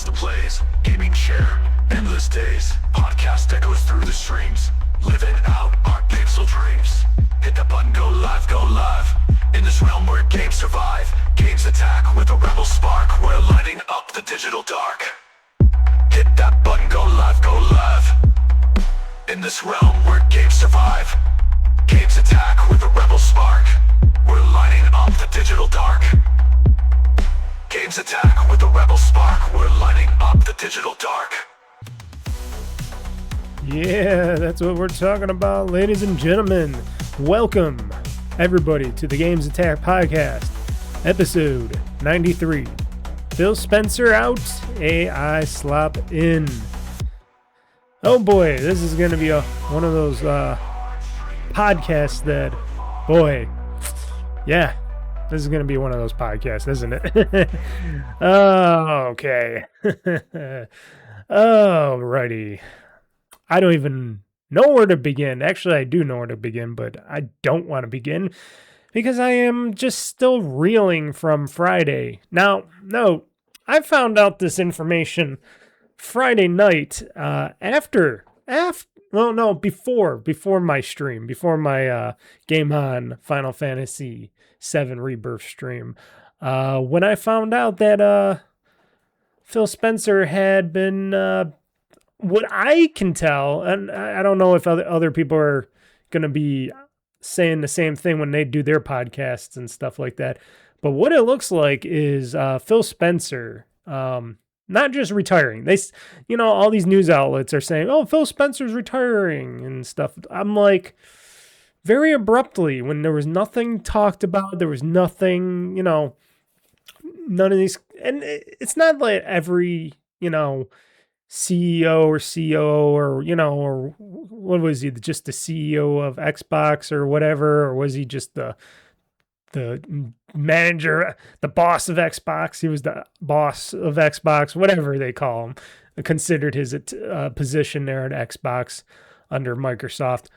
nostalgia plays, gaming share, endless days, podcast echoes through the streams, living out our pixel dreams. Hit the button, go live, go live. In this realm where games survive, games attack with a rebel spark. We're lighting up the digital dark. Hit that button, go live, go live. In this realm where games survive, games attack with a rebel spark. We're lighting up the digital dark. Games attack with a rebel spark. We're lighting up the digital dark. Yeah, that's what we're talking about, ladies and gentlemen. Welcome, everybody, to the GamezAttack podcast, episode 93. Phil Spenser out, AI Slop in. Oh boy, this is going to be one of those podcasts that, boy, yeah, this is going to be one of those podcasts, isn't it? Oh, okay. Alrighty. I don't even know where to begin. Actually, I do know where to begin, but I don't want to begin because I am just still reeling from Friday. Now, no, I found out this information Friday night before my stream, before my Game On Final Fantasy VII Rebirth stream. When I found out that Phil Spenser had been... what I can tell, and I don't know if other people are going to be saying the same thing when they do their podcasts and stuff like that, but what it looks like is Phil Spenser, not just retiring. All these news outlets are saying, oh, Phil Spenser's retiring and stuff. I'm like, very abruptly, when there was nothing talked about, there was nothing, none of these, and it's not like every, CEO or COO or what was he, just the CEO of Xbox or whatever, or was he just the manager, the boss of Xbox? He was the boss of Xbox, whatever they call him, considered his position there at Xbox under Microsoft.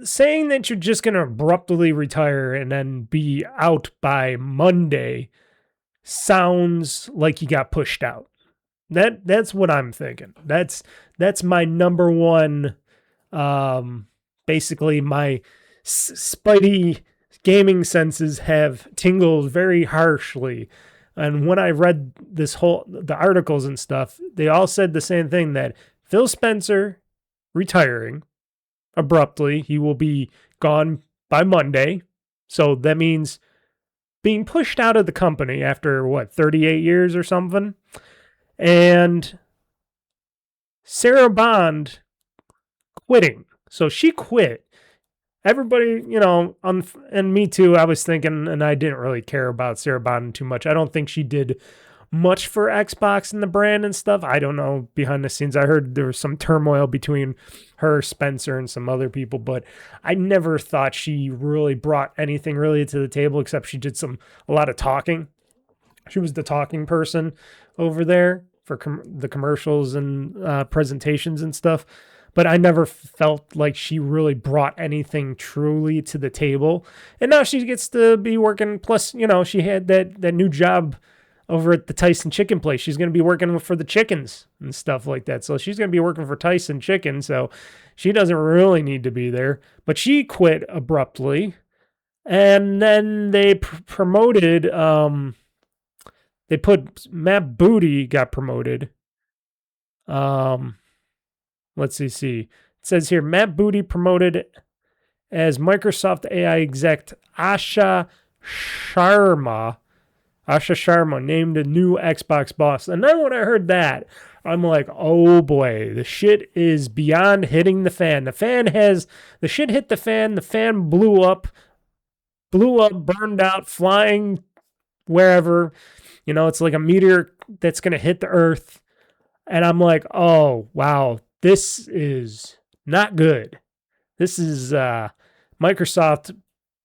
Saying that you're just going to abruptly retire and then be out by Monday sounds like you got pushed out. That's what I'm thinking. That's my number one. Basically, my spidey gaming senses have tingled very harshly. And when I read the articles and stuff, they all said the same thing, that Phil Spenser retiring abruptly. He will be gone by Monday. So that means being pushed out of the company after, 38 years or something? And Sarah Bond quitting. So she quit. Everybody, and me too, I was thinking, and I didn't really care about Sarah Bond too much. I don't think she did much for Xbox and the brand and stuff. I don't know behind the scenes. I heard there was some turmoil between her, Spencer, and some other people, but I never thought she really brought anything really to the table, except she did a lot of talking. She was the talking person over there for the commercials and presentations and stuff. But I never felt like she really brought anything truly to the table. And now she gets to be working. Plus, she had that new job over at the Tyson Chicken place. She's going to be working for the chickens and stuff like that. So she's going to be working for Tyson Chicken. So she doesn't really need to be there. But she quit abruptly. And then they promoted, they put Matt Booty got promoted. Let's see. It says here, Matt Booty promoted as Microsoft AI exec Asha Sharma named a new Xbox boss. And then when I heard that, I'm like, oh boy, the shit is beyond hitting the fan. The shit hit the fan blew up, burned out, flying wherever. It's like a meteor that's going to hit the earth. And I'm like, oh, wow, this is not good. This is Microsoft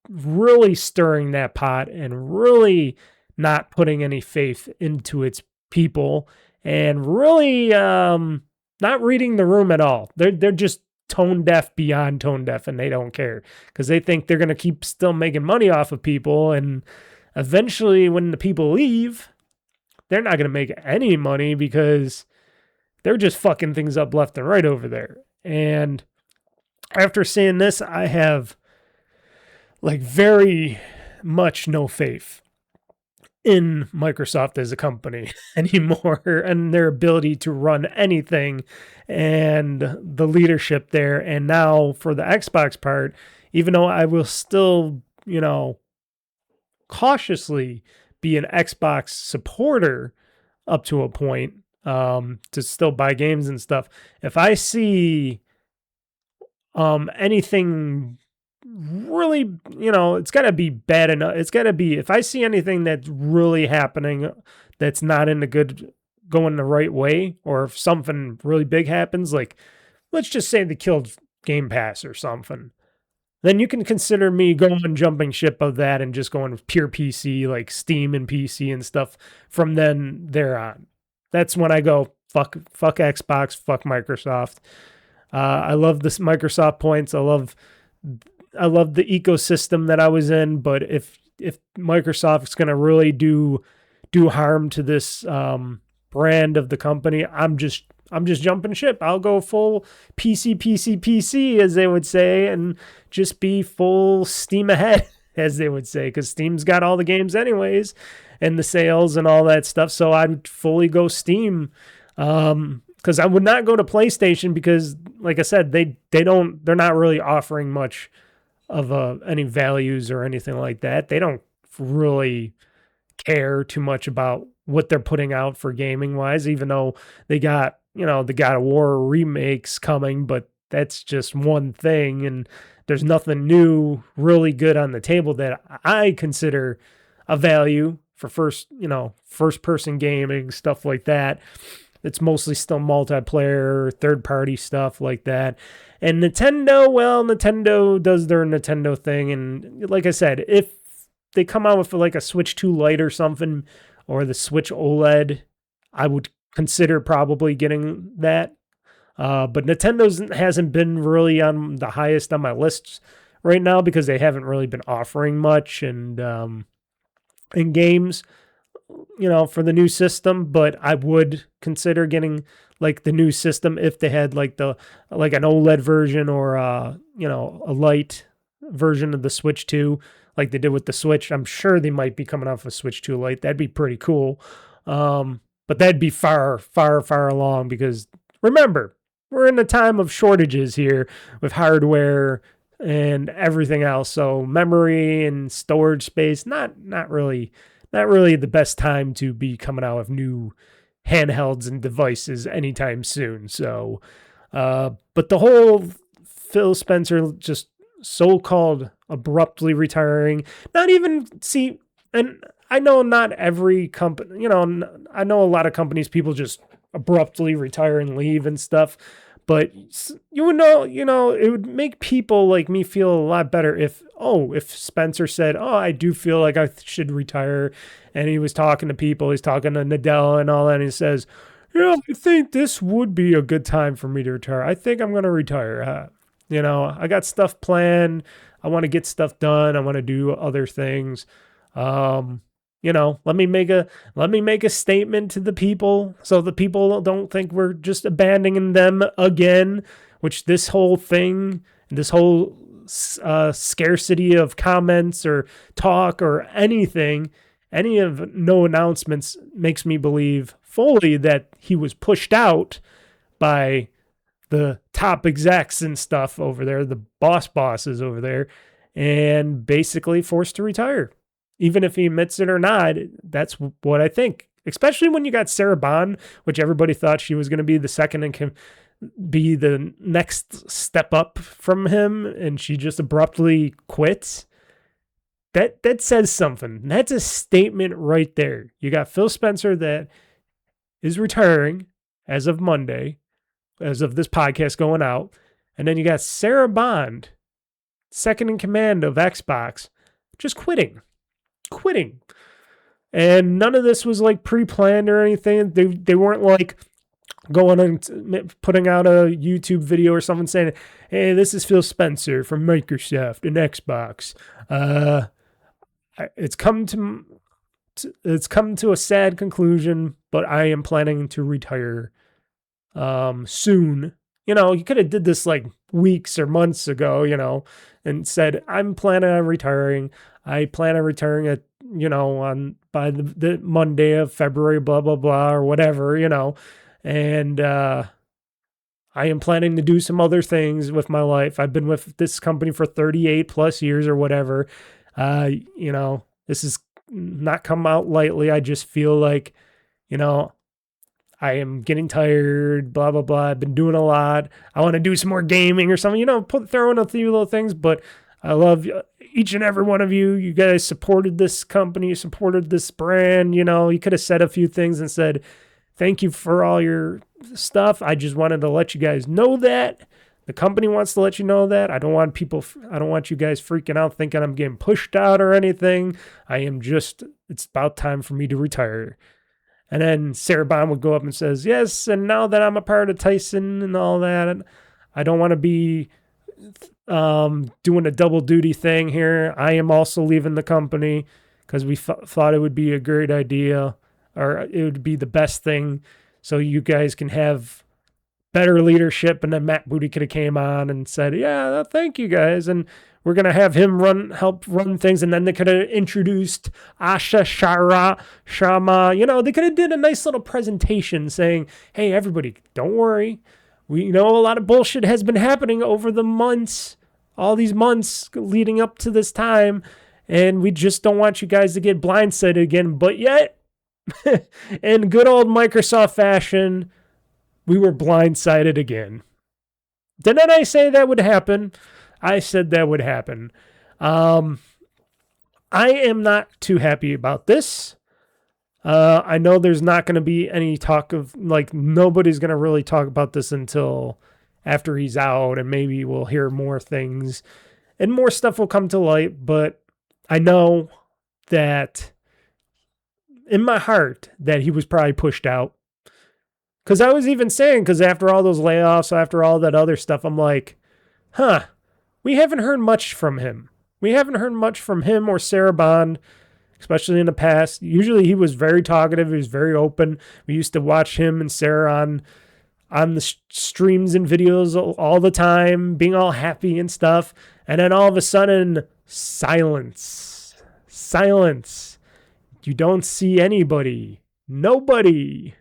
really stirring that pot and really not putting any faith into its people, and really not reading the room at all. They're just tone deaf beyond tone deaf, and they don't care because they think they're going to keep still making money off of people. And eventually when the people leave, they're not going to make any money because they're just fucking things up left and right over there. And after seeing this, I have like very much no faith in Microsoft as a company anymore and their ability to run anything and the leadership there. And now for the Xbox part, even though I will still, cautiously be an Xbox supporter up to a point, to still buy games and stuff. If I see anything really, it's got to be bad enough. It's got to be, if I see anything that's really happening that's not in the good, going the right way, or if something really big happens, like let's just say they killed Game Pass or something, then you can consider me going jumping ship of that and just going pure PC, like Steam and PC and stuff from then there on. That's when I go, fuck Xbox, fuck Microsoft. I love this Microsoft points. I love the ecosystem that I was in, but if Microsoft's going to really do harm to this brand of the company, I'm just jumping ship. I'll go full PC, as they would say, and just be full steam ahead, as they would say, because Steam's got all the games anyways, and the sales and all that stuff. So I'd fully go Steam, because I would not go to PlayStation because, like I said, they're not really offering much of any values or anything like that. They don't really care too much about what they're putting out for gaming wise, even though they got, the God of War remakes coming, but that's just one thing. And there's nothing new, really good on the table that I consider a value for first person gaming, stuff like that. It's mostly still multiplayer, third-party stuff like that. And Nintendo does their Nintendo thing. And like I said, if they come out with like a Switch 2 Lite or something, or the Switch OLED, I would consider probably getting that. But Nintendo's hasn't been really on the highest on my lists right now because they haven't really been offering much and in games, for the new system. But I would consider getting like the new system if they had like an OLED version or a light version of the Switch 2, like they did with the Switch. I'm sure they might be coming off a Switch 2 Lite. That'd be pretty cool. But that'd be far, far, far along because remember, we're in a time of shortages here with hardware and everything else. So memory and storage space, not really the best time to be coming out with new handhelds and devices anytime soon. So, but the whole Phil Spenser just so-called abruptly retiring, and I know not every company, I know a lot of companies, people just abruptly retire and leave and stuff, but it would make people like me feel a lot better if Spencer said, I do feel like I should retire. And he was talking to people, he's talking to Nadella and all that. And he says, I think this would be a good time for me to retire. I think I'm going to retire. I got stuff planned. I want to get stuff done. I want to do other things. Let me make a statement to the people so the people don't think we're just abandoning them again, which this whole thing, this whole scarcity of comments or talk or anything, any of no announcements makes me believe fully that he was pushed out by the top execs and stuff over there, the bosses over there, and basically forced to retire. Even if he admits it or not, that's what I think. Especially when you got Sarah Bond, which everybody thought she was going to be the second and can be the next step up from him, and she just abruptly quits. That says something. That's a statement right there. You got Phil Spenser that is retiring as of Monday, as of this podcast going out, and then you got Sarah Bond, second in command of Xbox, just quitting. And none of this was like pre-planned or anything. They weren't like going and putting out a YouTube video or something saying, hey, this is Phil Spenser from Microsoft and Xbox. it's come to a sad conclusion, but I am planning to retire soon. You could have did this like weeks or months ago, and said, I'm planning on retiring. I plan on retiring at, by the Monday of February, blah, blah, blah, or whatever, and I am planning to do some other things with my life. I've been with this company for 38 plus years or whatever. This is not come out lightly. I just feel like, I am getting tired, blah, blah, blah. I've been doing a lot. I want to do some more gaming or something, throw in a few little things, but I love each and every one of you. You guys supported this company, supported this brand. You could have said a few things and said, thank you for all your stuff. I just wanted to let you guys know that. The company wants to let you know that. I don't want you guys freaking out thinking I'm getting pushed out or anything. It's about time for me to retire. And then Sarah Bond would go up and says, yes, and now that I'm a part of Tyson and all that, I don't want to be doing a double duty thing here. I am also leaving the company because we thought it would be a great idea, or it would be the best thing so you guys can have better leadership. And then Matt Booty could have came on and said, yeah, thank you guys. And we're going to have him help run things. And then they could have introduced Asha Shama. They could have did a nice little presentation saying, hey, everybody, don't worry. We know a lot of bullshit has been happening over the months, all these months leading up to this time. And we just don't want you guys to get blindsided again. But yet, in good old Microsoft fashion, we were blindsided again. Didn't I say that would happen? I said that would happen. I am not too happy about this. I know there's not going to be any talk of, nobody's going to really talk about this until after he's out, and maybe we'll hear more things and more stuff will come to light. But I know that in my heart that he was probably pushed out. Because I was even saying, because after all those layoffs, after all that other stuff, I'm like, we haven't heard much from him. We haven't heard much from him or Sarah Bond, especially in the past. Usually he was very talkative. He was very open. We used to watch him and Sarah on the streams and videos all the time, being all happy and stuff. And then all of a sudden, silence. You don't see anybody. Nobody.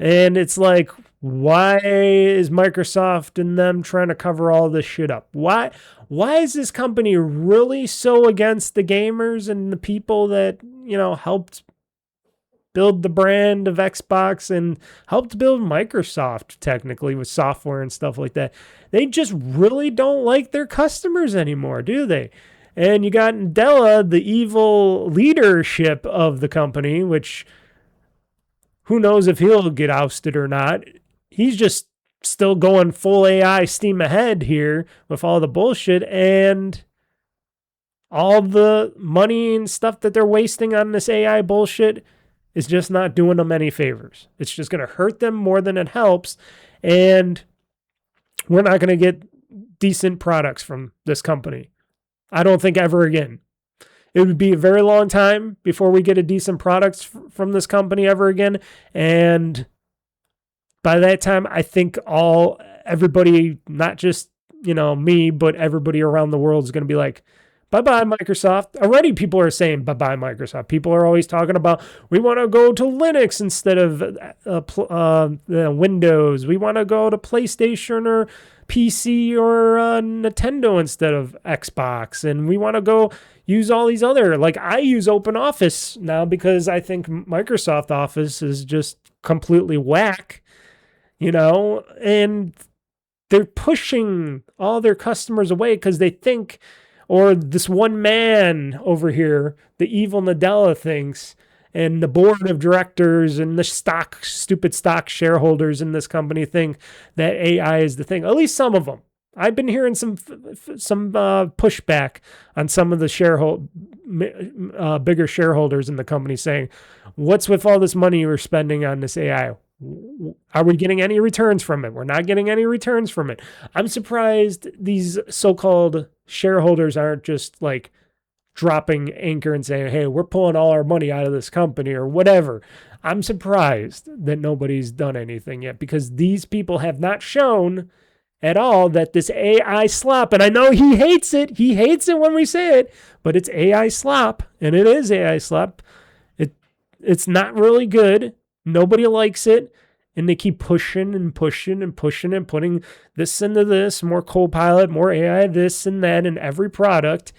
And it's like, why is Microsoft and them trying to cover all this shit up? Why is this company really so against the gamers and the people that, helped build the brand of Xbox and helped build Microsoft technically with software and stuff like that? They just really don't like their customers anymore, do they? And you got Nadella, the evil leadership of the company, which who knows if he'll get ousted or not. He's just still going full AI steam ahead here with all the bullshit and all the money and stuff that they're wasting on this AI bullshit is just not doing them any favors. It's just going to hurt them more than it helps. And we're not going to get decent products from this company. I don't think ever again. It would be a very long time before we get a decent product from this company ever again. And by that time, I think everybody, not just, me, but everybody around the world is going to be like, bye-bye, Microsoft. Already people are saying bye-bye, Microsoft. People are always talking about, we want to go to Linux instead of Windows. We want to go to PlayStation or PC or Nintendo instead of Xbox. And we want to go use all these other, I use OpenOffice now because I think Microsoft Office is just completely whack, and they're pushing all their customers away because they think, or this one man over here, the evil Nadella thinks, and the board of directors and the stupid stock shareholders in this company think that AI is the thing. At least some of them. I've been hearing some pushback on some of the bigger shareholders in the company saying, what's with all this money we're spending on this AI? Are we getting any returns from it? We're not getting any returns from it. I'm surprised these so-called shareholders aren't just dropping anchor and saying, hey, we're pulling all our money out of this company or whatever. I'm surprised that nobody's done anything yet, because these people have not shown at all that this AI slop, and I know he hates it when we say it, but it's AI slop, and it is AI slop. It's not really good. Nobody likes it. And they keep pushing and pushing and pushing and putting this into this, more Copilot, more AI, this and that in every product.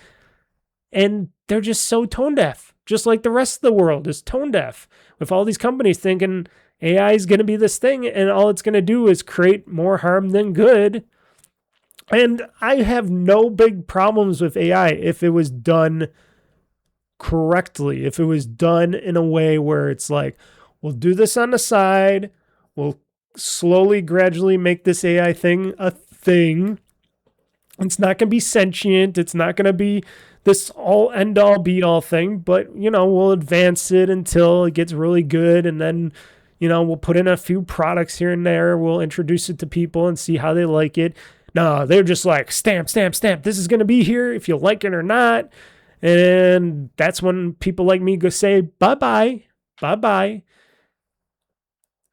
And they're just so tone deaf, just like the rest of the world is tone deaf, with all these companies thinking AI is going to be this thing and all it's going to do is create more harm than good. And I have no big problems with AI if it was done correctly, if it was done in a way where it's like, we'll do this on the side, we'll slowly, gradually make this AI thing a thing. It's not going to be sentient. It's not going to be this all end all be all thing, but we'll advance it until it gets really good. And then, we'll put in a few products here and there. We'll introduce it to people and see how they like it. No, they're just like stamp, stamp, stamp. This is going to be here if you like it or not. And that's when people like me go say, bye-bye, bye-bye.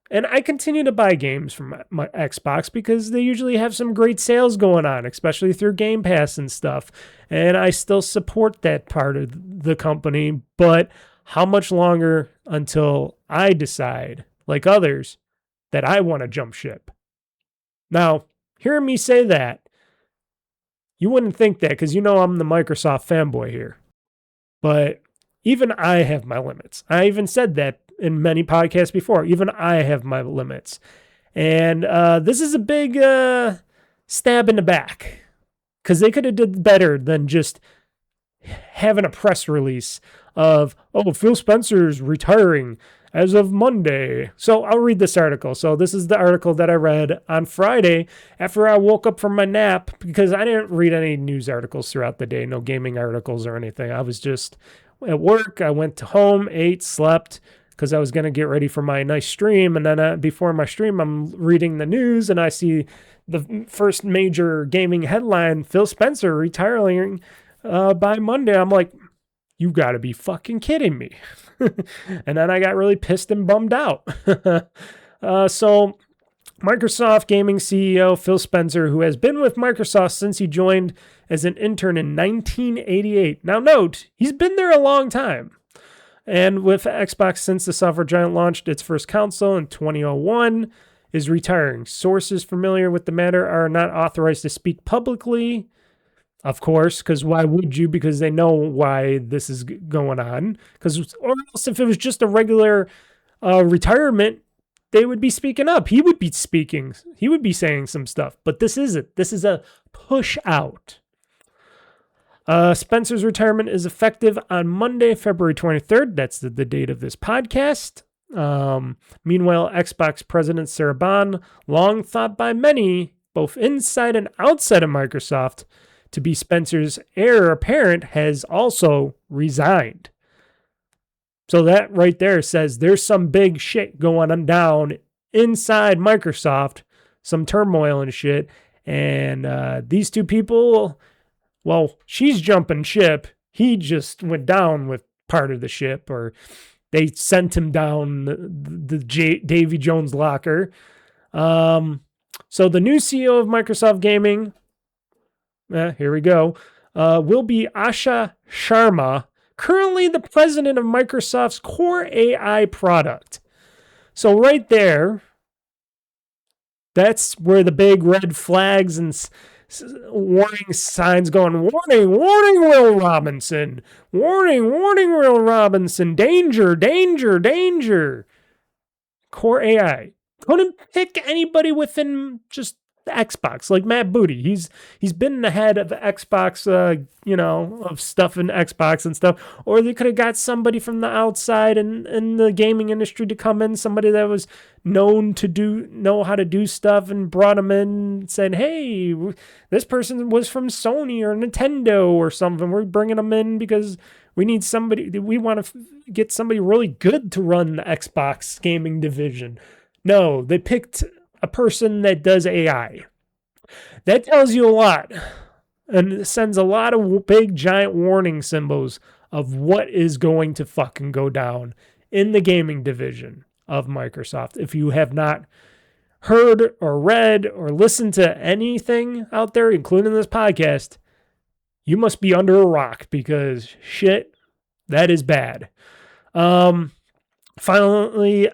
And I continue to buy games from my Xbox because they usually have some great sales going on, especially through Game Pass and stuff. And I still support that part of the company. But how much longer until I decide, like others, that I want to jump ship? Now, hearing me say that, you wouldn't think that because I'm the Microsoft fanboy here. But even I have my limits. I even said that in many podcasts before. Even I have my limits. And this is a big stab in the back, because they could have did better than just having a press release of, Phil Spenser's retiring as of Monday. So I'll read this article. So this is the article that I read on Friday after I woke up from my nap, because I didn't read any news articles throughout the day, no gaming articles or anything. I was just at work. I went home, ate, slept, because I was going to get ready for my nice stream. And then before my stream, I'm reading the news and I see the first major gaming headline, Phil Spenser retiring by Monday. I'm like, you got to be fucking kidding me. And then I got really pissed and bummed out. So Microsoft gaming CEO Phil Spenser, who has been with Microsoft since he joined as an intern in 1988. Now note, he's been there a long time. And with Xbox since the software giant launched its first console in 2001, is retiring. Sources familiar with the matter are not authorized to speak publicly, of course, because why would you? Because they know why this is going on. Or else if it was just a regular retirement, they would be speaking up. He would be speaking. He would be saying some stuff. But this isn't. This is a push out. Spenser's retirement is effective on Monday, February 23rd. That's the date of this podcast. Meanwhile, Xbox President Sarah Bond, long thought by many, both inside and outside of Microsoft, to be Spenser's heir apparent, has also resigned. So that right there says there's some big shit going on down inside Microsoft, some turmoil and shit. And these two people, well, she's jumping ship. He just went down with part of the ship, or they sent him down the Davy Jones locker. So the new CEO of Microsoft Gaming, here we go, will be Asha Sharma, currently the president of Microsoft's core AI product. So right there, that's where the big red flags and warning signs going, warning, warning, Will Robinson, warning, warning, Will Robinson, danger, danger, danger. Core AI. Couldn't pick anybody within just the Xbox, like Matt Booty. He's been the head of the Xbox, of stuff in Xbox and stuff. Or they could have got somebody from the outside and in the gaming industry to come in, somebody that was known to know how to do stuff, and brought him in and said, hey, this person was from Sony or Nintendo or something. We're bringing them in because we need somebody. We want to get somebody really good to run the Xbox gaming division. No, they picked a person that does AI. That tells you a lot and it sends a lot of big giant warning symbols of what is going to fucking go down in the gaming division of Microsoft. If you have not heard or read or listened to anything out there, including this podcast, you must be under a rock, because shit, that is bad. Finally,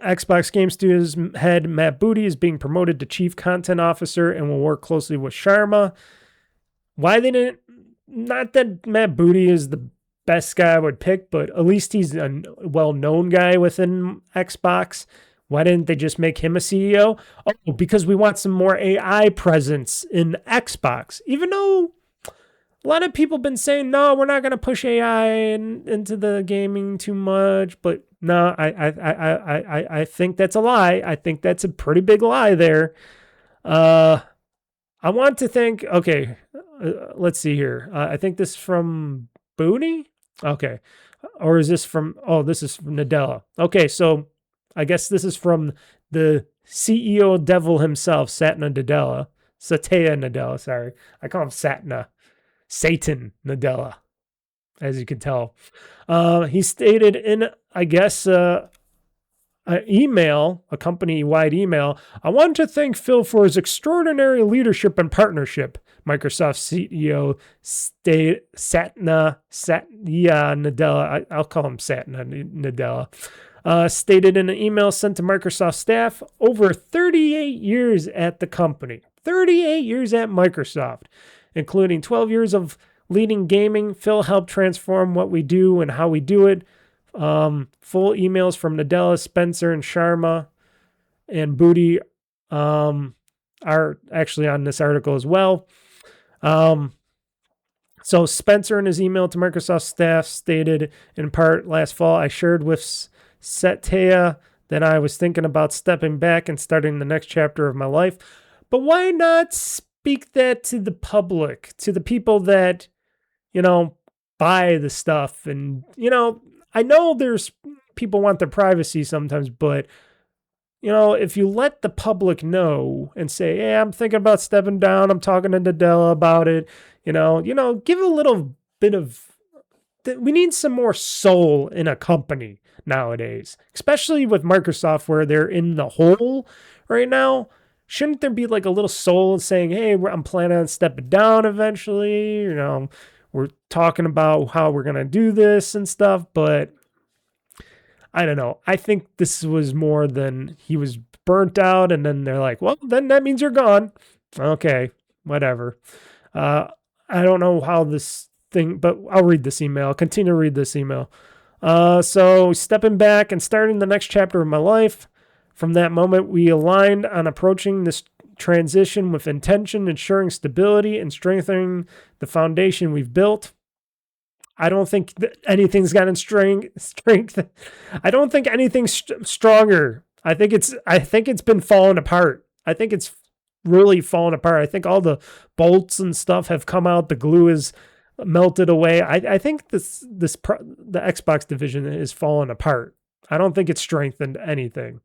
Xbox Game Studios head Matt Booty is being promoted to Chief Content Officer and will work closely with Sharma. Why they didn't, not that Matt Booty is the best guy I would pick, but at least he's a well-known guy within Xbox. Why didn't they just make him a CEO? Oh, because we want some more AI presence in Xbox. Even though a lot of people have been saying, no, we're not going to push AI into the gaming too much. But no, I think that's a lie. I think that's a pretty big lie there. I want to think, okay, let's see here. I think this is from Booty? Okay. Or is this from, this is from Nadella. Okay, so I guess this is from the CEO devil himself, Satya Nadella. Sorry. I call him Satya. Satan Nadella, as you can tell. He stated in, I guess, an email, a company-wide email, I want to thank Phil for his extraordinary leadership and partnership. Microsoft CEO Satya Nadella, I'll call him Satya Nadella, stated in an email sent to Microsoft staff, over 38 years at the company. 38 years at Microsoft, including 12 years of leading gaming. Phil helped transform what we do and how we do it. Full emails from Nadella, Spenser, and Sharma and Booty are actually on this article as well. So Spenser in his email to Microsoft staff stated in part, last fall, I shared with Satya that I was thinking about stepping back and starting the next chapter of my life. But why not speak that to the public, to the people that, buy the stuff? And, I know there's people want their privacy sometimes, but, if you let the public know and say, hey, I'm thinking about stepping down, I'm talking to Nadella about it, give a little bit of, we need some more soul in a company nowadays, especially with Microsoft where they're in the hole right now. Shouldn't there be like a little soul saying, hey, I'm planning on stepping down eventually, we're talking about how we're going to do this and stuff, but I don't know. I think this was more than he was burnt out, and then they're like, well, then that means you're gone. Okay, whatever. I don't know how this thing, but I'll read this email. I'll continue to read this email. So stepping back and starting the next chapter of my life. From that moment, we aligned on approaching this transition with intention, ensuring stability and strengthening the foundation we've built. I don't think anything's gotten strength. I don't think anything's stronger. I think it's been falling apart. I think it's really fallen apart. I think all the bolts and stuff have come out. The glue is melted away. I think the Xbox division is falling apart. I don't think it's strengthened anything.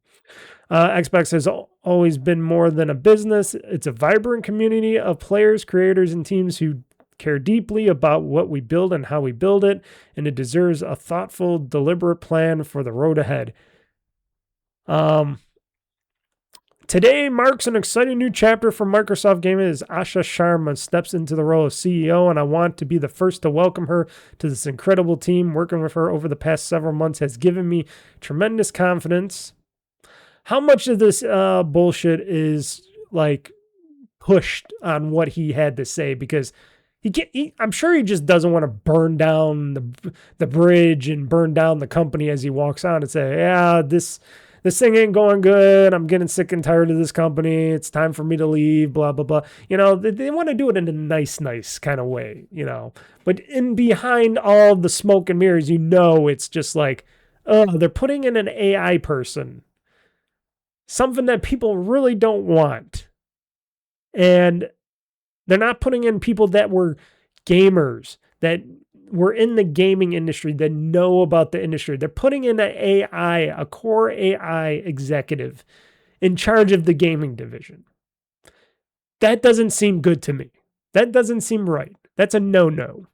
Xbox has always been more than a business. It's a vibrant community of players, creators, and teams who care deeply about what we build and how we build it, and it deserves a thoughtful, deliberate plan for the road ahead. Today marks an exciting new chapter for Microsoft Gaming as Asha Sharma steps into the role of CEO, and I want to be the first to welcome her to this incredible team. Working with her over the past several months has given me tremendous confidence. How much of this bullshit is like pushed on what he had to say? Because I'm sure he just doesn't want to burn down the bridge and burn down the company as he walks on and say, yeah, this thing ain't going good. I'm getting sick and tired of this company. It's time for me to leave, blah, blah, blah. They want to do it in a nice kind of way, But in behind all the smoke and mirrors, it's just like, they're putting in an AI person. Something that people really don't want. And they're not putting in people that were gamers, that were in the gaming industry, that know about the industry. They're putting in an AI, a core AI executive in charge of the gaming division. That doesn't seem good to me. That doesn't seem right. That's a no-no.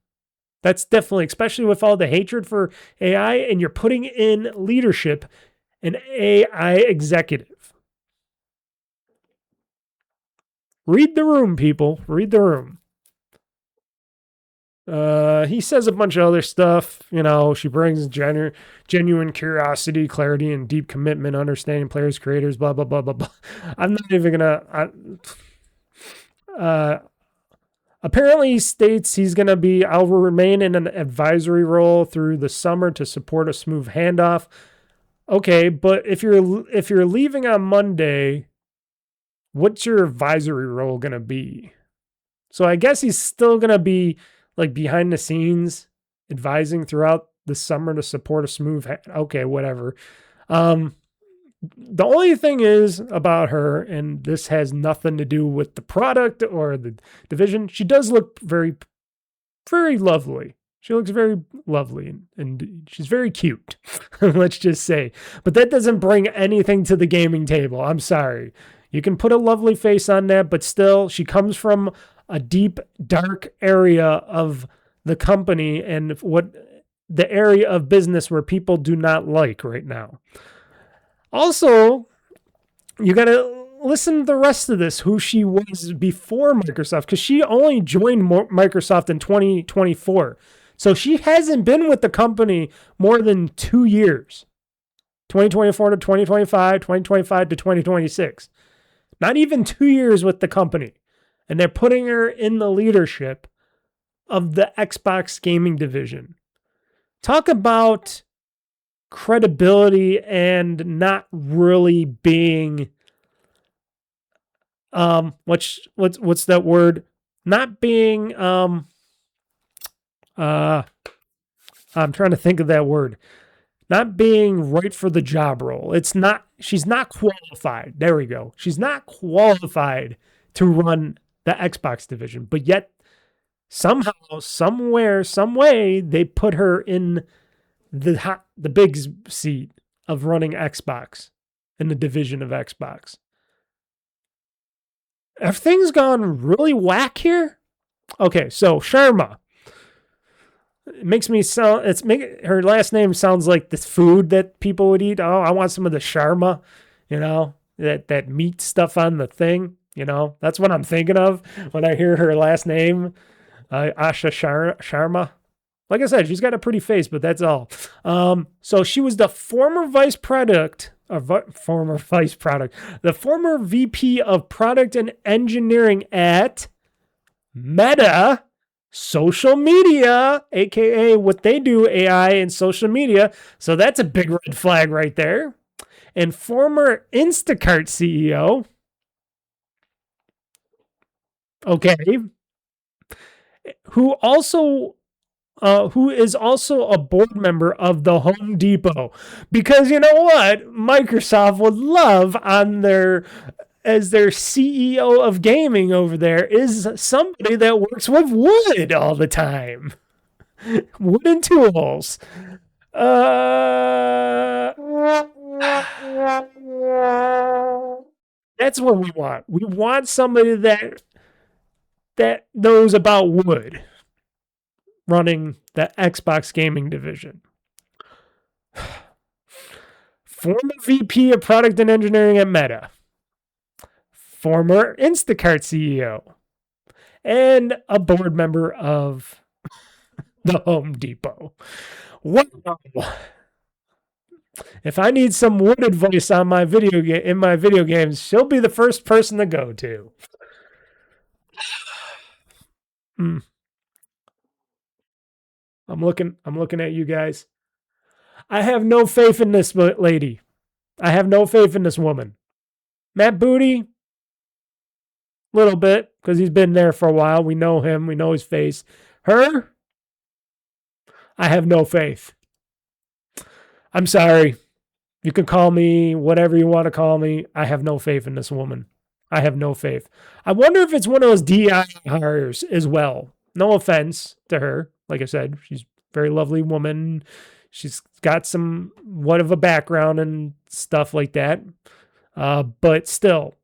That's definitely, especially with all the hatred for AI, and you're putting in leadership an AI executive. Read the room, people. Read the room. He says a bunch of other stuff. You know, she brings genuine curiosity, clarity, and deep commitment, understanding players, creators, blah, blah, blah, blah, blah. I'm not even going to... Apparently, he states he's going to be, I'll remain in an advisory role through the summer to support a smooth handoff. Okay, but if you're leaving on Monday, what's your advisory role going to be? So I guess he's still going to be like behind the scenes advising throughout the summer to support a smooth okay, whatever. The only thing is about her, and this has nothing to do with the product or the division, she does look very, very lovely. She looks very lovely, and she's very cute, let's just say. But that doesn't bring anything to the gaming table. I'm sorry. You can put a lovely face on that, but still, she comes from a deep, dark area of the company and what the area of business where people do not like right now. Also, you got to listen to the rest of this, who she was before Microsoft, because she only joined Microsoft in 2024. So she hasn't been with the company more than 2 years. 2024 to 2025, 2025 to 2026. Not even 2 years with the company. And they're putting her in the leadership of the Xbox gaming division. Talk about credibility and not really being what's that word? Not being I'm trying to think of that word. Not being right for the job role. She's not qualified. There we go. She's not qualified to run the Xbox division, but yet somehow, somewhere, some way, they put her in the big seat of running Xbox in the division of Xbox. Have things gone really whack here? Okay, so Sharma. It makes me sound, her last name sounds like this food that people would eat. Oh, I want some of the Sharma, you know, that meat stuff on the thing, you know. That's what I'm thinking of when I hear her last name, Asha Sharma. Like I said, she's got a pretty face, but that's all. So she was the former the former VP of Product and Engineering at Meta Social Media, aka what they do, AI and social media. So that's a big red flag right there. And former Instacart CEO. Okay. Who is also a board member of the Home Depot. Because you know what? Microsoft would love as their CEO of gaming over there is somebody that works with wood all the time. Wooden tools. That's what we want. We want somebody that knows about wood running the Xbox gaming division. Former VP of Product and Engineering at Meta. Former Instacart CEO. And a board member of the Home Depot. Wow. If I need some wood advice on my in my video games, she'll be the first person to go to. I'm looking at you guys. I have no faith in this lady. I have no faith in this woman. Matt Booty, little bit, because he's been there for a while. We know him. We know his face. Her, I have no faith. I'm sorry. You can call me whatever you want to call me. I have no faith in this woman. I have no faith. I wonder if it's one of those DI hires as well. No offense to her. Like I said, she's a very lovely woman. She's got what of a background and stuff like that. But still,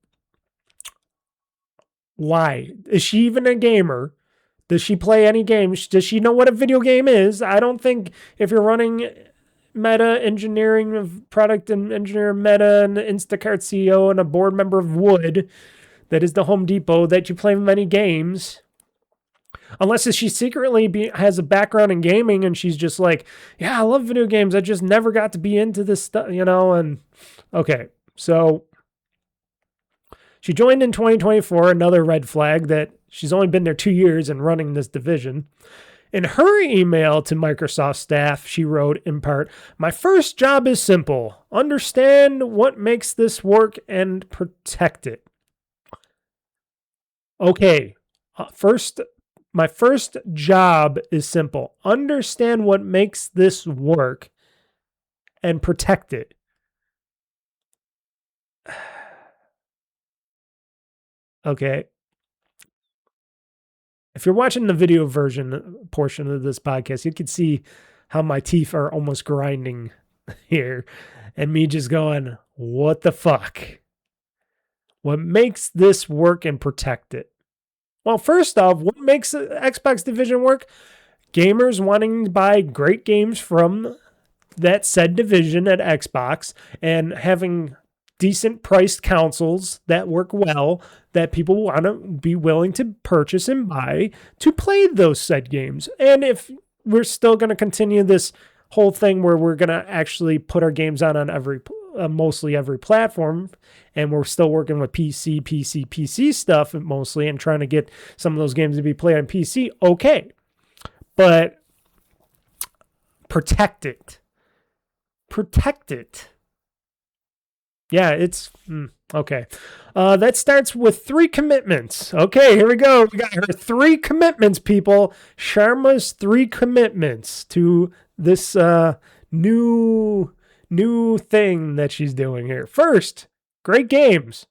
why? Is she even a gamer? Does she play any games? Does she know what a video game is? I don't think if you're running Meta engineering of product and engineer Meta and Instacart CEO and a board member of Wood, that is the Home Depot, that you play many games. Unless she secretly has a background in gaming and she's just like, yeah, I love video games. I just never got to be into this stuff, and okay. So she joined in 2024, another red flag that she's only been there 2 years and running this division. In her email to Microsoft staff, she wrote in part, "My first job is simple. Understand what makes this work and protect it." Okay, my first job is simple. Understand what makes this work and protect it. Okay. If you're watching the video version portion of this podcast, you can see how my teeth are almost grinding here and me just going, what the fuck? What makes this work and protect it? Well, first off, what makes the Xbox division work? Gamers wanting to buy great games from that said division at Xbox and having decent priced consoles that work well, that people want to be willing to purchase and buy to play those said games. And if we're still going to continue this whole thing where we're going to actually put our games on mostly every platform, and we're still working with PC stuff mostly and trying to get some of those games to be played on PC, okay. But protect it. Protect it. Yeah, it's okay. That starts with 3 commitments. Okay, here we go. We got her 3 commitments, people. Sharma's 3 commitments to this new thing that she's doing here. First, great games.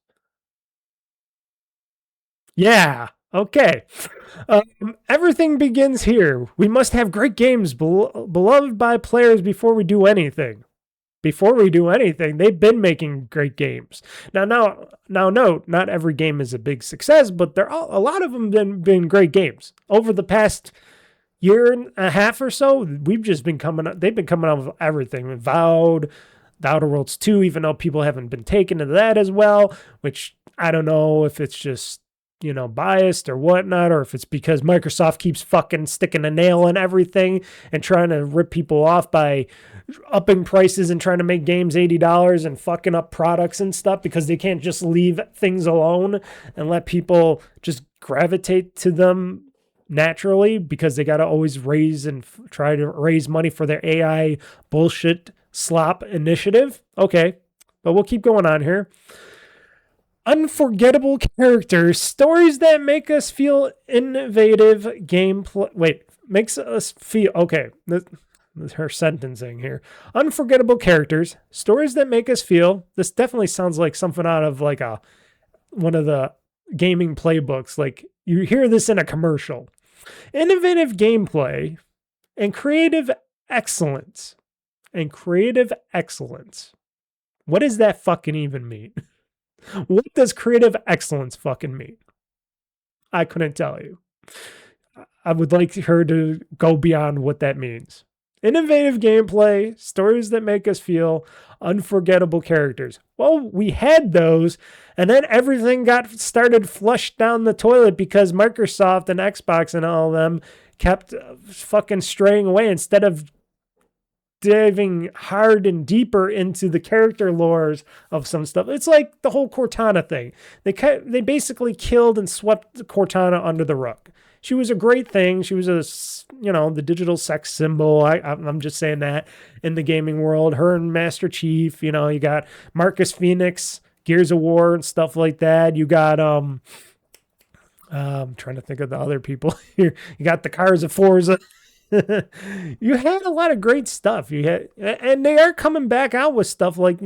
Yeah. Okay. Everything begins here. We must have great games beloved by players before we do anything. Before we do anything, they've been making great games. Now, note, not every game is a big success, but a lot of them been great games. Over the past year and a half or so, they've been coming out with everything. Vowed, The Outer Worlds 2, even though people haven't been taken to that as well, which I don't know if it's just, biased or whatnot, or if it's because Microsoft keeps fucking sticking a nail in everything and trying to rip people off by upping prices and trying to make games $80 and fucking up products and stuff because they can't just leave things alone and let people just gravitate to them naturally because they got to always try to raise money for their AI bullshit slop initiative. Okay, but we'll keep going on here. Unforgettable characters, stories that make us feel innovative gameplay. Wait, makes us feel, okay, her sentencing here. Unforgettable characters, stories that make us feel. This definitely sounds like something out of like one of the gaming playbooks. Like you hear this in a commercial. Innovative gameplay and creative excellence. And creative excellence. What does that fucking even mean? What does creative excellence fucking mean? I couldn't tell you. I would like her to go beyond what that means. Innovative gameplay, stories that make us feel, unforgettable characters. Well, we had those, and then everything got started flushed down the toilet because Microsoft and Xbox and all of them kept fucking straying away instead of diving hard and deeper into the character lores of some stuff. It's like the whole Cortana thing. They basically killed and swept Cortana under the rug. She was a great thing. She was the digital sex symbol. I'm just saying that in the gaming world. Her and Master Chief, you got Marcus Phoenix, Gears of War and stuff like that. You got, I'm trying to think of the other people here. You got the cars of Forza. You had a lot of great stuff. And they are coming back out with stuff like,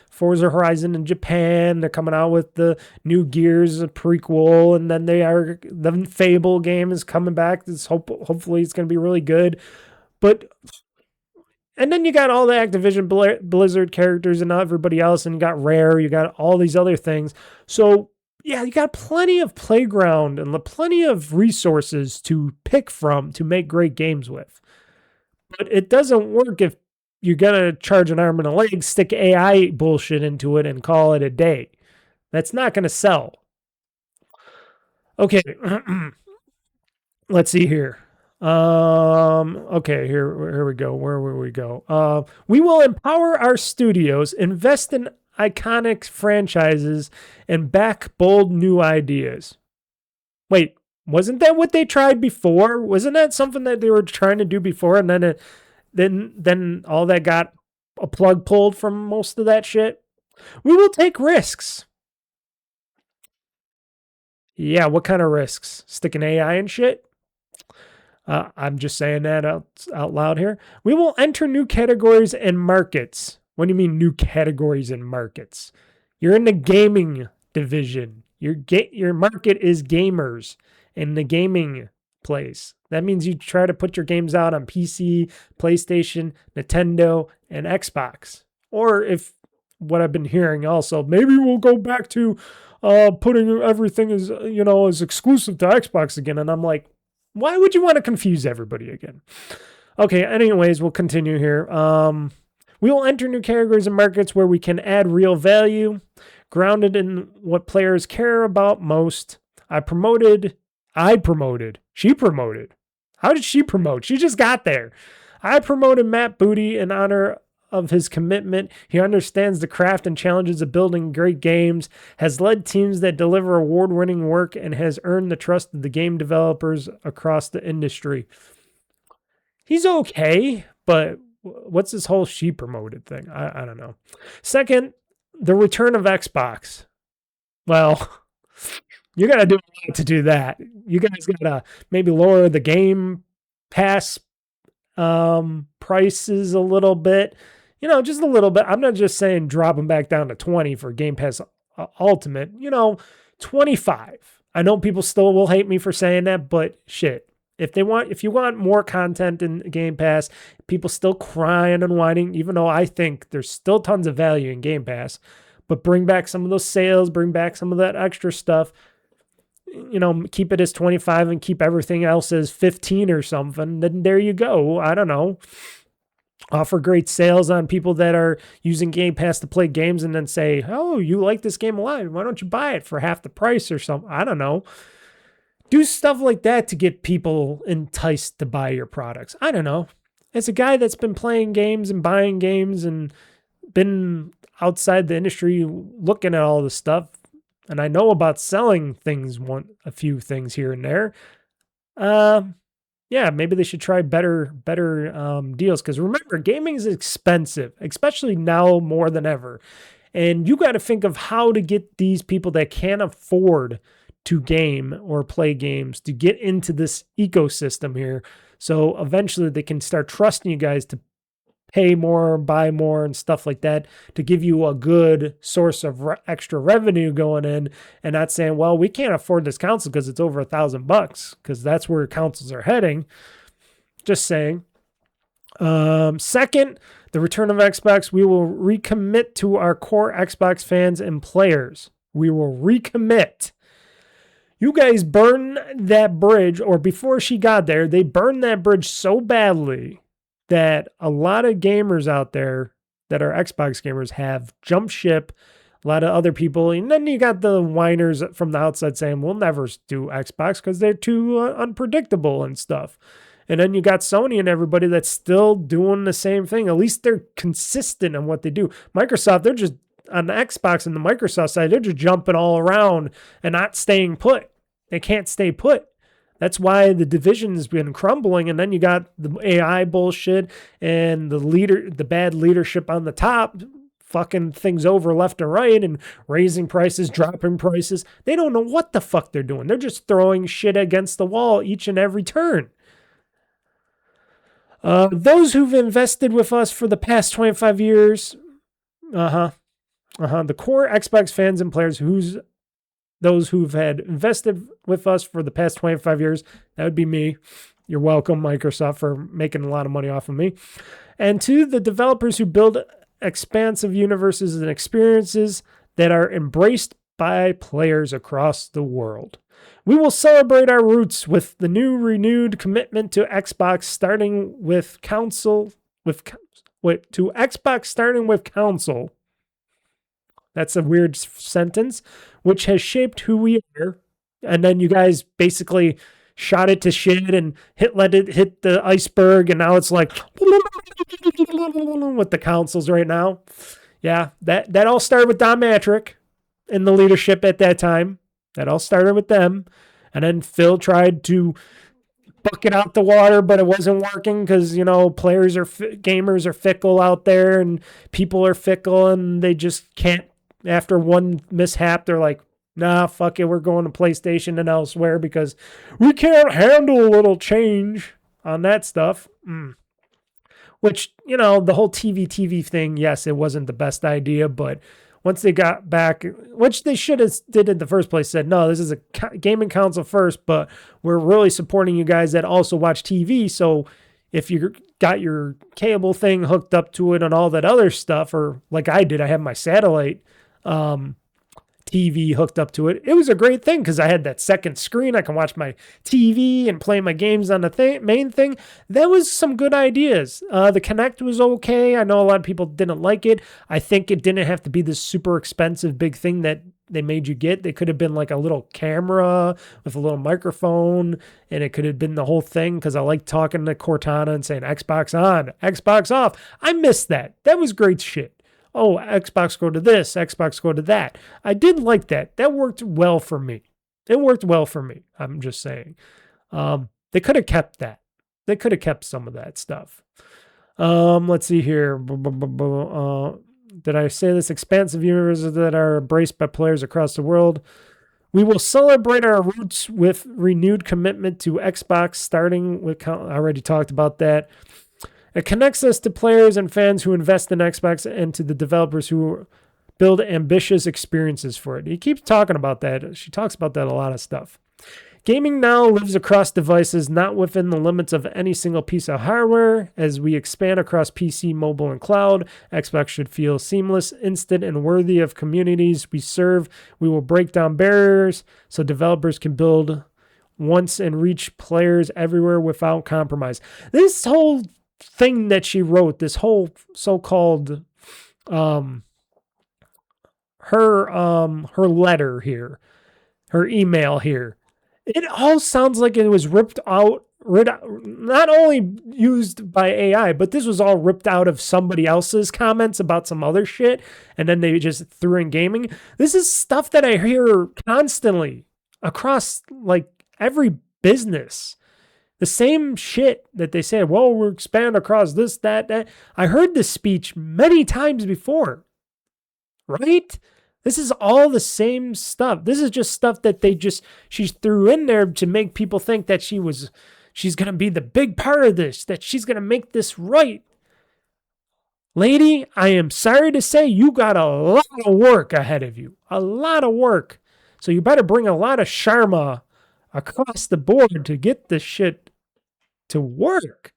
Forza Horizon in Japan. They're coming out with the new Gears prequel, and then the Fable game is coming back. Hopefully it's going to be really good. And then you got all the Activision Blizzard characters and everybody else, and you got Rare, you got all these other things. So yeah, you got plenty of playground and plenty of resources to pick from to make great games with. But it doesn't work if you're going to charge an arm and a leg, stick AI bullshit into it, and call it a day. That's not going to sell. Okay. Let's see here. Okay, here we go. Where will we go? We will empower our studios, invest in iconic franchises, and back bold new ideas. Wait, wasn't that what they tried before? Wasn't that something that they were trying to do before, and then all that got a plug pulled from most of that shit? We will take risks. Yeah, what kind of risks? Sticking AI and shit? I'm just saying that out loud here. We will enter new categories and markets. What do you mean new categories and markets? You're in the gaming division. Your market is gamers in the gaming place. That means you try to put your games out on PC, PlayStation, Nintendo, and Xbox. Or if what I've been hearing also, maybe we'll go back to putting everything as exclusive to Xbox again. And I'm like, why would you want to confuse everybody again? Okay, anyways, we'll continue here. We will enter new categories and markets where we can add real value, grounded in what players care about most. She promoted. How did she promote? She just got there. I promoted Matt Booty in honor of his commitment. He understands the craft and challenges of building great games, has led teams that deliver award-winning work, and has earned the trust of the game developers across the industry. He's okay, but what's this whole she promoted thing? I don't know. Second, the return of Xbox. Well, you got to do a lot to do that. You guys got to maybe lower the Game Pass prices a little bit. Just a little bit. I'm not just saying drop them back down to 20 for Game Pass Ultimate. 25. I know people still will hate me for saying that, but shit. If you want more content in Game Pass, people still crying and whining, even though I think there's still tons of value in Game Pass, but bring back some of those sales, bring back some of that extra stuff. Keep it as 25 and keep everything else as 15 or something. Then there you go. I don't know. Offer great sales on people that are using Game Pass to play games and then say, oh, you like this game a lot. Why don't you buy it for half the price or something? I don't know. Do stuff like that to get people enticed to buy your products. I don't know. As a guy that's been playing games and buying games and been outside the industry looking at all this stuff, and I know about selling things, a few things here and there. Yeah, maybe they should try better deals. Because remember, gaming is expensive, especially now more than ever. And you got to think of how to get these people that can't afford to game or play games to get into this ecosystem here. So eventually they can start trusting you guys to pay more, buy more, and stuff like that to give you a good source of extra revenue going in, and not saying, well, we can't afford this console because it's over $1,000, because that's where consoles are heading. Just saying. Second, the return of Xbox. We will recommit to our core Xbox fans and players. We will recommit. You guys burn that bridge, or before she got there, they burned that bridge so badly that a lot of gamers out there that are Xbox gamers have jumped ship. A lot of other people, and then you got the whiners from the outside saying, we'll never do Xbox because they're too unpredictable and stuff. And then you got Sony and everybody that's still doing the same thing. At least they're consistent in what they do. Microsoft, they're just, on the Xbox and the Microsoft side, they're just jumping all around and not staying put. They can't stay put. That's why the division's been crumbling, and then you got the AI bullshit and the bad leadership on the top, fucking things over left and right and raising prices, dropping prices. They don't know what the fuck they're doing. They're just throwing shit against the wall each and every turn. Those who've invested with us for the past 25 years, the core Xbox fans and players those who've had invested with us for the past 25 years, that would be me. You're welcome, Microsoft, for making a lot of money off of me. And to the developers who build expansive universes and experiences that are embraced by players across the world. We will celebrate our roots with the new renewed commitment to Xbox starting with console. Xbox starting with console. That's a weird sentence, which has shaped who we are. And then you guys basically shot it to shit and let it hit the iceberg, and now it's like with the consoles right now. Yeah, that all started with Don Matrick in the leadership at that time. That all started with them. And then Phil tried to bucket out the water, but it wasn't working because, gamers are fickle out there and people are fickle and they just can't, after one mishap, they're like, nah, fuck it, we're going to PlayStation and elsewhere because we can't handle a little change on that stuff. Which, the whole TV thing, yes, it wasn't the best idea, but once they got back, which they should have did in the first place, said, no, this is a gaming console first, but we're really supporting you guys that also watch TV. So if you got your cable thing hooked up to it and all that other stuff, or like I did, I have my satellite TV hooked up to it. It was a great thing because I had that second screen. I can watch my TV and play my games on the main thing. That was some good ideas. The Kinect was okay. I know a lot of people didn't like it. I think it didn't have to be this super expensive big thing that they made you get. They could have been like a little camera with a little microphone, and it could have been the whole thing because I like talking to Cortana and saying Xbox on, Xbox off. I missed that. That was great shit. Oh, Xbox go to this, Xbox go to that. I did like that. That worked well for me. It worked well for me. I'm just saying. They could have kept that. They could have kept some of that stuff. Let's see here. Did I say this? Expansive universes that are embraced by players across the world. We will celebrate our roots with renewed commitment to Xbox, starting with, I already talked about that. It connects us to players and fans who invest in Xbox and to the developers who build ambitious experiences for it. He keeps talking about that. She talks about that a lot of stuff. Gaming now lives across devices, not within the limits of any single piece of hardware. As we expand across PC, mobile, and cloud, Xbox should feel seamless, instant, and worthy of communities we serve. We will break down barriers so developers can build once and reach players everywhere without compromise. This whole thing that she wrote, this whole so-called her letter here, her email here, it all sounds like it was ripped out, not only used by AI, but this was all ripped out of somebody else's comments about some other shit, and then they just threw in gaming. This is stuff that I hear constantly across like every business. The same shit that they say, well, we're expand across this, that. I heard this speech many times before, right? This is all the same stuff. This is just stuff that she threw in there to make people think that she's going to be the big part of this, that she's going to make this right. Lady, I am sorry to say you got a lot of work ahead of you. A lot of work. So you better bring a lot of Sharma across the board to get this shit to work.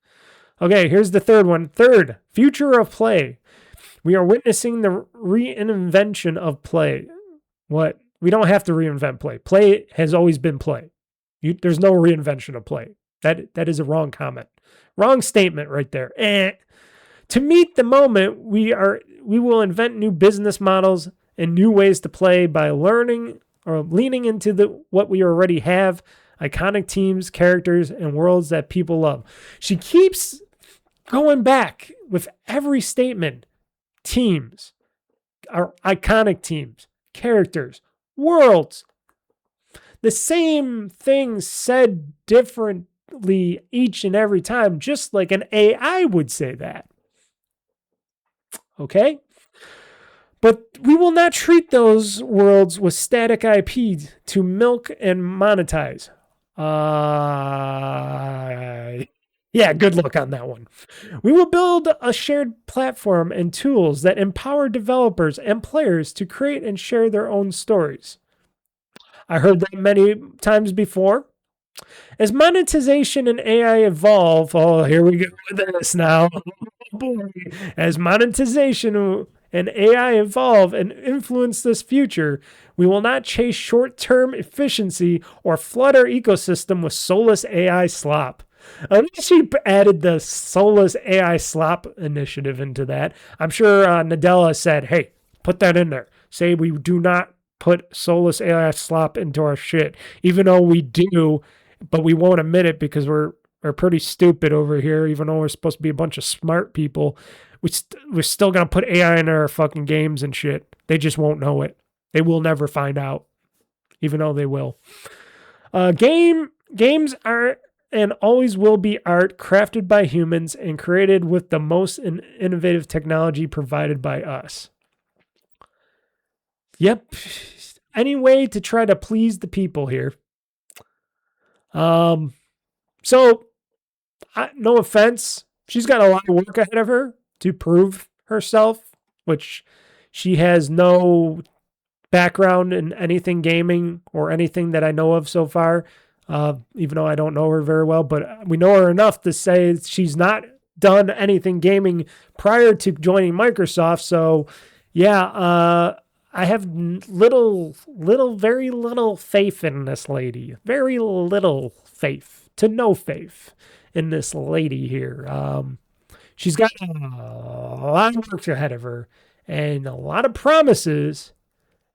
Okay, here's the third one. Third, future of play. We are witnessing the reinvention of play. What? We don't have to reinvent play. Play has always been play. There's no reinvention of play. That is a wrong comment. Wrong statement right there. To meet the moment, we will invent new business models and new ways to play by learning or leaning into what we already have, iconic teams, characters, and worlds that people love. She keeps going back with every statement. Teams, our iconic teams, characters, worlds. The same thing said differently each and every time, just like an AI would say that. Okay? But we will not treat those worlds with static IP to milk and monetize. Yeah, good luck on that one. We will build a shared platform and tools that empower developers and players to create and share their own stories. I heard that many times before. As monetization and AI evolve, oh, here we go with this now. As monetization and AI evolve and influence this future, We will not chase short-term efficiency or flood our ecosystem with soulless AI slop. At least she added the soulless AI slop initiative into that. I'm sure Nadella said, hey, put that in there. Say we do not put soulless AI slop into our shit, even though we do, but we won't admit it because we're pretty stupid over here, even though we're supposed to be a bunch of smart people. We're still going to put AI in our fucking games and shit. They just won't know it. They will never find out, even though they will. Games are and always will be art crafted by humans and created with the most innovative technology provided by us. Yep. Any way to try to please the people here. So, no offense. She's got a lot of work ahead of her to prove herself, which she has no background in anything gaming or anything that I know of so far, even though I don't know her very well, but we know her very to say she's not done anything gaming prior to joining Microsoft. So, yeah, I have very little faith in this lady. Very little faith to no faith in this lady here. She's got a lot of work ahead of her and a lot of promises,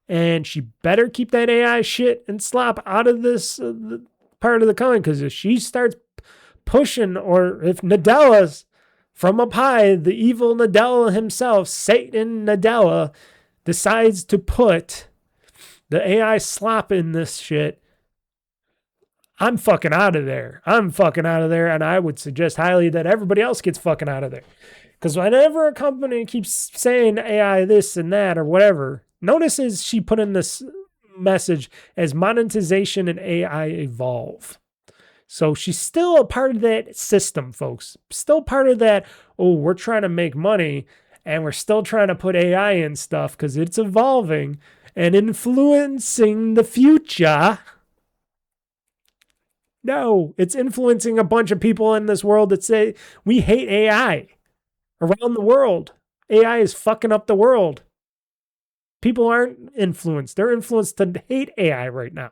and she better keep that AI shit and slop out of this part of the coin, because if she starts pushing, or if Nadella's from up high, the evil Nadella himself, Satan Nadella, decides to put the AI slop in this shit, I'm fucking out of there. And I would suggest highly that everybody else gets fucking out of there. Because whenever a company keeps saying AI this and that or whatever, notice she put in this message as monetization and AI evolve. So she's still a part of that system, folks. Still part of that, we're trying to make money and we're still trying to put AI in stuff because it's evolving and influencing the future. No, it's influencing a bunch of people in this world that say we hate AI around the world. AI is fucking up the world. People aren't influenced. They're influenced to hate AI right now.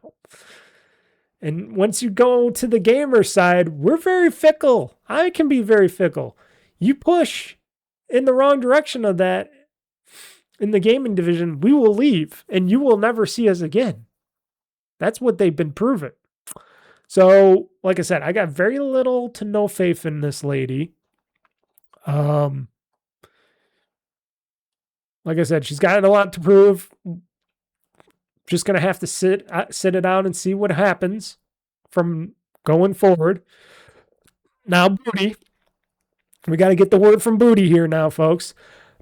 And once you go to the gamer side, we're very fickle. I can be very fickle. You push in the wrong direction of that in the gaming division, we will leave and you will never see us again. That's what they've been proven. So, like I said, I got very little to no faith in this lady. Like I said, she's got a lot to prove. Just going to have to sit it out and see what happens from going forward. Now, Booty. We got to get the word from Booty here now, folks.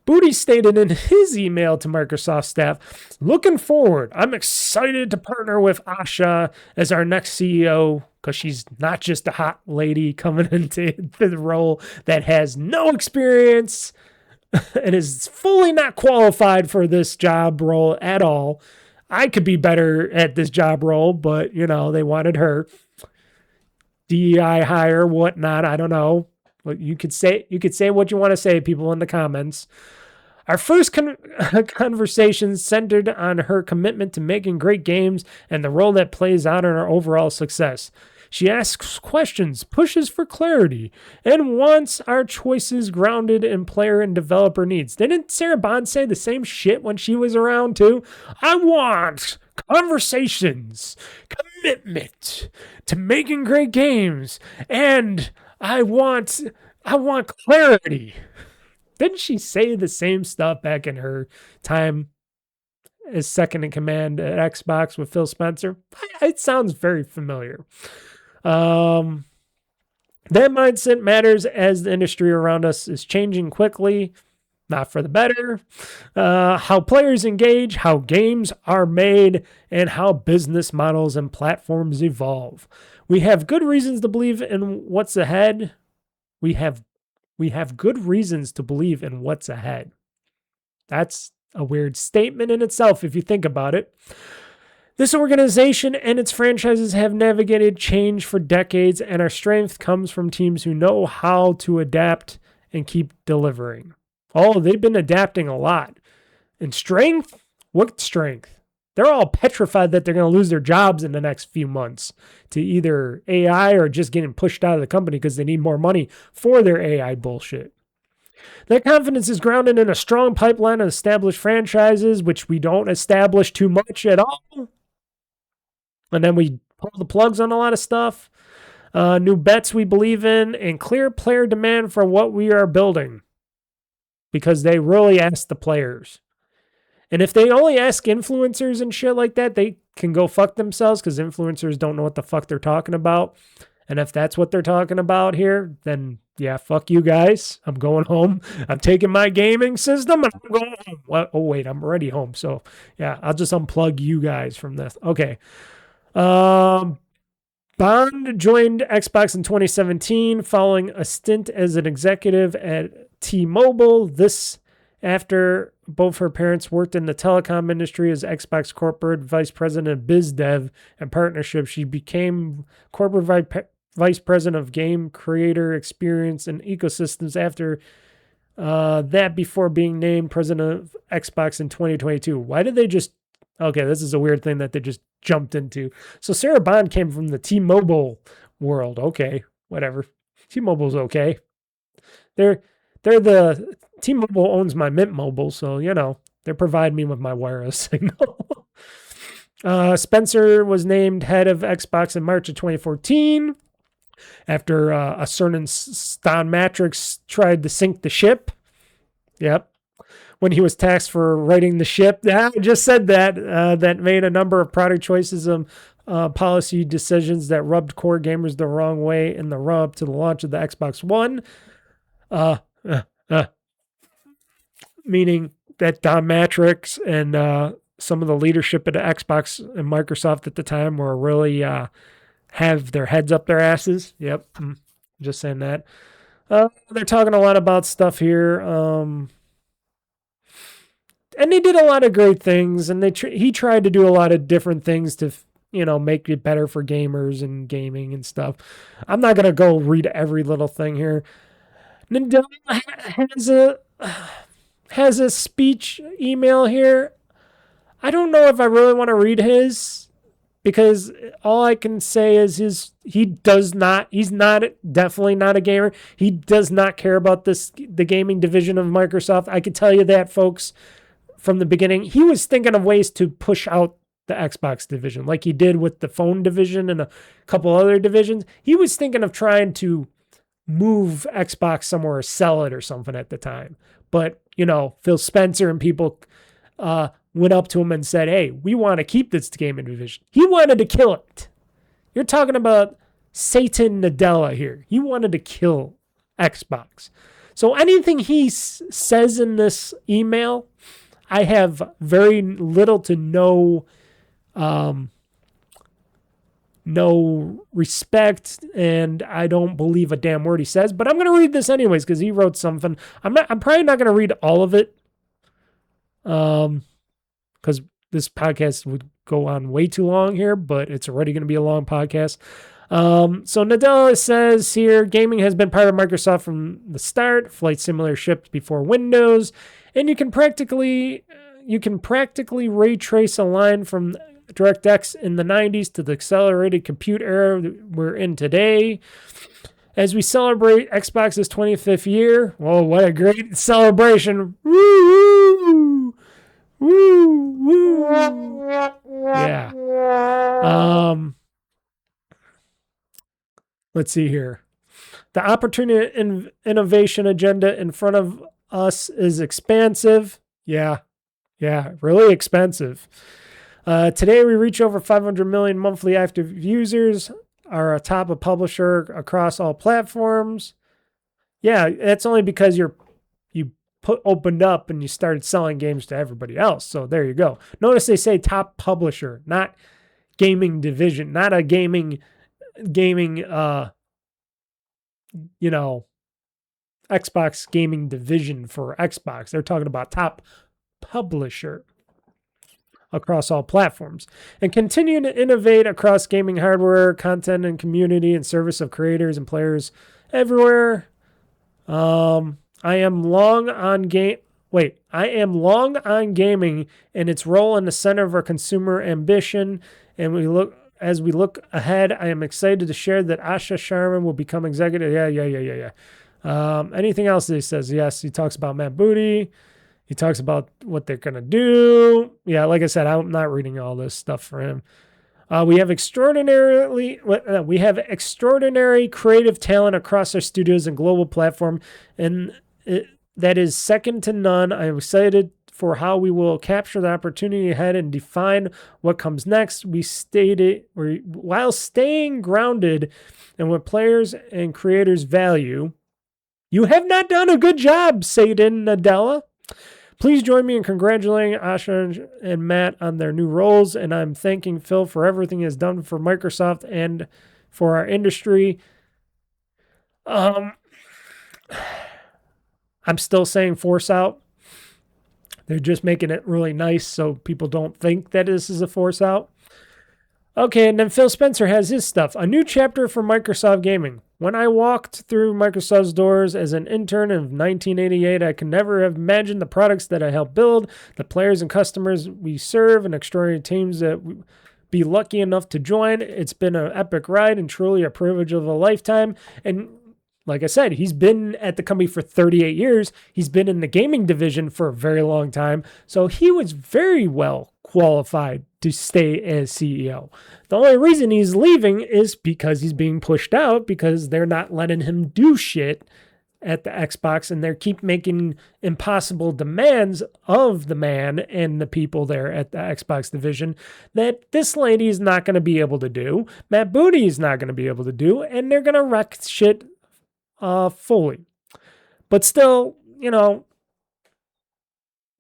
Booty stated in his email to Microsoft staff, looking forward, I'm excited to partner with Asha as our next CEO because she's not just a hot lady coming into the role that has no experience and is fully not qualified for this job role at all. I could be better at this job role, but, they wanted her. DEI hire, whatnot, I don't know. You could say what you want to say, people in the comments. Our first conversation centered on her commitment to making great games and the role that plays out in our overall success. She asks questions, pushes for clarity, and wants our choices grounded in player and developer needs. Didn't Sarah Bond say the same shit when she was around too? I want conversations, commitment to making great games, and I want clarity. Didn't she say the same stuff back in her time as second in command at Xbox with Phil Spenser? It sounds very familiar. That mindset matters as the industry around us is changing quickly, not for the better. How players engage, how games are made, and how business models and platforms evolve. We have good reasons to believe in what's ahead. We have good reasons to believe in what's ahead. That's a weird statement in itself if you think about it. This organization and its franchises have navigated change for decades, and our strength comes from teams who know how to adapt and keep delivering. Oh, they've been adapting a lot. And strength? What strength? they're all petrified that they're going to lose their jobs in the next few months to either AI or just getting pushed out of the company because they need more money for their AI bullshit. Their confidence is grounded in a strong pipeline of established franchises, which we don't establish too much at all. And then we pull the plugs on a lot of stuff. New bets we believe in, and clear player demand for what we are building. Because they really ask the players. And if they only ask influencers and shit like that, they can go fuck themselves because influencers don't know what the fuck they're talking about. And if that's what they're talking about here, then yeah, fuck you guys. I'm going home. I'm taking my gaming system and I'm going home. Well, oh, wait, I'm already home. So yeah, I'll just unplug you guys from this. Okay. Bond joined Xbox in 2017 following a stint as an executive at T-Mobile. This after both her parents worked in the telecom industry as Xbox corporate vice president of biz dev and partnership. She became corporate vice president of game creator experience and ecosystems after that before being named president of Xbox in 2022. Why did they just... Okay, this is a weird thing that they just jumped into. So Sarah Bond came from the T-Mobile world. Okay, whatever. T-Mobile's okay. They're the... T-Mobile owns my Mint Mobile, so, you know, they're providing me with my wireless signal. Spencer was named head of Xbox in March of 2014 after a certain Stan Matrix tried to sink the ship. Yep. When he was tasked for writing the ship. I just said that. That made a number of product choices and policy decisions that rubbed core gamers the wrong way in the run-up to the launch of the Xbox One. Meaning that Don Matrix and some of the leadership at the Xbox and Microsoft at the time were really have their heads up their asses. Yep. Just saying that. They're talking a lot about stuff here. And they did a lot of great things, and he tried to do a lot of different things to, you know, make it better for gamers and gaming and stuff. I'm not going to go read every little thing here. Nintendo has a speech email here. I don't know if I really want to read his, because all I can say is he's definitely not a gamer. He does not care about the gaming division of Microsoft. I can tell you that, folks, from the beginning. He was thinking of ways to push out the Xbox division, like he did with the phone division and a couple other divisions. He was thinking of trying to move Xbox somewhere or sell it or something at the time. But, you know, Phil Spenser and people went up to him and said, hey, we want to keep this gaming division. He wanted to kill it. You're talking about Satan Nadella here. He wanted to kill Xbox. So anything he says in this email, I have very little to no respect, and I don't believe a damn word he says, but I'm going to read this anyways because he wrote something. I'm probably not going to read all of it because this podcast would go on way too long here, but it's already going to be a long podcast. So Nadella says here, gaming has been part of Microsoft from the start. Flight Simulator shipped before Windows, and you can practically ray trace a line from DirectX in the 90s to the accelerated compute era we're in today. As we celebrate Xbox's 25th year, whoa, what a great celebration. Woo, woo, woo, woo. Yeah. Let's see here. The opportunity and innovation agenda in front of us is expansive. Yeah, really expensive. Today, we reach over 500 million monthly active users, are a top publisher across all platforms. Yeah, that's only because you opened up and you started selling games to everybody else. So there you go. Notice they say top publisher, not gaming division, not a gaming, Xbox gaming division for Xbox. They're talking about top publisher across all platforms, and continue to innovate across gaming hardware, content, and community and service of creators and players everywhere. I am long on I am long on gaming and its role in the center of our consumer ambition. And as we look ahead, I am excited to share that Asha Sharma will become executive. Yeah. Anything else that he says? Yes, he talks about Matt Booty. He talks about what they're going to do. Yeah, like I said, I'm not reading all this stuff for him. We have extraordinary creative talent across our studios and global platform, and that is second to none. I am excited for how we will capture the opportunity ahead and define what comes next. While staying grounded in what players and creators value. You have not done a good job, Satan Nadella. Please join me in congratulating Asha and Matt on their new roles, and I'm thanking Phil for everything he has done for Microsoft and for our industry. I'm still saying force out. They're just making it really nice so people don't think that this is a force out. Okay, and then Phil Spenser has his stuff. A new chapter for Microsoft Gaming. When I walked through Microsoft's doors as an intern in 1988, I could never have imagined the products that I helped build, the players and customers we serve, and extraordinary teams that we be lucky enough to join. It's been an epic ride and truly a privilege of a lifetime. And like I said, he's been at the company for 38 years. He's been in the gaming division for a very long time. So he was very well qualified to stay as CEO. The only reason he's leaving is because he's being pushed out because they're not letting him do shit at the Xbox, and they keep making impossible demands of the man and the people there at the Xbox division that this lady is not going to be able to do, Matt Booty is not going to be able to do, and they're going to wreck shit fully. But still,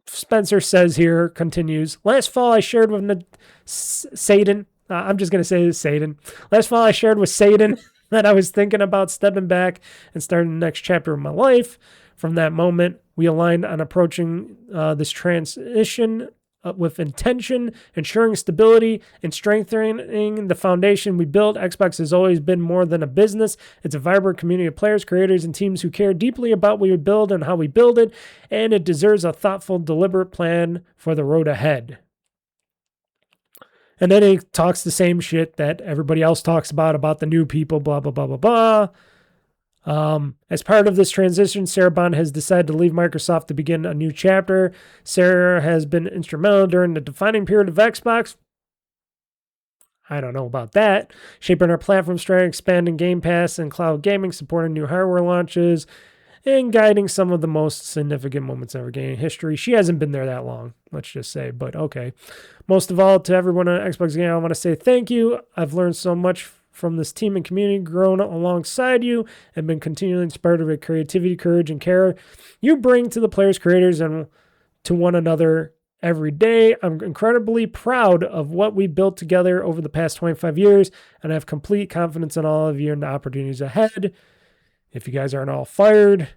Spencer says here, continues, last fall I shared with Satan, I'm just going to say Satan. Last fall I shared with Satan that I was thinking about stepping back and starting the next chapter of my life. From that moment, we aligned on approaching this transition with intention, ensuring stability, and strengthening the foundation we built. Xbox has always been more than a business. It's a vibrant community of players, creators, and teams who care deeply about what we build and how we build it, and it deserves a thoughtful, deliberate plan for the road ahead. And then he talks the same shit that everybody else talks about the new people, blah, blah, blah, blah, blah. As part of this transition, Sarah Bond has decided to leave Microsoft to begin a new chapter. Sarah has been instrumental during the defining period of Xbox. I don't know about that. Shaping our platform strategy, expanding Game Pass and cloud gaming, supporting new hardware launches, and guiding some of the most significant moments in our gaming history. She hasn't been there that long, let's just say, but okay. Most of all, to everyone on Xbox Game, I want to say thank you. I've learned so much from this team and community, grown alongside you, and been continually inspired by creativity, courage, and care you bring to the players, creators, and to one another every day. I'm incredibly proud of what we built together over the past 25 years, and I have complete confidence in all of you and the opportunities ahead. If you guys aren't all fired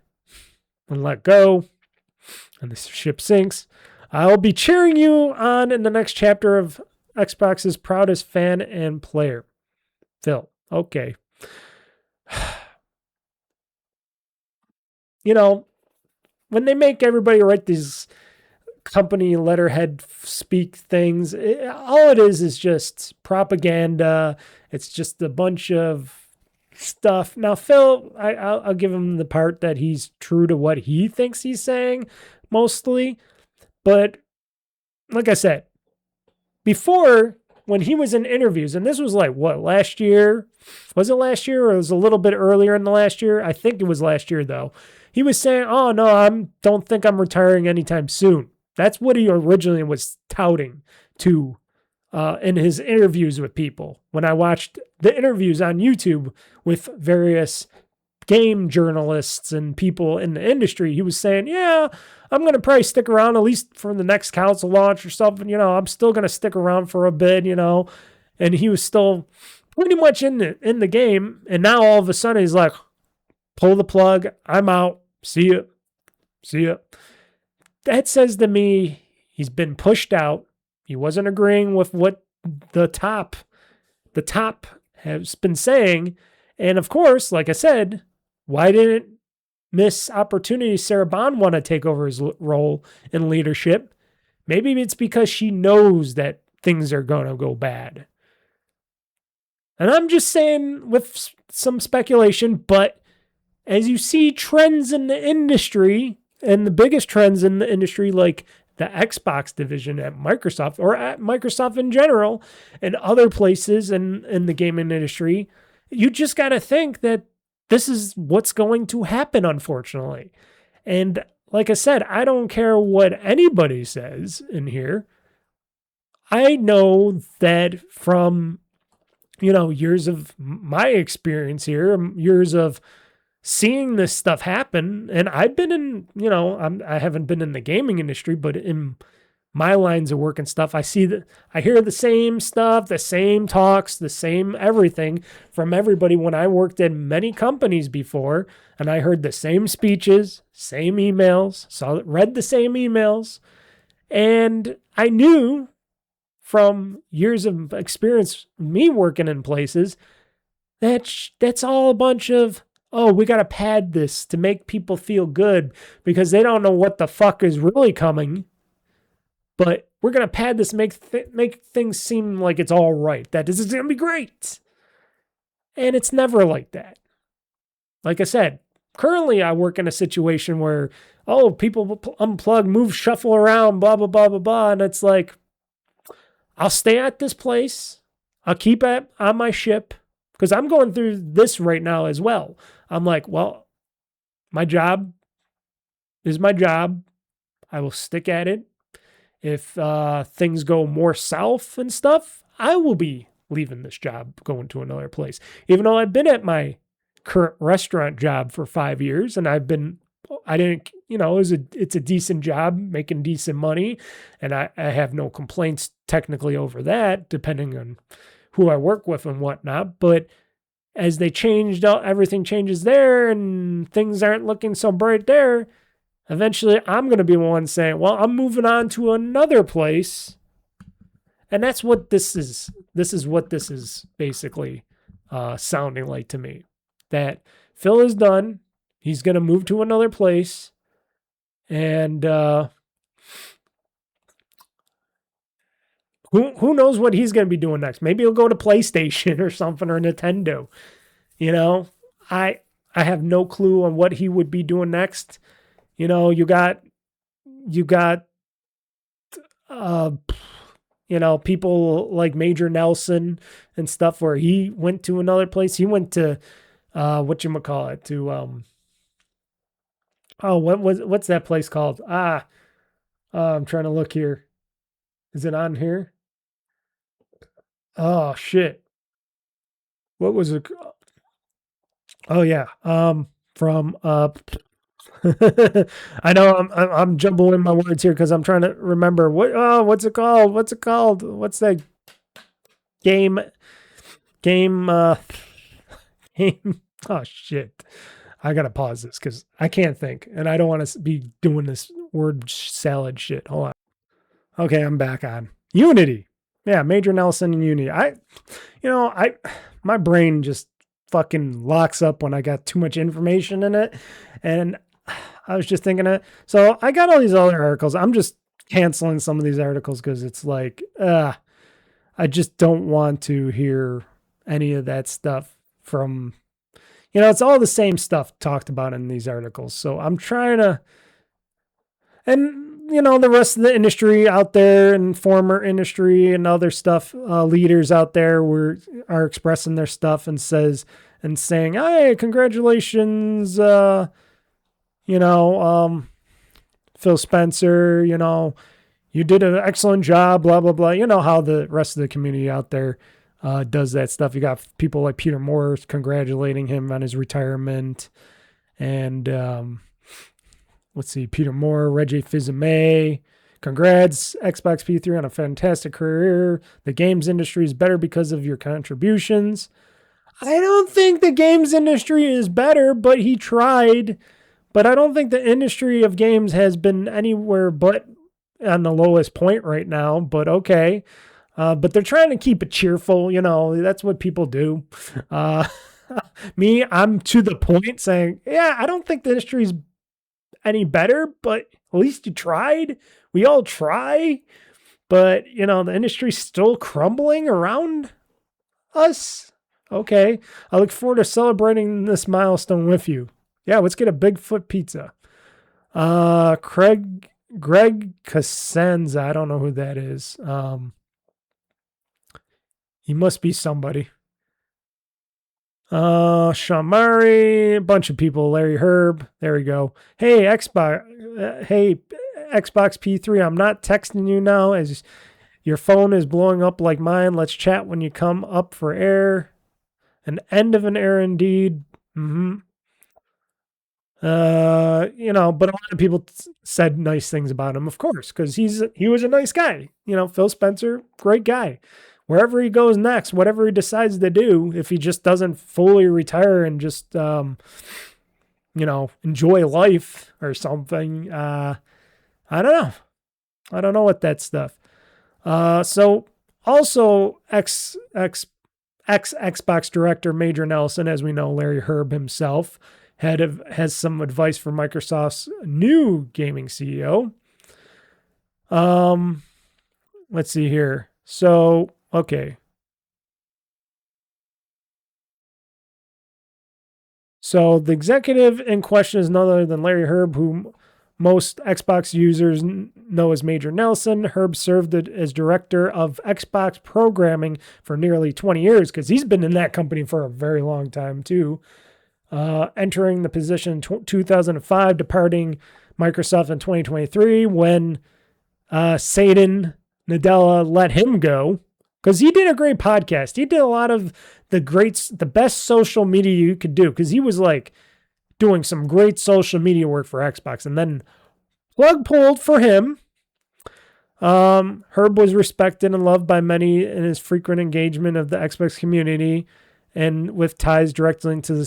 and let go, and the ship sinks, I'll be cheering you on in the next chapter of Xbox's proudest fan and player. Phil, okay. When they make everybody write these company letterhead speak things, all it is just propaganda. It's just a bunch of stuff. Now, Phil, I'll give him the part that he's true to what he thinks he's saying, mostly. But like I said, before, when he was in interviews, and this was like, what, last year? Was it last year or it was a little bit earlier in the last year? I think it was last year, though. He was saying, oh, no, I don't think I'm retiring anytime soon. That's what he originally was touting to in his interviews with people. When I watched the interviews on YouTube with various game journalists and people in the industry, he was saying, yeah, I'm going to probably stick around at least for the next console launch or something. I'm still going to stick around for a bit, and he was still pretty much in the game. And now all of a sudden he's like, pull the plug. I'm out. See ya. That says to me, he's been pushed out. He wasn't agreeing with what the top has been saying. And of course, like I said, why didn't Miss Opportunity Sarah Bond want to take over his role in leadership. Maybe it's because she knows that things are going to go bad. And I'm just saying with some speculation, but as you see trends in the industry, and the biggest trends in the industry, like the Xbox division at Microsoft, or at Microsoft in general, and other places in the gaming industry, you just got to think that this is what's going to happen, unfortunately. And like I said, I don't care what anybody says in here. I know that from, years of my experience here, years of seeing this stuff happen, and I've been in, I haven't been in the gaming industry, but in my lines of work and stuff, I hear the same stuff, the same talks, the same everything from everybody when I worked at many companies before, and I heard the same speeches, same emails, read the same emails, and I knew from years of experience, me working in places, that's all a bunch of, oh, we got to pad this to make people feel good because they don't know what the fuck is really coming. But we're going to pad this, make things seem like it's all right. That this is going to be great. And it's never like that. Like I said, currently I work in a situation where, people unplug, move, shuffle around, blah, blah, blah, blah, blah. And it's like, I'll stay at this place. I'll keep on my ship because I'm going through this right now as well. I'm like, well, my job is my job. I will stick at it. If things go more south and stuff, I will be leaving this job, going to another place. Even though I've been at my current restaurant job for 5 years, and it's a decent job, making decent money, and I have no complaints technically over that, depending on who I work with and whatnot. But as they changed, everything changes there, and things aren't looking so bright there. Eventually, I'm going to be the one saying, well, I'm moving on to another place. And that's what this is. This is what this is basically sounding like to me. That Phil is done. He's going to move to another place. And who knows what he's going to be doing next? Maybe he'll go to PlayStation or something, or Nintendo. I have no clue on what he would be doing next. You got people like Major Nelson and stuff where he went to another place. He went to, whatchamacallit, to, what's that place called? I'm trying to look here. Is it on here? Oh, shit. What was it? Oh, yeah. From, I know I'm jumbling my words here because I'm trying to remember what's it called? What's that game? Oh shit. I gotta pause this because I can't think and I don't want to be doing this word salad shit. Hold on. Okay, I'm back on. Unity. Yeah, Major Nelson and Unity. My brain just fucking locks up when I got too much information in it. And I was just thinking it. So I got all these other articles. I'm just canceling some of these articles because it's like, I just don't want to hear any of that stuff from, it's all the same stuff talked about in these articles. So I'm trying to, and the rest of the industry out there and former industry and other stuff, leaders out there are expressing their stuff and saying, hey, congratulations, Phil Spenser, you did an excellent job, blah, blah, blah. You know how the rest of the community out there does that stuff. You got people like Peter Moore congratulating him on his retirement. And let's see, Peter Moore, Reggie Fils-Aimé, congrats, Xbox P3 on a fantastic career. The games industry is better because of your contributions. I don't think the games industry is better, but he tried. But I don't think the industry of games has been anywhere but on the lowest point right now. But okay. But they're trying to keep it cheerful. That's what people do. I Me, I'm to the point saying, yeah, I don't think the industry's any better, but at least you tried. We all try, but the industry's still crumbling around us. Okay. I look forward to celebrating this milestone with you. Yeah, let's get a Bigfoot pizza. Greg Cosenza, I don't know who that is. He must be somebody. Sean Murray, a bunch of people. Larry Herb, there we go. Hey Xbox, Xbox P3. I'm not texting you now as your phone is blowing up like mine. Let's chat when you come up for air. An end of an era indeed. Mm-hmm. But a lot of people said nice things about him, of course, because he was a nice guy. Phil Spenser, great guy. Wherever he goes next, whatever he decides to do, if he just doesn't fully retire and just enjoy life or something, I don't know. I don't know what that stuff. So also Xbox director Major Nelson, as we know, Larry Herb himself, has some advice for Microsoft's new gaming CEO. Let's see here. So, okay. So the executive in question is none other than Larry Herb, whom most Xbox users know as Major Nelson. Herb served as director of Xbox programming for nearly 20 years because he's been in that company for a very long time too. Entering the position in 2005, departing Microsoft in 2023 when Satya Nadella let him go because he did a great podcast. He did a lot of the best social media you could do because he was like doing some great social media work for Xbox, and then plug pulled for him. Herb was respected and loved by many in his frequent engagement of the Xbox community, and with ties directly into the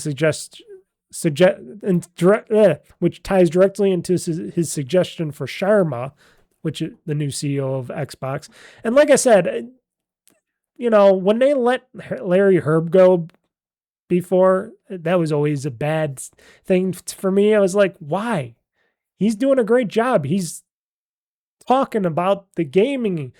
which ties directly into his suggestion for Sharma, which is the new CEO of Xbox. And like I said, when they let Larry Herb go before, that was always a bad thing for me. I was like, why? He's doing a great job. He's talking about the gaming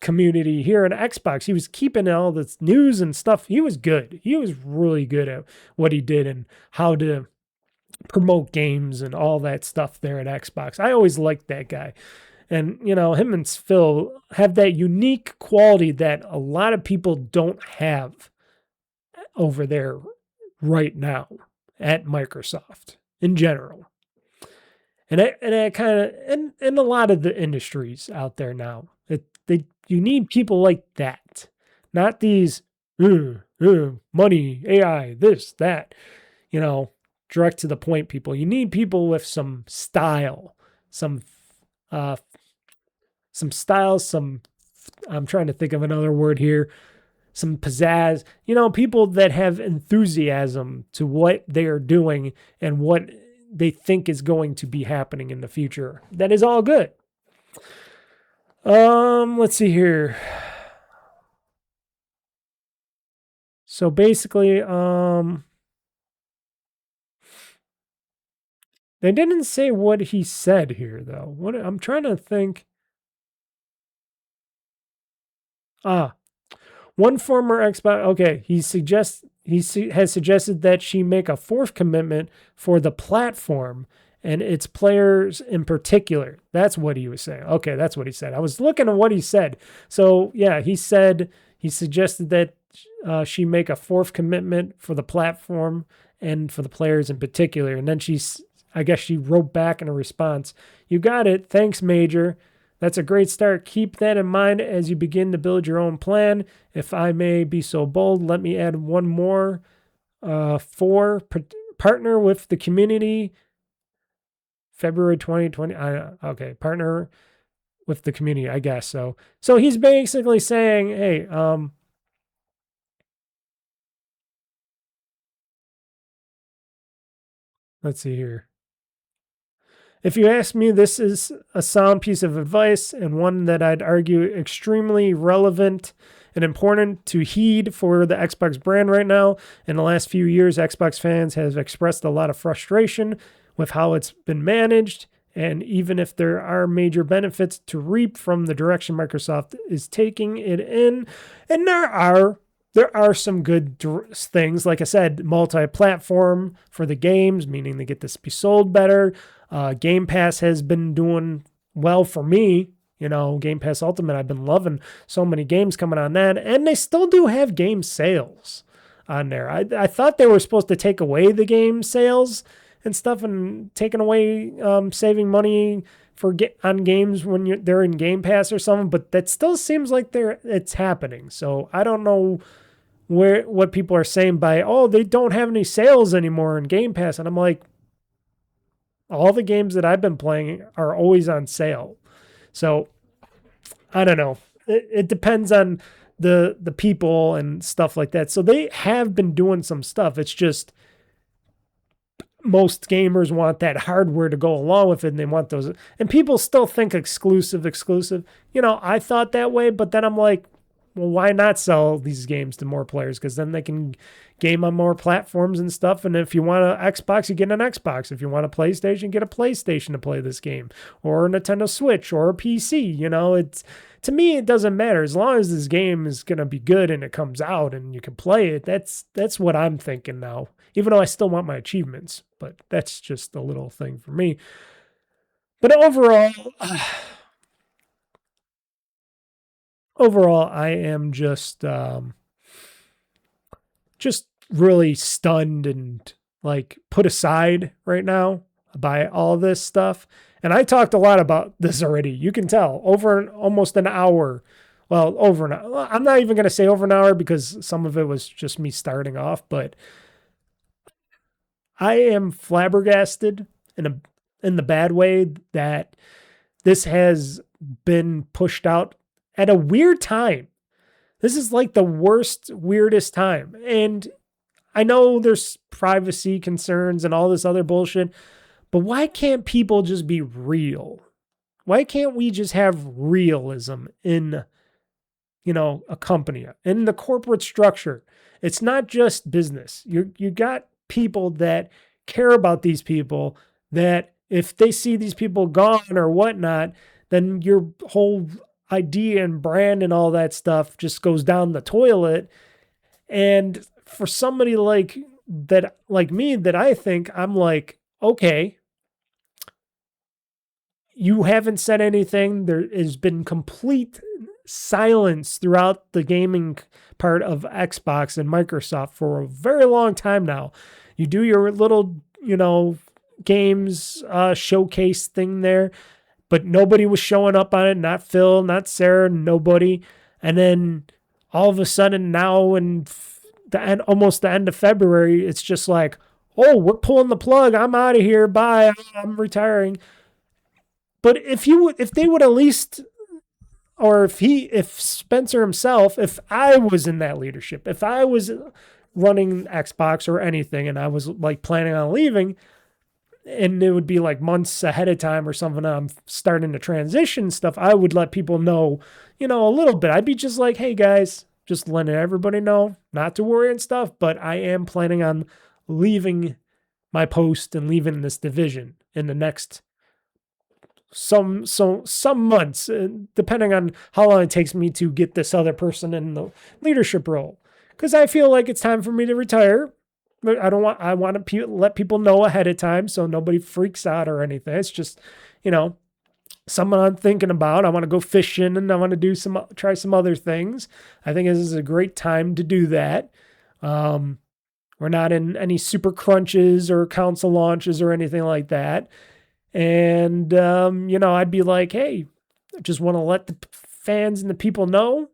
community here at Xbox. He was keeping all this news and stuff. He was good. He was really good at what he did and how to promote games and all that stuff there at Xbox. I always liked that guy. And, him and Phil have that unique quality that a lot of people don't have over there right now at Microsoft in general. And I kind of, and a lot of the industries out there now, you need people like that, not these money, AI, this, that, direct to the point people. You need people with some style, some style, I'm trying to think of another word here, some pizzazz, people that have enthusiasm to what they are doing and what they think is going to be happening in the future. That is all good. Let's see here. So basically, they didn't say what he said here though. I'm trying to think. One former Xbox, okay, he has suggested that she make a fourth commitment for the platform and its players in particular. That's what he was saying. Okay, that's what he said. I was looking at what he said. So yeah, he suggested that she make a fourth commitment for the platform and for the players in particular. And then I guess she wrote back in a response, "You got it. Thanks, Major. That's a great start. Keep that in mind as you begin to build your own plan. If I may be so bold, let me add one more. Partner with the community. February 2020. Okay, partner with the community, I guess. So he's basically saying, hey, let's see here. If you ask me, this is a sound piece of advice and one that I'd argue extremely relevant and important to heed for the Xbox brand right now. In the last few years, Xbox fans have expressed a lot of frustration with how it's been managed. And even if there are major benefits to reap from the direction Microsoft is taking it in, and there are some good things. Like I said, multi-platform for the games, meaning they get to be sold better. Game Pass has been doing well for me. Game Pass Ultimate, I've been loving so many games coming on that. And they still do have game sales on there. I thought they were supposed to take away the game sales and stuff and taking away saving money on games when they're in Game Pass or something, but that still seems like it's happening. So I don't know what people are saying by, they don't have any sales anymore in Game Pass. And I'm like, all the games that I've been playing are always on sale. So I don't know. It depends on the people and stuff like that. So they have been doing some stuff. It's just most gamers want that hardware to go along with it, and they want those. And people still think exclusive. I thought that way, but then I'm like, well, why not sell these games to more players? Because then they can game on more platforms and stuff. And if you want an Xbox, you get an Xbox. If you want a PlayStation, get a PlayStation to play this game, or a Nintendo Switch, or a PC. To me, it doesn't matter as long as this game is going to be good and it comes out and you can play it. That's what I'm thinking now. Even though I still want my achievements, but that's just a little thing for me. But overall, I am just really stunned and like put aside right now by all this stuff. And I talked a lot about this already. You can tell over almost an hour. Well, over an hour. I'm not even going to say over an hour because some of it was just me starting off, but I am flabbergasted in the bad way that this has been pushed out at a weird time. This is like the weirdest time. And I know there's privacy concerns and all this other bullshit, but why can't people just be real? Why can't we just have realism in, a company, in the corporate structure? It's not just business. You got people that care about these people, that if they see these people gone or whatnot, then your whole idea and brand and all that stuff just goes down the toilet. And for somebody like me, that I think I'm like, okay, you haven't said anything. There has been complete silence throughout the gaming part of Xbox and Microsoft for a very long time now. You do your little, games showcase thing there, but nobody was showing up on it. Not Phil, not Sarah, nobody. And then all of a sudden now in almost the end of February, it's just like, oh, we're pulling the plug. I'm out of here. Bye. I'm retiring. But if they would at least, or if Spencer himself, if I was in that leadership, if I was running Xbox or anything and I was like planning on leaving, and it would be like months ahead of time or something, I'm starting to transition stuff, I would let people know, a little bit. I'd be just like, hey guys, just letting everybody know not to worry and stuff, but I am planning on leaving my post and leaving this division in the next some months, depending on how long it takes me to get this other person in the leadership role. Because I feel like it's time for me to retire. But I want to let people know ahead of time so nobody freaks out or anything. It's just, something I'm thinking about. I want to go fishing and I want to try some other things. I think this is a great time to do that. We're not in any super crunches or console launches or anything like that. And, I'd be like, hey, I just want to let the fans and the people know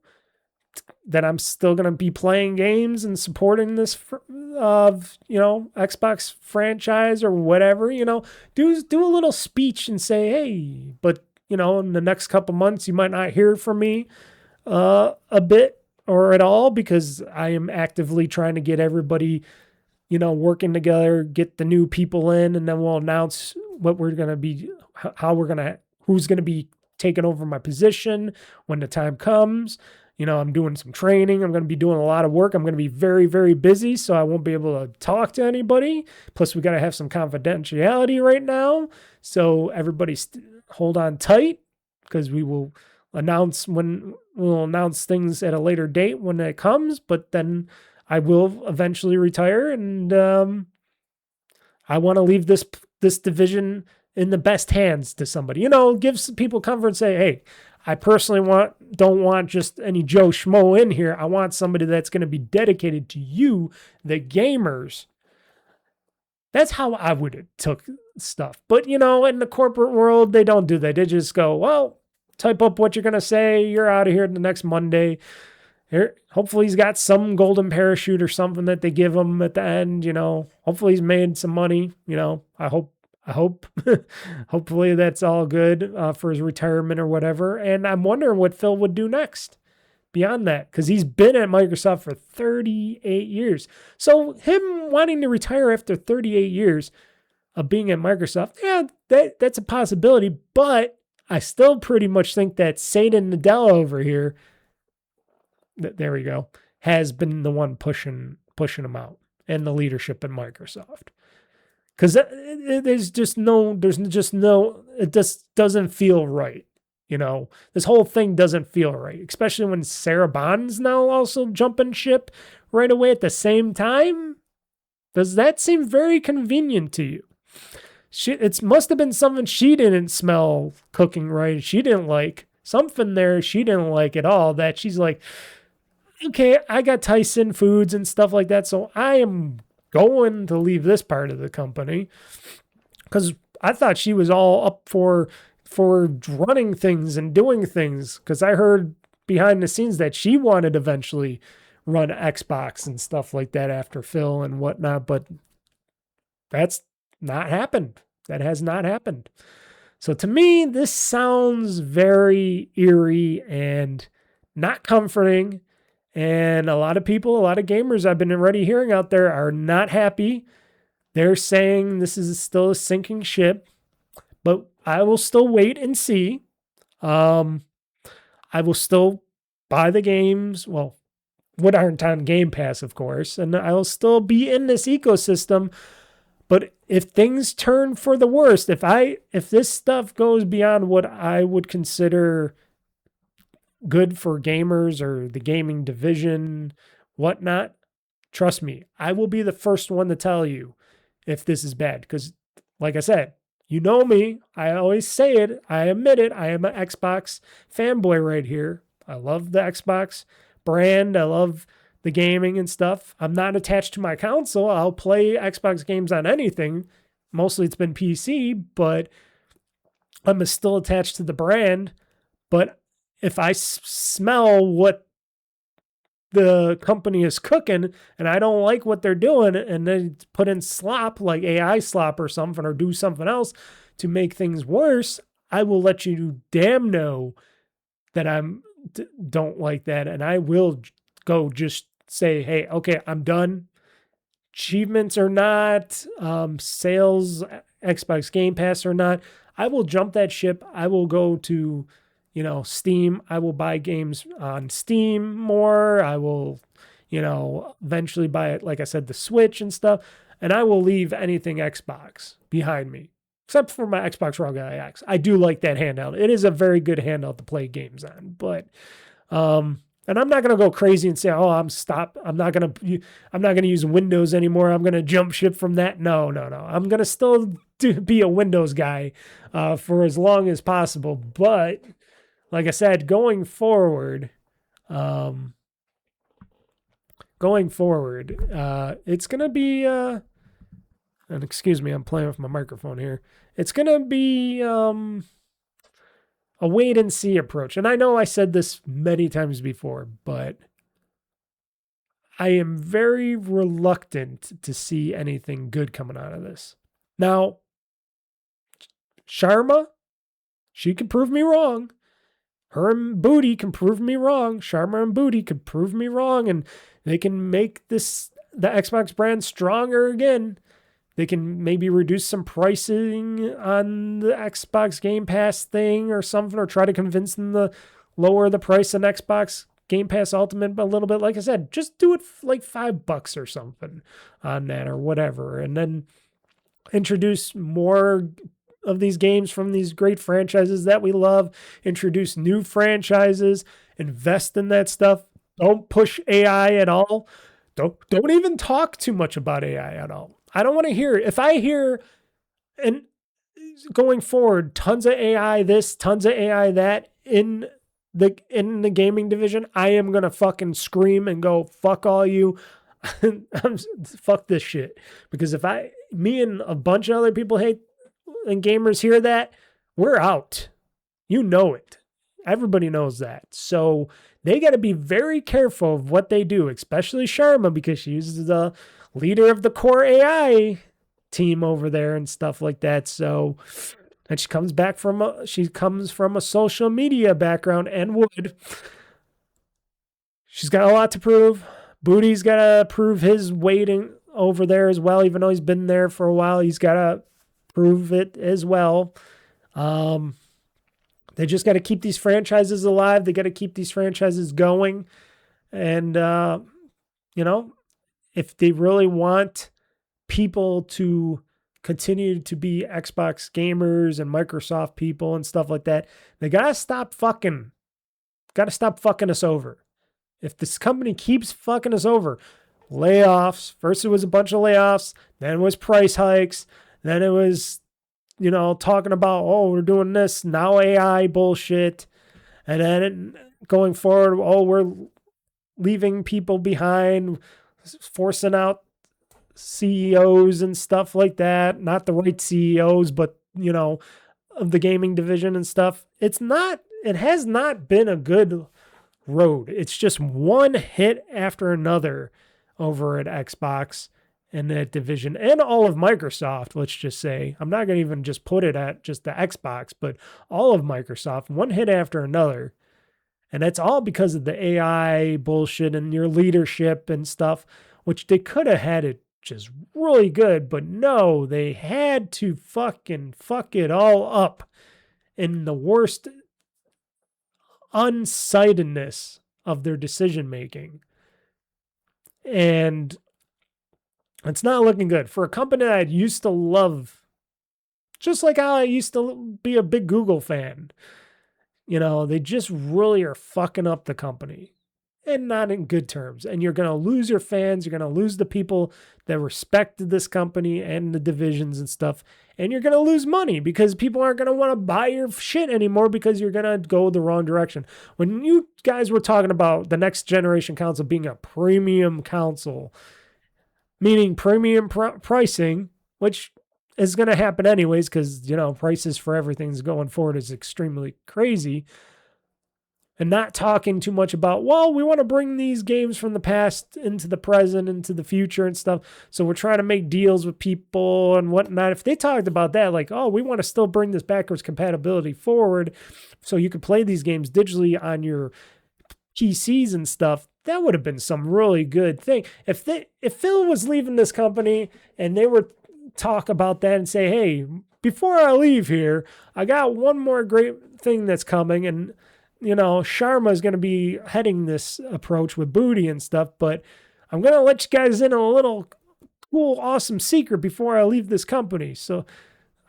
that I'm still going to be playing games and supporting this, Xbox franchise or whatever, do a little speech and say, hey, but, in the next couple months, you might not hear from me a bit or at all, because I am actively trying to get everybody, working together, get the new people in, and then we'll announce what we're going to be, who's going to be taking over my position when the time comes. I'm doing some training. I'm going to be doing a lot of work. I'm going to be very, very busy, so I won't be able to talk to anybody. Plus, we got to have some confidentiality right now. So everybody hold on tight, because we'll announce things at a later date when it comes. But then I will eventually retire, and I want to leave this division in the best hands to somebody. Give people comfort and say, hey, I personally don't want just any Joe Schmo in here. I want somebody that's going to be dedicated to you, the gamers. That's how I would have took stuff. But, in the corporate world, they don't do that. They just go, well, type up what you're going to say. You're out of here the next Monday. Here, hopefully he's got some golden parachute or something that they give him at the end. Hopefully he's made some money. I hope. Hopefully that's all good for his retirement or whatever. And I'm wondering what Phil would do next beyond that, because he's been at Microsoft for 38 years. So him wanting to retire after 38 years of being at Microsoft, yeah, that's a possibility. But I still pretty much think that Satan Nadella over here, there we go, has been the one pushing him out, and the leadership at Microsoft. Because it just doesn't feel right. This whole thing doesn't feel right, especially when Sarah Bond's now also jumping ship right away at the same time. Does that seem very convenient to you? It must have been something she didn't smell cooking right. She didn't like something there. She didn't like at all, that she's like, okay, I got Tyson Foods and stuff like that, so I am going to leave this part of the company, because I thought she was all up for running things and doing things, because I heard behind the scenes that she wanted to eventually run Xbox and stuff like that after Phil and whatnot, but that's not happened. That has not happened. So to me, this sounds very eerie and not comforting. And a lot of people, a lot of gamers I've been already hearing out there are not happy. They're saying this is still a sinking ship, but I will still wait and see. I will still buy the games. Well, what aren't on Game Pass, of course, and I will still be in this ecosystem. But if things turn for the worst, if this stuff goes beyond what I would consider good for gamers or the gaming division, whatnot, trust me, I will be the first one to tell you if this is bad. Because, like I said, you know me, I always say it, I admit it, I am an Xbox fanboy right here. I love the Xbox brand, I love the gaming and stuff. I'm not attached to my console. I'll play Xbox games on anything. Mostly it's been PC, but I'm still attached to the brand. But if I smell what the company is cooking and I don't like what they're doing, and they put in slop, like AI slop or something, or do something else to make things worse, I will let you damn know that don't like that. And I will go just say, hey, okay, I'm done. Achievements or not, sales, Xbox Game Pass or not, I will jump that ship. I will go to Steam. I will buy games on Steam more. I will, eventually buy it, like I said, the Switch and stuff. And I will leave anything Xbox behind me, except for my Xbox One X. I do like that handheld. It is a very good handheld to play games on. But, and I'm not going to go crazy and say, oh, I'm not going to use Windows anymore. I'm going to jump ship from that. No. I'm going to still be a Windows guy for as long as possible. But like I said, going forward, it's going to be, and excuse me, I'm playing with my microphone here. It's going to be a wait and see approach. And I know I said this many times before, but I am very reluctant to see anything good coming out of this. Now, Sharma, she could prove me wrong. Her and Booty can prove me wrong. Sharma and Booty could prove me wrong, and they can make the Xbox brand stronger again. They can maybe reduce some pricing on the Xbox Game Pass thing or something, or try to convince them to lower the price on Xbox Game Pass Ultimate a little bit. Like I said, just do it like $5 or something on that or whatever. And then introduce more of these games from these great franchises that we love. Introduce new franchises. Invest in that stuff. Don't push AI at all. Don't even talk too much about AI at all. I don't want to hear. If I hear, and going forward, tons of AI this, tons of AI that in the gaming division, I am gonna fucking scream and go, fuck all you. Fuck this shit. Because if me and a bunch of other people hate and gamers hear that, we're out. You know it. Everybody knows that. So they got to be very careful of what they do, especially Sharma, because she's the leader of the core AI team over there and stuff like that. So, and she comes from a social media background and would. She's got a lot to prove. Booty's got to prove his weighting over there as well, even though he's been there for a while. He's got to prove it as well. They just got to keep these franchises alive. They got to keep these franchises going. And, if they really want people to continue to be Xbox gamers and Microsoft people and stuff like that, they got to stop fucking us over. If this company keeps fucking us over, layoffs, first it was a bunch of layoffs, then it was price hikes, then it was, talking about, we're doing this, now AI bullshit, and then going forward, we're leaving people behind, forcing out CEOs and stuff like that, not the right CEOs, but, of the gaming division and stuff. It has not been a good road. It's just one hit after another over at Xbox and that division and all of Microsoft. Let's just say, I'm not going to even just put it at just the Xbox, but all of Microsoft, one hit after another. And that's all because of the AI bullshit and your leadership and stuff, which they could have had it just really good, but no, they had to fucking fuck it all up in the worst unsightedness of their decision making. And it's not looking good for a company that I used to love, just like how I used to be a big Google fan. They just really are fucking up the company and not in good terms. And you're going to lose your fans. You're going to lose the people that respected this company and the divisions and stuff. And you're going to lose money because people aren't going to want to buy your shit anymore because you're going to go the wrong direction. When you guys were talking about the next generation console being a premium console, meaning premium pricing, which is going to happen anyways because, prices for everything's going forward is extremely crazy. And not talking too much about, we want to bring these games from the past into the present, into the future and stuff. So we're trying to make deals with people and whatnot. If they talked about that, like, we want to still bring this backwards compatibility forward so you could play these games digitally on your PCs and stuff, that would have been some really good thing. If Phil was leaving this company and they were talk about that and say, hey, before I leave here, I got one more great thing that's coming, and Sharma is going to be heading this approach with Booty and stuff, but I'm going to let you guys in on a little cool, awesome secret before I leave this company. So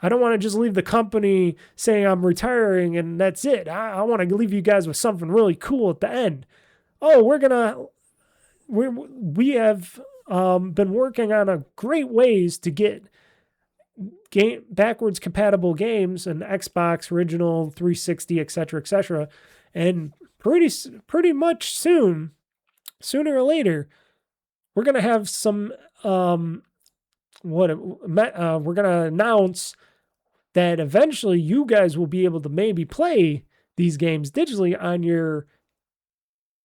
I don't want to just leave the company saying I'm retiring and that's it. I want to leave you guys with something really cool at the end. We have been working on a great ways to get backwards compatible games and Xbox original 360, etc. And pretty much sooner or later, we're going to have some, we're going to announce that eventually you guys will be able to maybe play these games digitally on your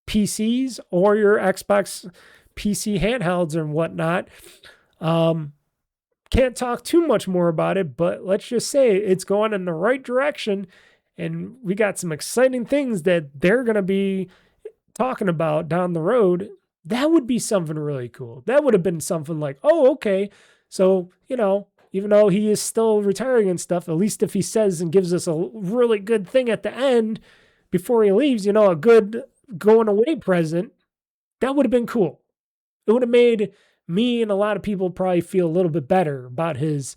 PCs or your Xbox PC handhelds and whatnot. Can't talk too much more about it, but let's just say it's going in the right direction. And we got some exciting things that they're going to be talking about down the road. That would be something really cool. That would have been something like, okay. So, even though he is still retiring and stuff, at least if he says and gives us a really good thing at the end before he leaves, a good going away present, that would have been cool. It would have made me and a lot of people probably feel a little bit better about his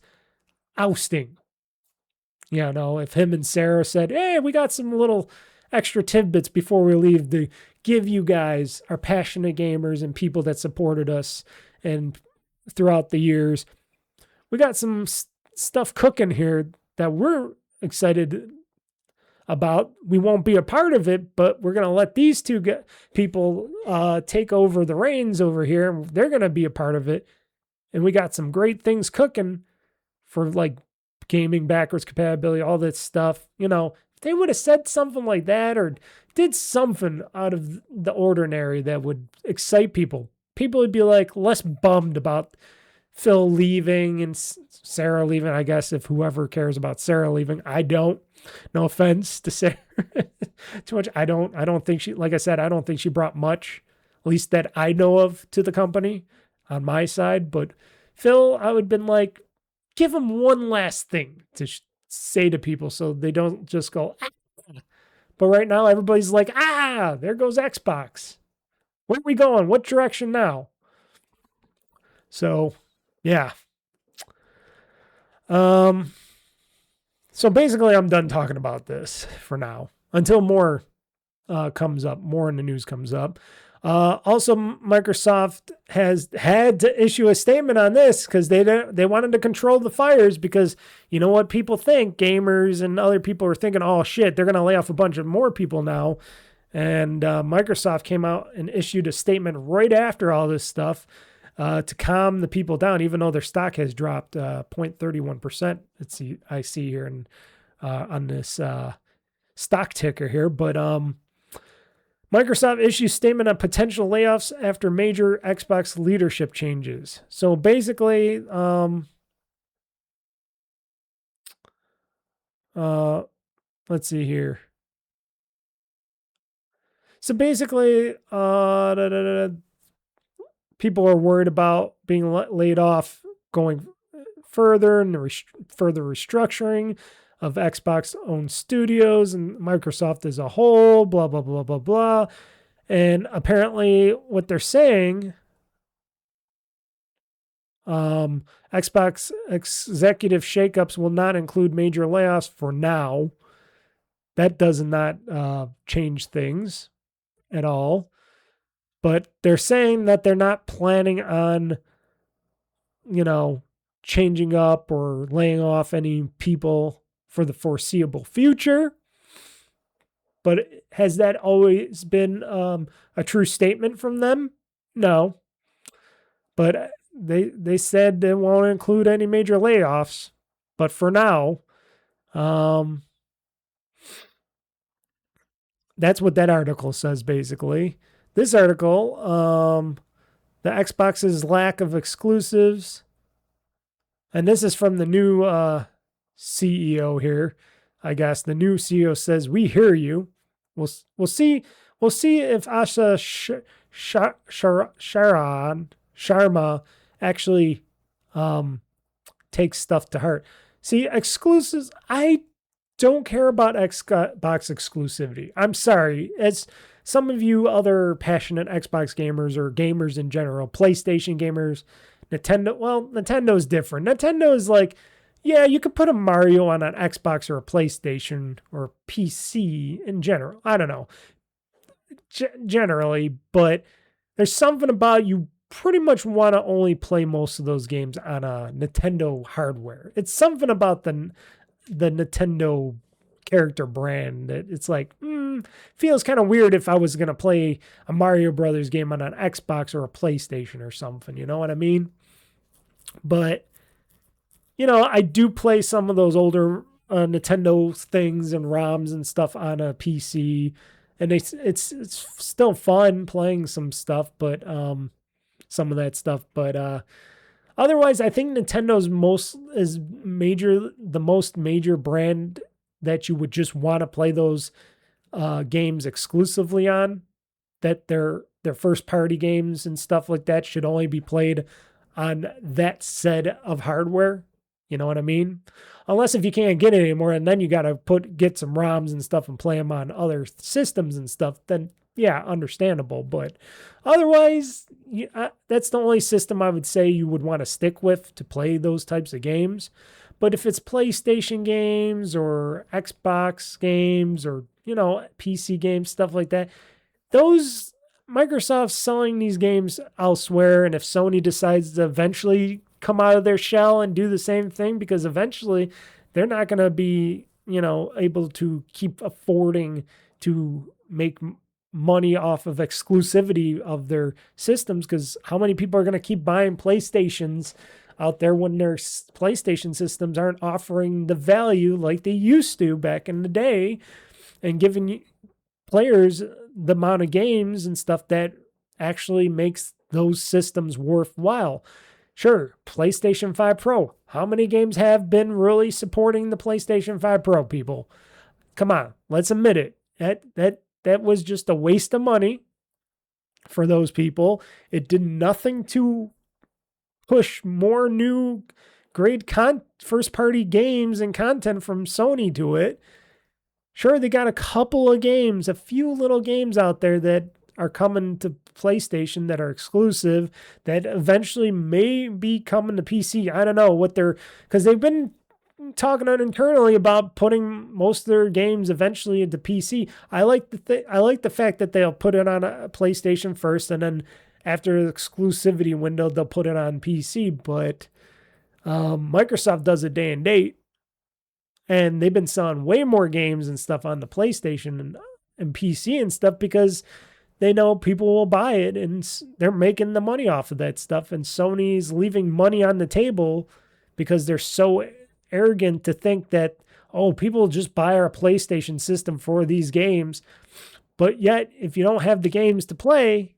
ousting. You know, if him and Sarah said, hey, we got some little extra tidbits before we leave to give you guys, our passionate gamers and people that supported us and throughout the years, we got some stuff cooking here that we're excited about. We won't be a part of it, but we're going to let these two people take over the reins over here. And they're going to be a part of it. And we got some great things cooking for like gaming backwards compatibility, all that stuff. You know, if they would have said something like that or did something out of the ordinary that would excite people, people would be like less bummed about Phil leaving and Sarah leaving. I guess if whoever cares about Sarah leaving, I don't. No offense to Sarah too much. I don't think she, like I said, I don't think she brought much, at least that I know of, to the company on my side. But Phil, I would have been like, give him one last thing to say to people so they don't just go, ah. But right now everybody's like, ah, there goes Xbox. Where are we going? What direction now? So, yeah. So basically I'm done talking about this for now until more comes up, more in the news comes up. Also, Microsoft has had to issue a statement on this because they wanted to control the fires because you know what people think, gamers and other people are thinking, oh shit, they're going to lay off a bunch of more people now. And Microsoft came out and issued a statement right after all this stuff to calm the people down, even though their stock has dropped 0.31%. I see here on this stock ticker here, but Microsoft issues statement on potential layoffs after major Xbox leadership changes. So basically, let's see here. So basically, people are worried about being laid off going further and further restructuring of Xbox-owned studios and Microsoft as a whole, blah, blah, blah, blah, blah. And apparently what they're saying, Xbox executive shakeups will not include major layoffs for now. That does not change things at all. But they're saying that they're not planning on, changing up or laying off any people for the foreseeable future. But has that always been a true statement from them? No. But they said they won't include any major layoffs. But for now, that's what that article says, basically. This article, the Xbox's lack of exclusives, and this is from the new CEO here. I guess the new CEO says, "We hear you. We'll see if Asha Sharma actually takes stuff to heart." See, exclusives. I don't care about Xbox exclusivity. I'm sorry. As some of you other passionate Xbox gamers or gamers in general, PlayStation gamers, Nintendo's different. Nintendo is like, yeah, you could put a Mario on an Xbox or a PlayStation or PC in general. I don't know. Generally, but there's something about you pretty much want to only play most of those games on a Nintendo hardware. It's something about the Nintendo character brand that it's like, feels kind of weird if I was going to play a Mario Brothers game on an Xbox or a PlayStation or something, you know what I mean? But, I do play some of those older Nintendo things and ROMs and stuff on a PC, and it's still fun playing some stuff, but some of that stuff, but otherwise, I think Nintendo's the most major brand that you would just want to play those games exclusively on. That their first party games and stuff like that should only be played on that set of hardware. You know what I mean? Unless if you can't get it anymore, and then you got to get some ROMs and stuff and play them on other systems and stuff. Then yeah, understandable. But otherwise, that's the only system I would say you would want to stick with to play those types of games. But if it's PlayStation games or Xbox games or, PC games, stuff like that, those Microsoft's selling these games elsewhere. And if Sony decides to eventually come out of their shell and do the same thing, because eventually they're not going to be, able to keep affording to make money off of exclusivity of their systems, because how many people are going to keep buying PlayStations out there when their PlayStation systems aren't offering the value like they used to back in the day and giving players the amount of games and stuff that actually makes those systems worthwhile. Sure, PlayStation 5 Pro. How many games have been really supporting the PlayStation 5 Pro, people? Come on, let's admit it. That was just a waste of money for those people. It did nothing to push more new great first-party games and content from Sony to it. Sure, they got a couple of games, a few little games out there that are coming to PlayStation that are exclusive that eventually may be coming to PC. I don't know because they've been talking internally about putting most of their games eventually into PC. I like the fact that they'll put it on a PlayStation first, and then after the exclusivity window, they'll put it on PC. But Microsoft does a day and date, and they've been selling way more games and stuff on the PlayStation and PC and stuff because they know people will buy it, and they're making the money off of that stuff. And Sony's leaving money on the table because they're so arrogant to think that, people just buy our PlayStation system for these games. But yet, if you don't have the games to play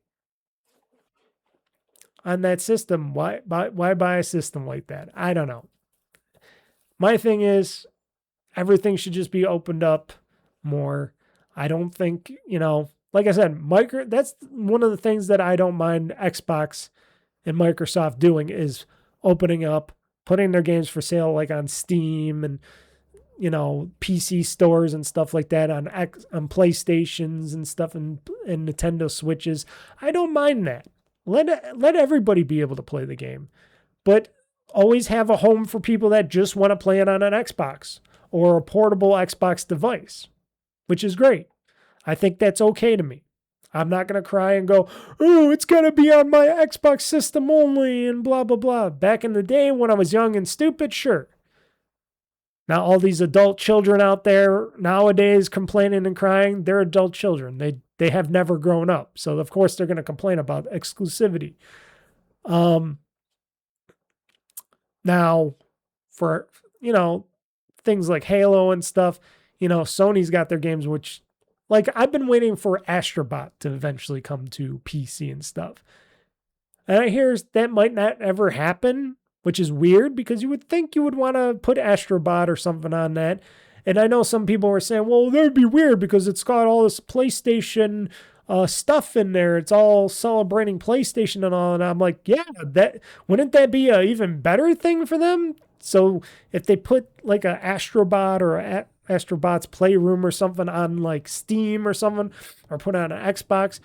on that system, why buy a system like that? I don't know. My thing is, everything should just be opened up more. I don't think, like I said, that's one of the things that I don't mind Xbox and Microsoft doing is opening up, putting their games for sale like on Steam and, PC stores and stuff like that on PlayStations and stuff and Nintendo Switches. I don't mind that. Let everybody be able to play the game, but always have a home for people that just want to play it on an Xbox or a portable Xbox device, which is great. I think that's okay to me. I'm not going to cry and go, it's got to be on my Xbox system only and blah, blah, blah. Back in the day when I was young and stupid, sure. Now all these adult children out there nowadays complaining and crying, they're adult children. They have never grown up. So of course they're going to complain about exclusivity. Now for, things like Halo and stuff, Sony's got their games, which, like, I've been waiting for Astrobot to eventually come to PC and stuff. And I hear that might not ever happen, which is weird because you would think you would want to put Astrobot or something on that. And I know some people were saying, well, that'd be weird because it's got all this PlayStation stuff in there. It's all celebrating PlayStation and all. And I'm like, yeah, wouldn't that be an even better thing for them? So if they put like a Astrobot or Astrobot's Playroom or something on like Steam or something, or put on an Xbox,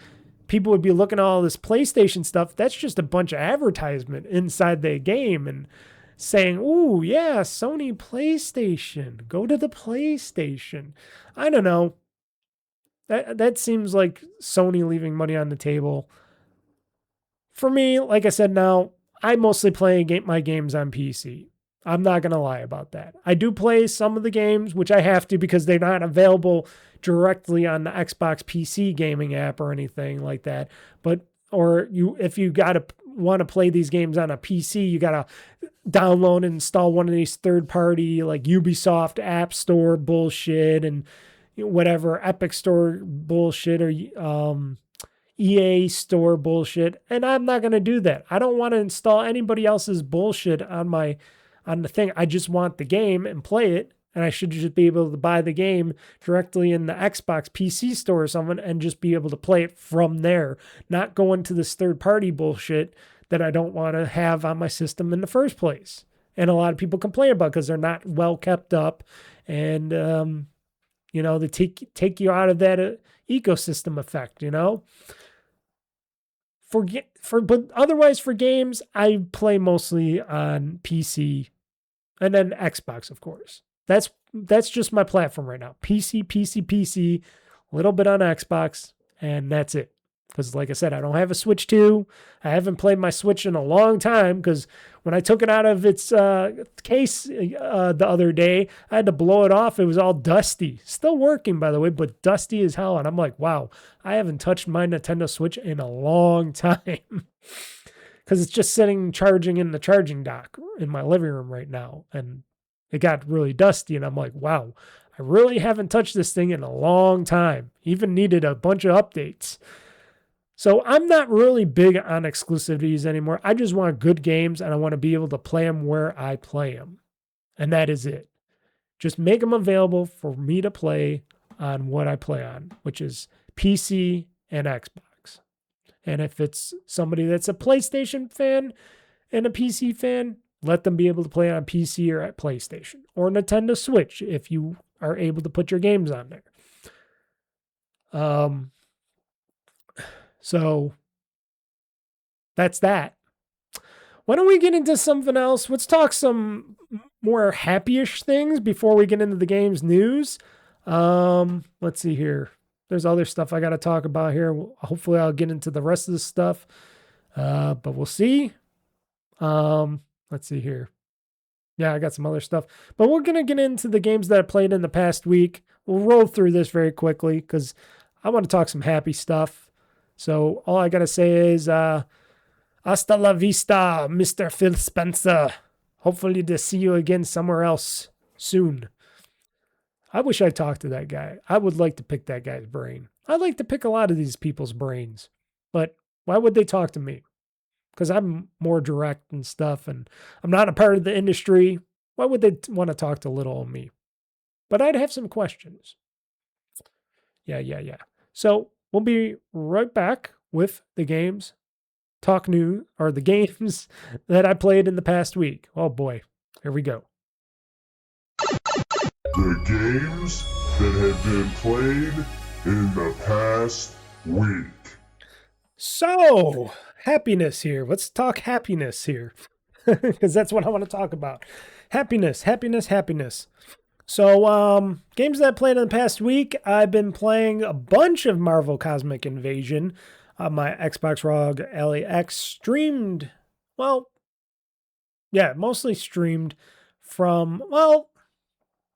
people would be looking at all this PlayStation stuff. That's just a bunch of advertisement inside the game and saying, ooh, yeah, Sony PlayStation, go to the PlayStation. I don't know. That seems like Sony leaving money on the table. For me, like I said, now I mostly play my games on PC. I'm not going to lie about that. I do play some of the games, which I have to because they're not available directly on the Xbox PC gaming app or anything like that. If you want to play these games on a PC, you got to download and install one of these third-party like Ubisoft App Store bullshit and whatever Epic Store bullshit or EA Store bullshit. And I'm not going to do that. I don't want to install anybody else's bullshit on the thing. I just want the game and play it. And I should just be able to buy the game directly in the Xbox PC store or something and just be able to play it from there. Not go into this third-party bullshit that I don't want to have on my system in the first place. And a lot of people complain about because they're not well kept up. And They take you out of that ecosystem effect, But otherwise for games, I play mostly on PC and then Xbox, of course. That's just my platform right now. PC, a little bit on Xbox, and that's it. Because like I said, I don't have a Switch 2. I haven't played my Switch in a long time because when I took it out of its case the other day, I had to blow it off. It was all dusty. Still working, by the way, but dusty as hell. And I'm like, wow, I haven't touched my Nintendo Switch in a long time. Because it's just sitting charging in the charging dock in my living room right now. And it got really dusty. And I'm like, wow, I really haven't touched this thing in a long time. Even needed a bunch of updates. So I'm not really big on exclusivities anymore. I just want good games and I want to be able to play them where I play them. And that is it. Just make them available for me to play on what I play on, which is PC and Xbox. And if it's somebody that's a PlayStation fan and a PC fan, let them be able to play on PC or at PlayStation or Nintendo Switch if you are able to put your games on there. So that's that. Why don't we get into something else? Let's talk some more happy-ish things before we get into the game's news. Let's see here. There's other stuff I got to talk about here. Hopefully I'll get into the rest of this stuff. But we'll see. Let's see here. Yeah, I got some other stuff. But we're going to get into the games that I played in the past week. We'll roll through this very quickly because I want to talk some happy stuff. So all I got to say is hasta la vista, Mr. Phil Spenser. Hopefully to see you again somewhere else soon. I wish I talked to that guy. I would like to pick that guy's brain. I'd like to pick a lot of these people's brains. But why would they talk to me? Because I'm more direct and stuff, and I'm not a part of the industry. Why would they want to talk to little old me? But I'd have some questions. Yeah. So we'll be right back with the games talk new, or the games that I played in the past week. Oh boy, here we go. The games that have been played in the past week. So, happiness here. Let's talk happiness here. Because that's what I want to talk about. Happiness. So, games that I played in the past week, I've been playing a bunch of Marvel Cosmic Invasion on my Xbox ROG LAX streamed. Well, yeah, mostly streamed from,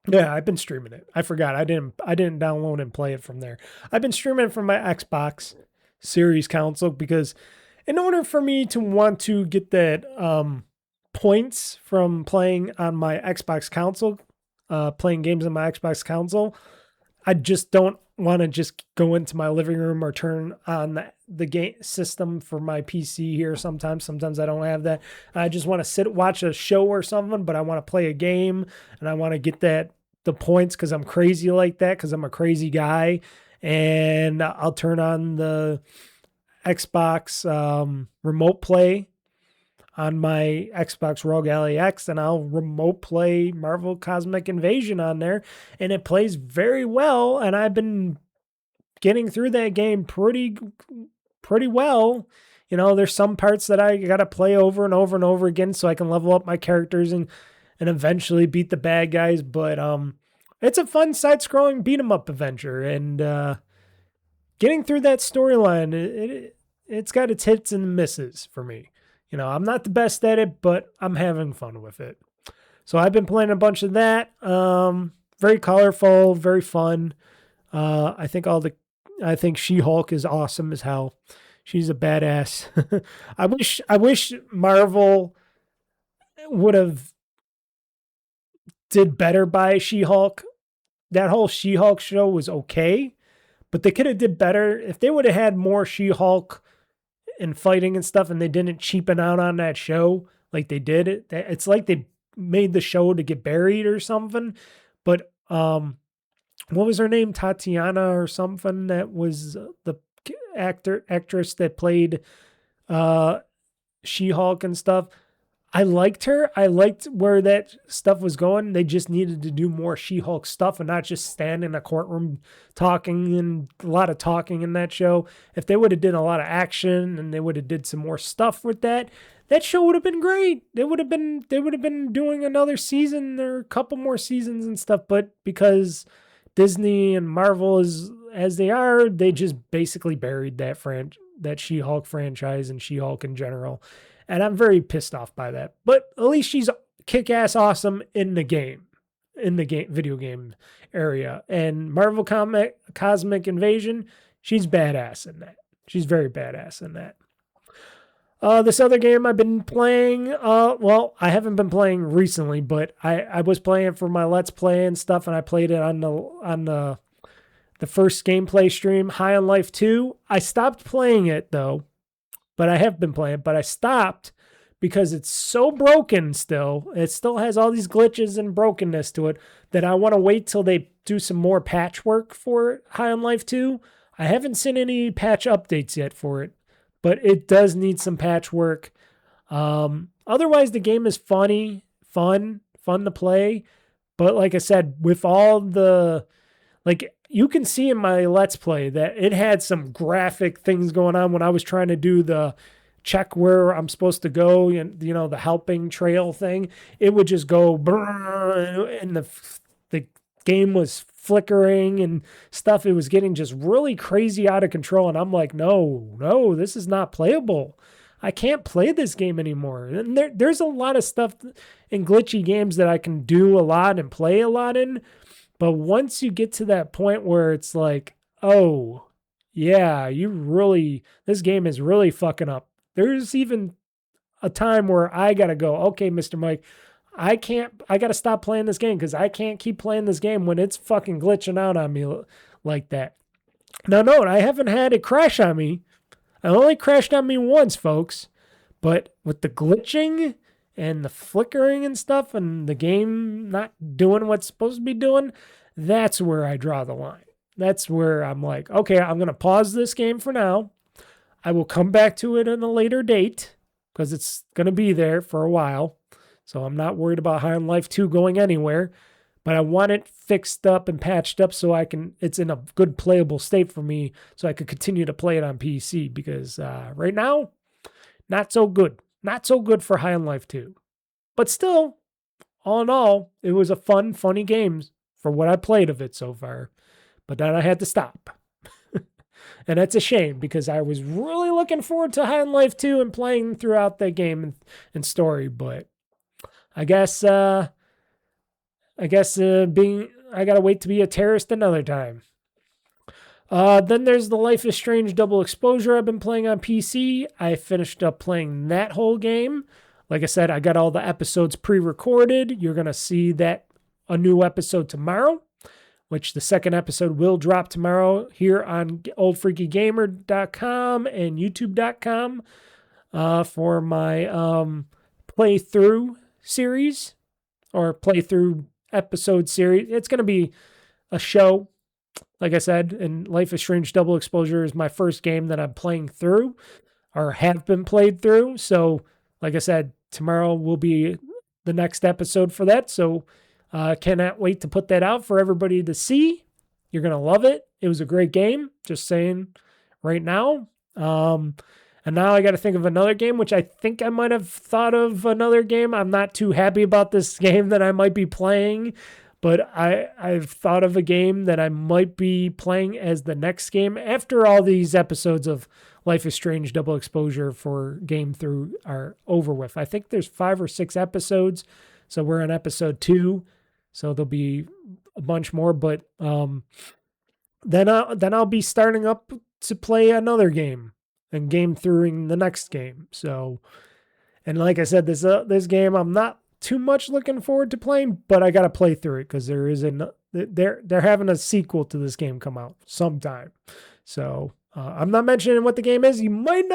yeah, I've been streaming it. I forgot. I didn't download and play it from there. I've been streaming it from my Xbox Series console because in order for me to want to get that points from playing on my Xbox console, playing games on my Xbox console, I just don't want to just go into my living room or turn on the game system for my PC here sometimes. Sometimes I don't have that. I just want to watch a show or something, but I want to play a game and I want to get the points because I'm crazy like that, because I'm a crazy guy. And I'll turn on the Xbox remote play on my Xbox ROG LAX, and I'll remote play Marvel Cosmic Invasion on there, and it plays very well. And I've been getting through that game pretty well. You know, there's some parts that I got to play over and over and over again so I can level up my characters and eventually beat the bad guys. But it's a fun side-scrolling beat-em-up adventure, and getting through that storyline, it's got its hits and misses for me. You know, I'm not the best at it, but I'm having fun with it. So I've been playing a bunch of that. Very colorful, very fun. I think She-Hulk is awesome as hell. She's a badass. I wish Marvel would have did better by She-Hulk. That whole She-Hulk show was okay, but they could have did better if they would have had more She-Hulk and fighting and stuff, and they didn't cheapen out on that show like they did. It's like they made the show to get buried or something. But what was her name? Tatiana or something? That was the actress that played She-Hulk and stuff. I liked her. I liked where that stuff was going. They just needed to do more She-Hulk stuff and not just stand in a courtroom talking, and a lot of talking in that show. If they would have did a lot of action and they would have did some more stuff with that, that show would have been great. They would have been doing another season or a couple more seasons and stuff, but because Disney and Marvel is as they are, they just basically buried that She-Hulk franchise and She-Hulk in general. And I'm very pissed off by that. But at least she's kick-ass awesome in the game, video game area. And Marvel Cosmic Invasion, she's badass in that. She's very badass in that. This other game I've been playing, well, I haven't been playing recently, but I was playing for my Let's Play and stuff, and I played it on the first gameplay stream, High on Life 2. I stopped playing it, though. But I have been playing, but I stopped because it's so broken still. It still has all these glitches and brokenness to it that I want to wait till they do some more patchwork for it, High on Life 2. I haven't seen any patch updates yet for it, but it does need some patchwork. Otherwise, the game is fun to play. But like I said, with all the... you can see in my Let's Play that it had some graphic things going on when I was trying to do the check where I'm supposed to go, and the helping trail thing. It would just go and the game was flickering and stuff. It was getting just really crazy out of control, and I'm like, no, this is not playable. I can't play this game anymore. And there's a lot of stuff in glitchy games that I can do a lot and play a lot in. But once you get to that point where it's like, oh, yeah, this game is really fucking up. There's even a time where I got to go, okay, Mr. Mike, I got to stop playing this game because I can't keep playing this game when it's fucking glitching out on me like that. Now, no, I haven't had it crash on me. It only crashed on me once, folks. But with the glitching and the flickering and stuff and the game not doing what's supposed to be doing, that's where I draw the line. That's where I'm like, okay, I'm going to pause this game for now. I will come back to it at a later date because it's going to be there for a while. So I'm not worried about High on Life 2 going anywhere, but I want it fixed up and patched up so it's in a good playable state for me so I could continue to play it on PC because right now, not so good. Not so good for High on Life 2. But still, all in all, it was a funny game for what I played of it so far. But then I had to stop. And that's a shame because I was really looking forward to High on Life 2 and playing throughout the game and story. But I guess I gotta wait to be a terrorist another time. Then there's the Life is Strange Double Exposure I've been playing on PC. I finished up playing that whole game. Like I said, I got all the episodes pre-recorded. You're going to see a new episode tomorrow, which the second episode will drop tomorrow here on OldFreakyGamer.com and YouTube.com for my playthrough series or playthrough episode series. It's going to be a show. Like I said, and Life is Strange Double Exposure is my first game that I'm playing through or have been played through. So, like I said, tomorrow will be the next episode for that. So, cannot wait to put that out for everybody to see. You're going to love it. It was a great game. Just saying right now. And now I got to think of another game, which I think I might have thought of another game. I'm not too happy about this game that I might be playing. But I've thought of a game that I might be playing as the next game after all these episodes of Life is Strange Double Exposure for game through are over with. I think there's 5 or 6 episodes, so we're on episode 2, so there'll be a bunch more. But then I'll be starting up to play another game and game through the next game. So, and like I said, this game I'm not too much looking forward to playing, but I got to play through it because they're having a sequel to this game come out sometime. So I'm not mentioning what the game is. You might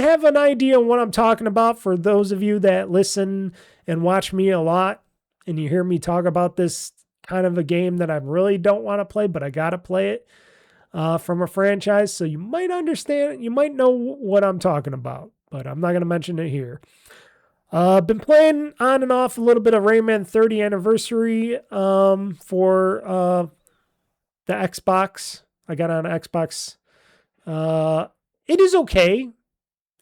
have an idea of what I'm talking about for those of you that listen and watch me a lot and you hear me talk about this kind of a game that I really don't want to play, but I got to play it from a franchise. So you might understand, you might know what I'm talking about, but I'm not going to mention it here. Been playing on and off a little bit of Rayman 30 anniversary for the Xbox. I got on Xbox. It is okay.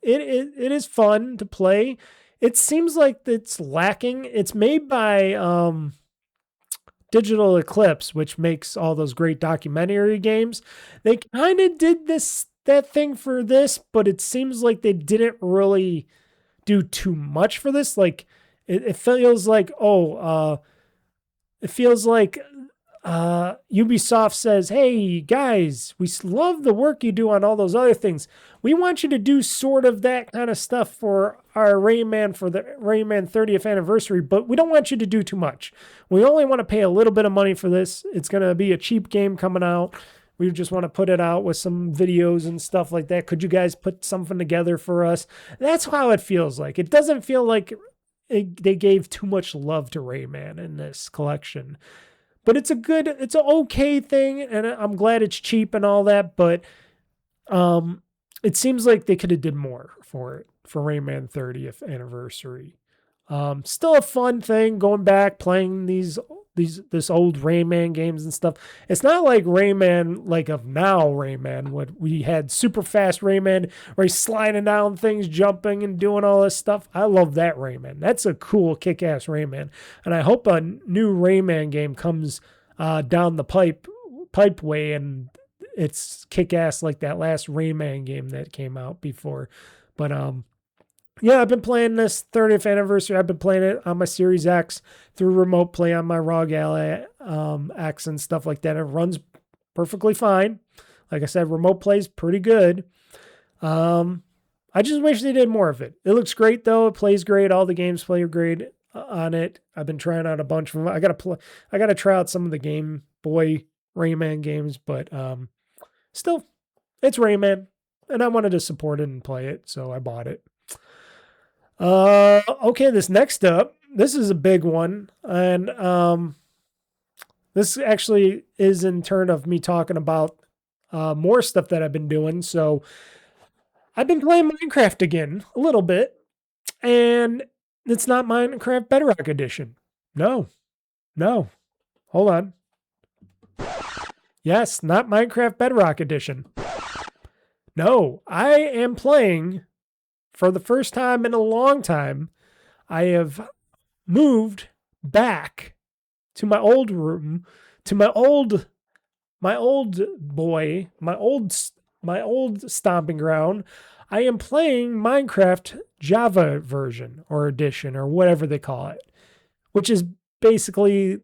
It is fun to play. It seems like it's lacking. It's made by Digital Eclipse, which makes all those great documentary games. They kind of did that thing for this, but it seems like they didn't really do too much for this. Like it feels like Ubisoft says, hey guys, we love the work you do on all those other things. We want you to do sort of that kind of stuff for our Rayman, for the Rayman 30th anniversary, but we don't want you to do too much. We only want to pay a little bit of money for this. It's going to be a cheap game coming out. We just want to put it out with some videos and stuff like that. Could you guys put something together for us? That's how it feels like. It doesn't feel like they gave too much love to Rayman in this collection. But it's an okay thing, and I'm glad it's cheap and all that, but it seems like they could have did more for Rayman 30th anniversary. Still a fun thing going back, playing this old Rayman games and stuff. It's not like Rayman, like of now Rayman, what we had super fast Rayman where he's sliding down things, jumping and doing all this stuff. I love that Rayman. That's a cool kick-ass Rayman. And I hope a new Rayman game comes down the pipe way and it's kick-ass like that last Rayman game that came out before. But yeah, I've been playing this 30th anniversary. I've been playing it on my Series X through remote play on my ROG Ally X and stuff like that. It runs perfectly fine. Like I said, remote play is pretty good. I just wish they did more of it. It looks great though. It plays great. All the games play great on it. I've been trying out a bunch of them. I gotta try out some of the Game Boy Rayman games, but still, it's Rayman, and I wanted to support it and play it, so I bought it. Okay, this next up, this is a big one, and this actually is in turn of me talking about more stuff that I've been doing. So I've been playing Minecraft again a little bit, and it's not Minecraft Bedrock Edition. No, hold on. Yes, not Minecraft Bedrock Edition. No, I am playing, for the first time in a long time, I have moved back to my old room, to my old stomping ground. I am playing Minecraft Java version or edition or whatever they call it, which is basically,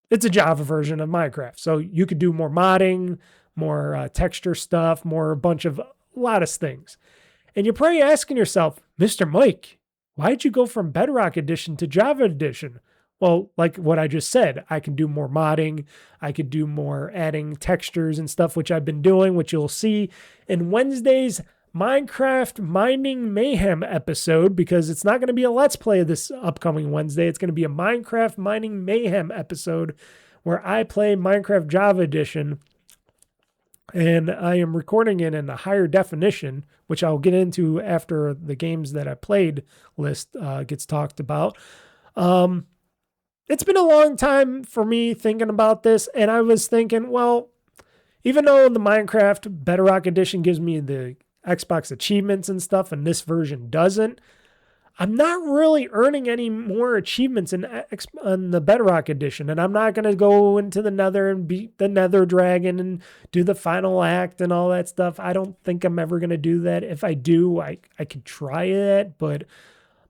it's a Java version of Minecraft. So you could do more modding, more texture stuff, a lot of things. And you're probably asking yourself, Mr. Mike, why'd you go from Bedrock Edition to Java Edition? Well, like what I just said, I can do more modding. I could do more adding textures and stuff, which I've been doing, which you'll see in Wednesday's Minecraft Mining Mayhem episode, because it's not going to be a Let's Play this upcoming Wednesday. It's going to be a Minecraft Mining Mayhem episode where I play Minecraft Java Edition. And I am recording it in a higher definition, which I'll get into after the games that I played list gets talked about. It's been a long time for me thinking about this, and I was thinking, well, even though the Minecraft Bedrock Edition gives me the Xbox achievements and stuff, and this version doesn't, I'm not really earning any more achievements on the Bedrock Edition, and I'm not going to go into the Nether and beat the Nether Dragon and do the final act and all that stuff. I don't think I'm ever going to do that. If I do, I could try it, but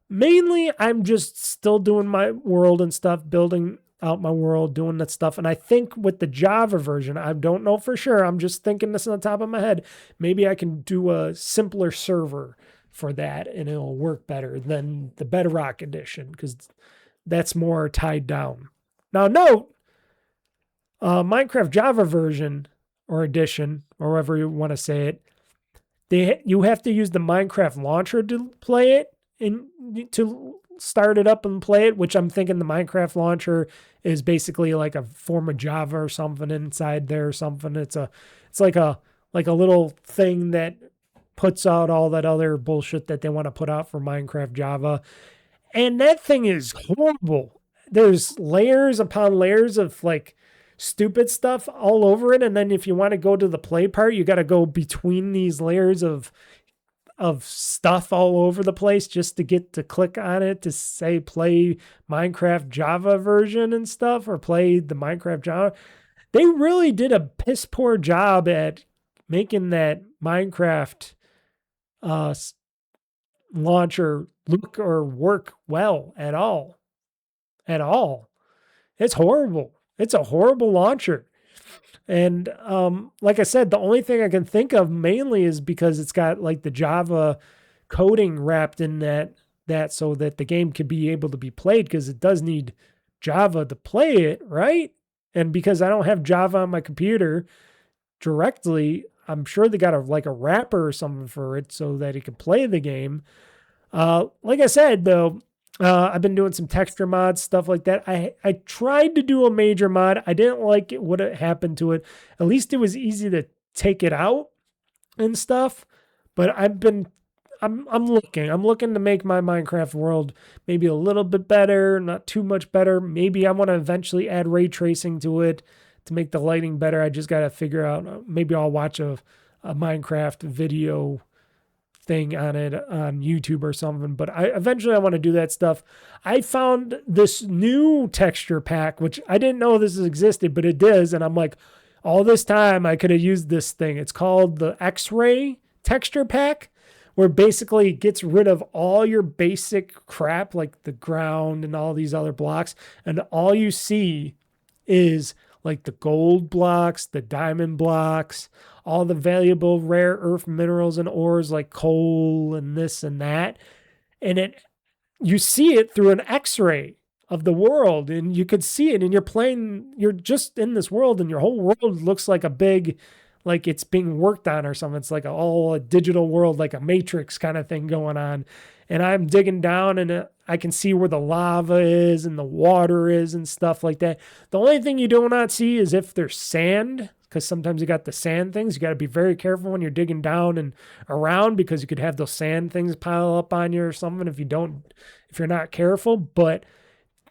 mainly I'm just still doing my world and stuff, building out my world, doing that stuff. And I think with the Java version, I don't know for sure, I'm just thinking this on the top of my head, maybe I can do a simpler server for that and it'll work better than the Bedrock Edition, because that's more tied down. Now note, Minecraft Java version or edition, or however you want to say it, you have to use the Minecraft launcher to play it and to start it up and play it, which I'm thinking the Minecraft launcher is basically like a form of Java or something inside there or something. It's like a little thing that puts out all that other bullshit that they want to put out for Minecraft Java. And that thing is horrible. There's layers upon layers of like stupid stuff all over it. And then if you want to go to the play part, you got to go between these layers of stuff all over the place just to get to click on it to say play Minecraft Java version and stuff, or play the Minecraft Java. They really did a piss poor job at making that Minecraft launcher look or work well at all. It's horrible. It's a horrible launcher. And like I said, the only thing I can think of mainly is because it's got like the Java coding wrapped in that so that the game could be able to be played, because it does need Java to play it, right? And because I don't have Java on my computer directly, I'm sure they got a wrapper or something for it so that it can play the game. Like I said, though, I've been doing some texture mods, stuff like that. I tried to do a major mod. I didn't like it, what happened to it. At least it was easy to take it out and stuff. But I'm looking to make my Minecraft world maybe a little bit better, not too much better. Maybe I want to eventually add ray tracing to it to make the lighting better. I just got to figure out, maybe I'll watch a Minecraft video thing on it on YouTube or something, but eventually I want to do that stuff. I found this new texture pack, which I didn't know this existed, but it does. And I'm like, all this time I could have used this thing. It's called the X-Ray texture pack, where basically it gets rid of all your basic crap like the ground and all these other blocks. And all you see is like the gold blocks, the diamond blocks, all the valuable rare earth minerals and ores like coal and this and that. And you see it through an X-ray of the world, and you could see it, and you're just in this world, and your whole world looks like a big, like it's being worked on or something. It's like a digital world, like a Matrix kind of thing going on. And I'm digging down, and I can see where the lava is and the water is and stuff like that. The only thing you do not see is if there's sand, because sometimes you got the sand things. You got to be very careful when you're digging down and around, because you could have those sand things pile up on you or something if you're not careful. But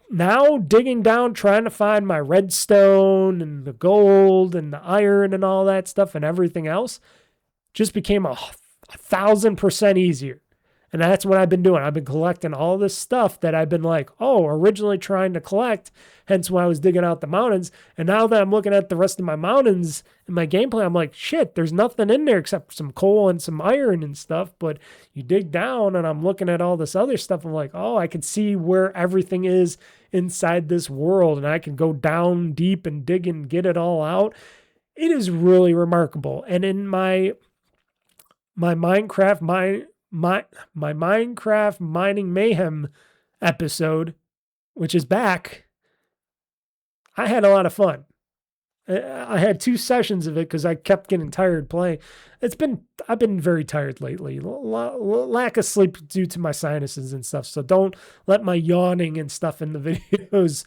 now digging down, trying to find my redstone and the gold and the iron and all that stuff and everything else just became 1,000% easier. And that's what I've been doing. I've been collecting all this stuff that I've been like, originally trying to collect, hence why I was digging out the mountains. And now that I'm looking at the rest of my mountains in my gameplay, I'm like, shit, there's nothing in there except some coal and some iron and stuff. But you dig down and I'm looking at all this other stuff. I'm like, I can see where everything is inside this world. And I can go down deep and dig and get it all out. It is really remarkable. And in my Minecraft, my Minecraft Mining Mayhem episode, which is back, I had a lot of fun. I had 2 sessions of it because I kept getting tired playing. I've been very tired lately. Lack of sleep due to my sinuses and stuff. So don't let my yawning and stuff in the videos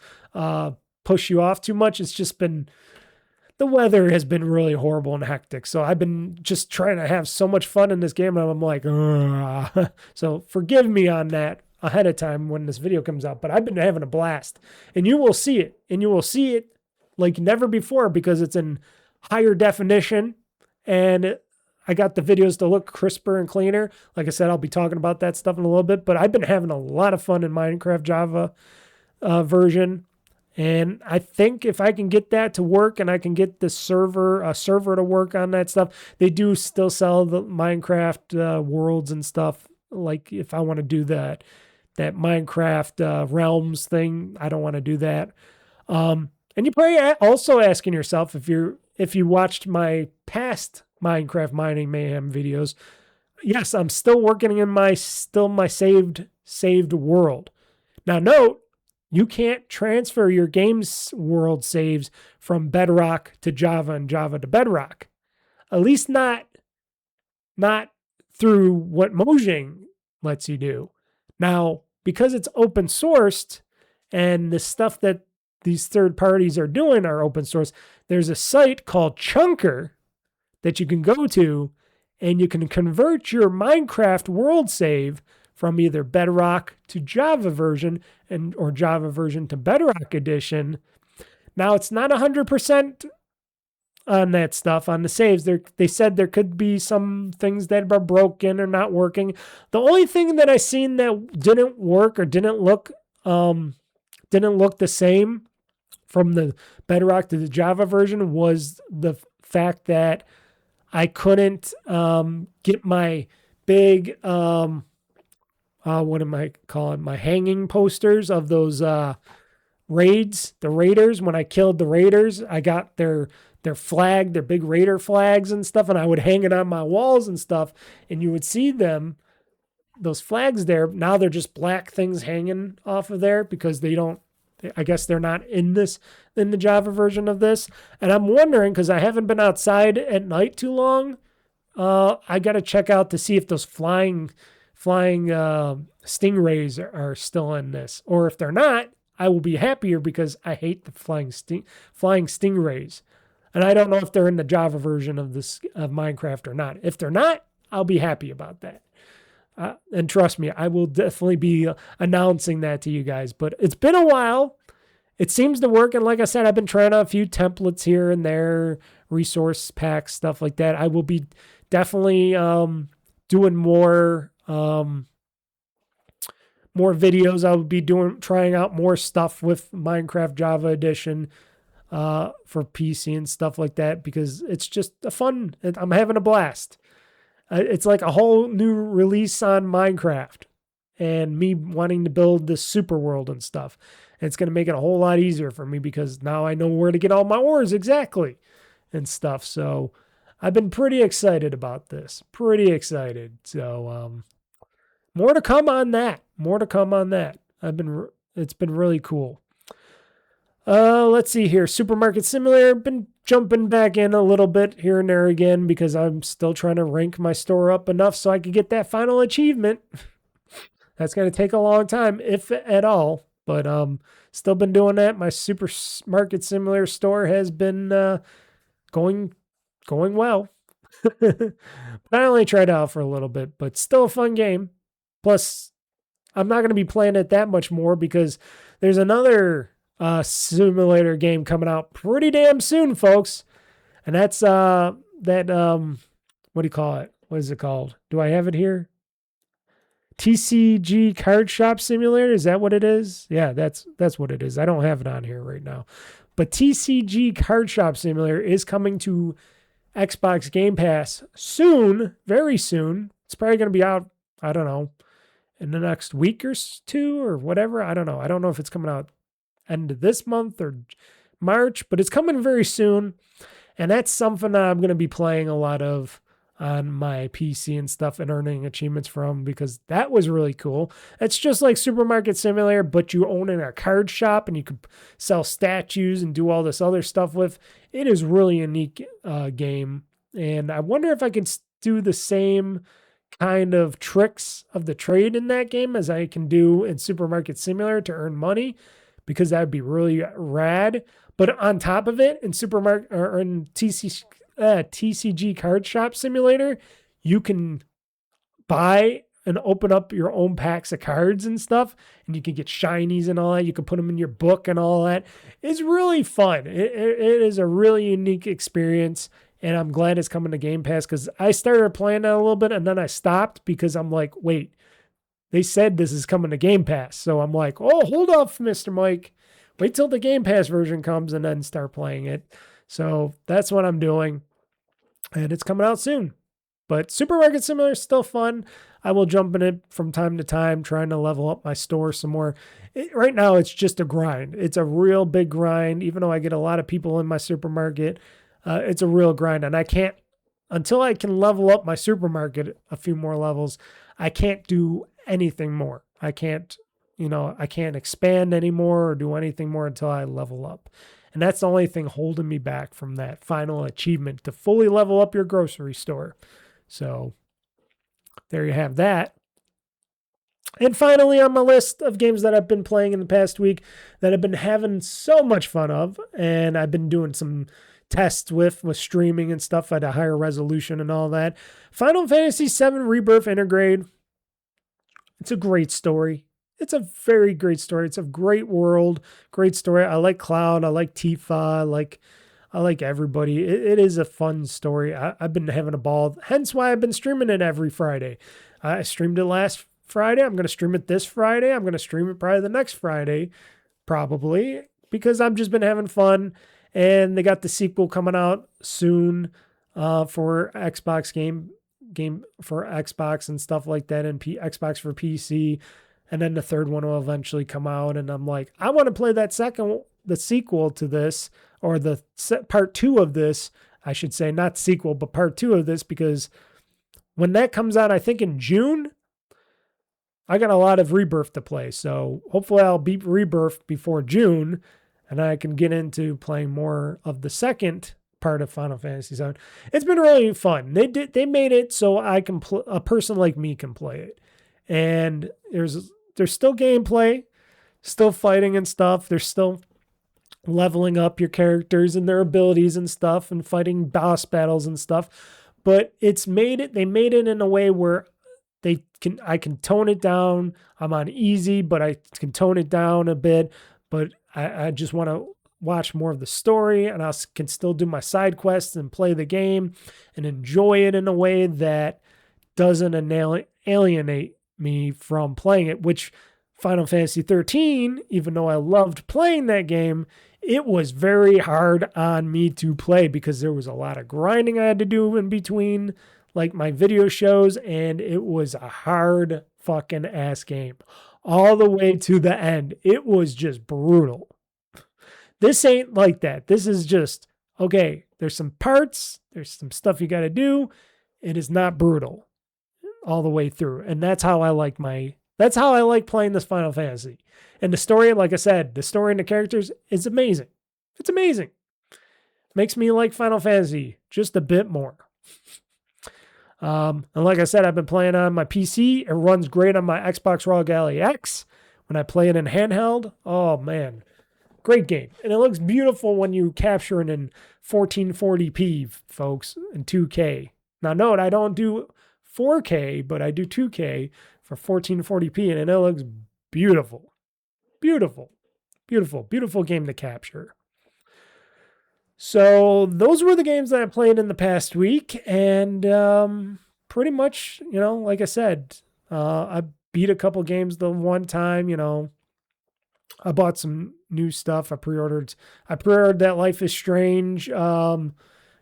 push you off too much. It's just been, the weather has been really horrible and hectic. So I've been just trying to have so much fun in this game. And I'm like, so forgive me on that ahead of time when this video comes out. But I've been having a blast. And you will see it. And you will see it like never before because it's in higher definition. And I got the videos to look crisper and cleaner. Like I said, I'll be talking about that stuff in a little bit. But I've been having a lot of fun in Minecraft Java version. And I think if I can get that to work and I can get the server to work on that stuff, they do still sell the Minecraft worlds and stuff. Like if I want to do that Minecraft realms thing, I don't want to do that. And you're probably also asking yourself if you watched my past Minecraft Mining Mayhem videos. Yes, I'm still working in my saved world. Now note, you can't transfer your game's world saves from Bedrock to Java and Java to Bedrock. At least not through what Mojang lets you do. Now, because it's open sourced and the stuff that these third parties are doing are open source, there's a site called Chunker that you can go to and you can convert your Minecraft world save from either Bedrock to Java version or Java version to Bedrock edition. Now, it's not 100% on that stuff, on the saves. They said there could be some things that are broken or not working. The only thing that I seen that didn't work or didn't look the same from the Bedrock to the Java version was the fact that I couldn't get my big what am I calling, my hanging posters of those raids, the raiders. When I killed the raiders, I got their flag, their big raider flags and stuff, and I would hang it on my walls and stuff, and you would see them, those flags there. Now they're just black things hanging off of there because I guess they're not in the Java version of this. And I'm wondering, because I haven't been outside at night too long, I got to check out to see if those flying stingrays are still in this, or if they're not, I will be happier because I hate the flying stingrays. And I don't know if they're in the Java version of Minecraft or not. If they're not, I'll be happy about that. And trust me, I will definitely be announcing that to you guys. But it's been a while. It seems to work. And like I said, I've been trying out a few templates here and there, resource packs, stuff like that. I will be definitely doing more videos. I will be trying out more stuff with Minecraft Java Edition for PC and stuff like that, because it's just I'm having a blast. It's like a whole new release on Minecraft and me wanting to build this super world and stuff. And it's going to make it a whole lot easier for me because now I know where to get all my ores exactly and stuff. So I've been pretty excited about this. Pretty excited. So more to come on that. It's been really cool. Let's see here. Supermarket Simulator. Been jumping back in a little bit here and there again because I'm still trying to rank my store up enough so I could get that final achievement. That's going to take a long time, if at all. But still been doing that. My Supermarket Simulator store has been going well. But I only tried out for a little bit, but still a fun game. Plus, I'm not going to be playing it that much more because there's another simulator game coming out pretty damn soon, folks. And that's what do you call it? What is it called? Do I have it here? TCG Card Shop Simulator. Is that what it is? Yeah, that's what it is. I don't have it on here right now. But TCG Card Shop Simulator is coming to Xbox Game Pass soon, very soon. It's probably going to be out, I don't know, in the next week or two or whatever. I don't know. I don't know if it's coming out end of this month or March, but it's coming very soon. And that's something that I'm going to be playing a lot of on my PC and stuff and earning achievements from, because that was really cool. It's just like Supermarket Simulator, but you own in a card shop and you can sell statues and do all this other stuff with. It is really a unique game. And I wonder if I can do the same kind of tricks of the trade in that game as I can do in Supermarket Simulator to earn money, because that would be really rad. But on top of it, in Supermarket or in TCG Card Shop Simulator, you can buy and open up your own packs of cards and stuff, and you can get shinies and all that. You can put them in your book and all that. It's really fun. It is a really unique experience, and I'm glad it's coming to Game Pass, because I started playing that a little bit and then I stopped because I'm like, wait, they said this is coming to Game Pass. So I'm like, oh, hold up, Mr. Mike. Wait till the Game Pass version comes and then start playing it. So that's what I'm doing. And it's coming out soon. But Supermarket Simulator is still fun. I will jump in it from time to time, trying to level up my store some more. Right now, it's just a grind. It's a real big grind. Even though I get a lot of people in my supermarket, it's a real grind. And I can't, until I can level up my supermarket a few more levels, I can't do anything more. I can't expand anymore or do anything more until I level up. And that's the only thing holding me back from that final achievement, to fully level up your grocery store. So there you have that. And finally, on my list of games that I've been playing in the past week that I've been having so much fun of, and I've been doing some test with streaming and stuff at a higher resolution and all that. Final Fantasy VII Rebirth Intergrade. It's a great story. It's a very great story. It's a great world, great story. I like Cloud. I like Tifa. I like everybody. It is a fun story. I've been having a ball. Hence why I've been streaming it every Friday. I streamed it last Friday. I'm going to stream it this Friday. I'm going to stream it probably the next Friday, probably, because I've just been having fun. And they got the sequel coming out soon for Xbox game for Xbox and stuff like that, and Xbox for PC. And then the third one will eventually come out. And I'm like, I want to play the sequel to this, or the part 2 of this, I should say, not sequel, but part 2 of this, because when that comes out, I think in June, I got a lot of Rebirth to play. So hopefully I'll beat Rebirth before June, and I can get into playing more of the second part of Final Fantasy VII. It's been really fun. They made it so I can a person like me can play it. And there's still gameplay, still fighting and stuff. There's still leveling up your characters and their abilities and stuff, and fighting boss battles and stuff. But they made it in a way where I can tone it down. I'm on easy, but I can tone it down a bit. But I just want to watch more of the story, and I can still do my side quests and play the game and enjoy it in a way that doesn't alienate me from playing it, which Final Fantasy 13, even though I loved playing that game, it was very hard on me to play because there was a lot of grinding I had to do in between like my video shows, and it was a hard fucking ass game all the way to the end. It was just brutal. This ain't like that. This is just, okay, there's some parts, there's some stuff you got to do. It is not brutal all the way through. And that's how I like playing this Final Fantasy. And the story, like I said, the story and the characters is amazing. It's amazing. Makes me like Final Fantasy just a bit more. And like I said, I've been playing on my PC. It runs great on my Xbox Raw Galley X. When I play it in handheld, oh man, great game. And it looks beautiful when you capture it in 1440p, folks, and 2K. Now note, I don't do 4K, but I do 2K for 1440p, and it looks beautiful. Beautiful. Beautiful. Beautiful game to capture. So those were the games that I played in the past week, and pretty much, like I said, I beat a couple games the one time. I bought some new stuff. I pre-ordered that Life is Strange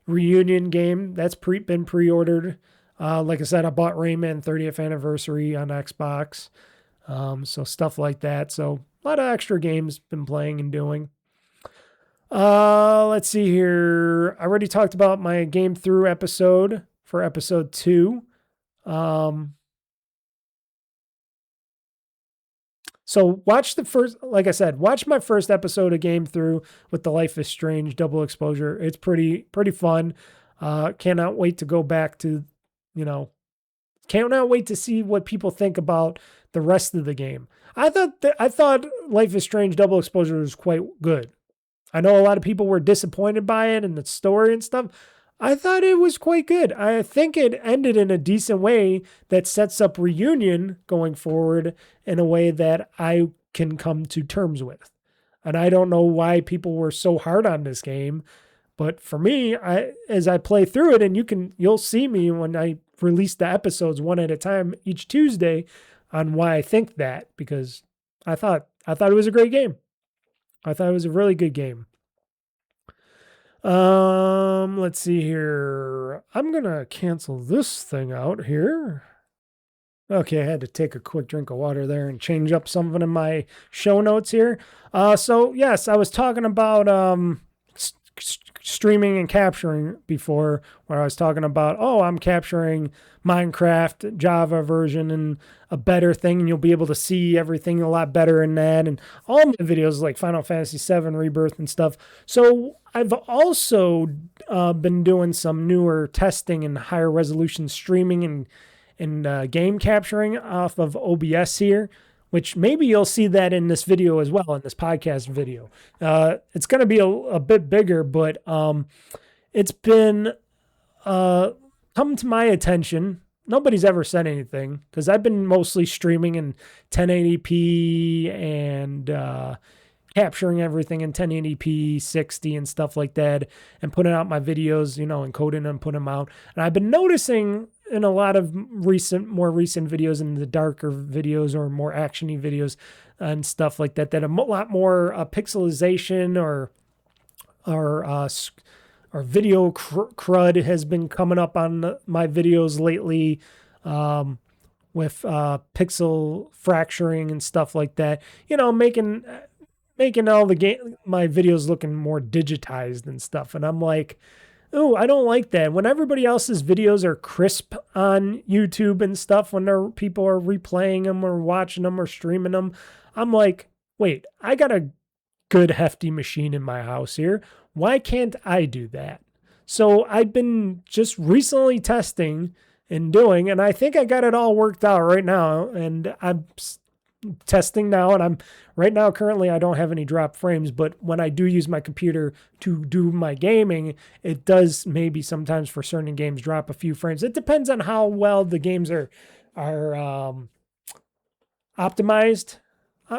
reunion game. That's been pre-ordered. Like I said, I bought Rayman 30th anniversary on Xbox. So stuff like that. So a lot of extra games been playing and doing. Let's see here. I already talked about my game through episode for episode 2. So watch watch my first episode of Game Through with the Life is Strange double exposure. It's pretty fun. Cannot wait to go back to, cannot wait to see what people think about the rest of the game. I thought Life is Strange double exposure was quite good. I know a lot of people were disappointed by it and the story and stuff. I thought it was quite good. I think it ended in a decent way that sets up Reunion going forward in a way that I can come to terms with. And I don't know why people were so hard on this game, but for me, as I play through it, and you'll see me when I release the episodes one at a time each Tuesday on why I think that, because I thought it was a great game. I thought it was a really good game. Let's see here. I'm going to cancel this thing out here. Okay, I had to take a quick drink of water there and change up something in my show notes here. So yes, I was talking about streaming and capturing before, where I was talking about, I'm capturing Minecraft Java version and a better thing, and you'll be able to see everything a lot better in that, and all my videos like Final Fantasy VII Rebirth and stuff. So I've also been doing some newer testing and higher resolution streaming and game capturing off of OBS here, which maybe you'll see that in this video as well, in this podcast video. It's going to be a bit bigger, but it's been come to my attention. Nobody's ever said anything because I've been mostly streaming in 1080p and capturing everything in 1080p, 60 and stuff like that, and putting out my videos, encoding and putting them out. And I've been noticing in a lot of more recent videos, in the darker videos or more actiony videos and stuff like that, that a lot more pixelization or video crud has been coming up on my videos lately, with pixel fracturing and stuff like that. Making all my videos looking more digitized and stuff. And I'm like, oh, I don't like that. When everybody else's videos are crisp on YouTube and stuff, when people are replaying them or watching them or streaming them, I'm like, wait, I got a good hefty machine in my house here. Why can't I do that? So I've been just recently testing and doing, and I think I got it all worked out right now. And I'm testing now, and currently I don't have any drop frames, but when I do use my computer to do my gaming, it does maybe sometimes for certain games drop a few frames. It depends on how well the games are optimized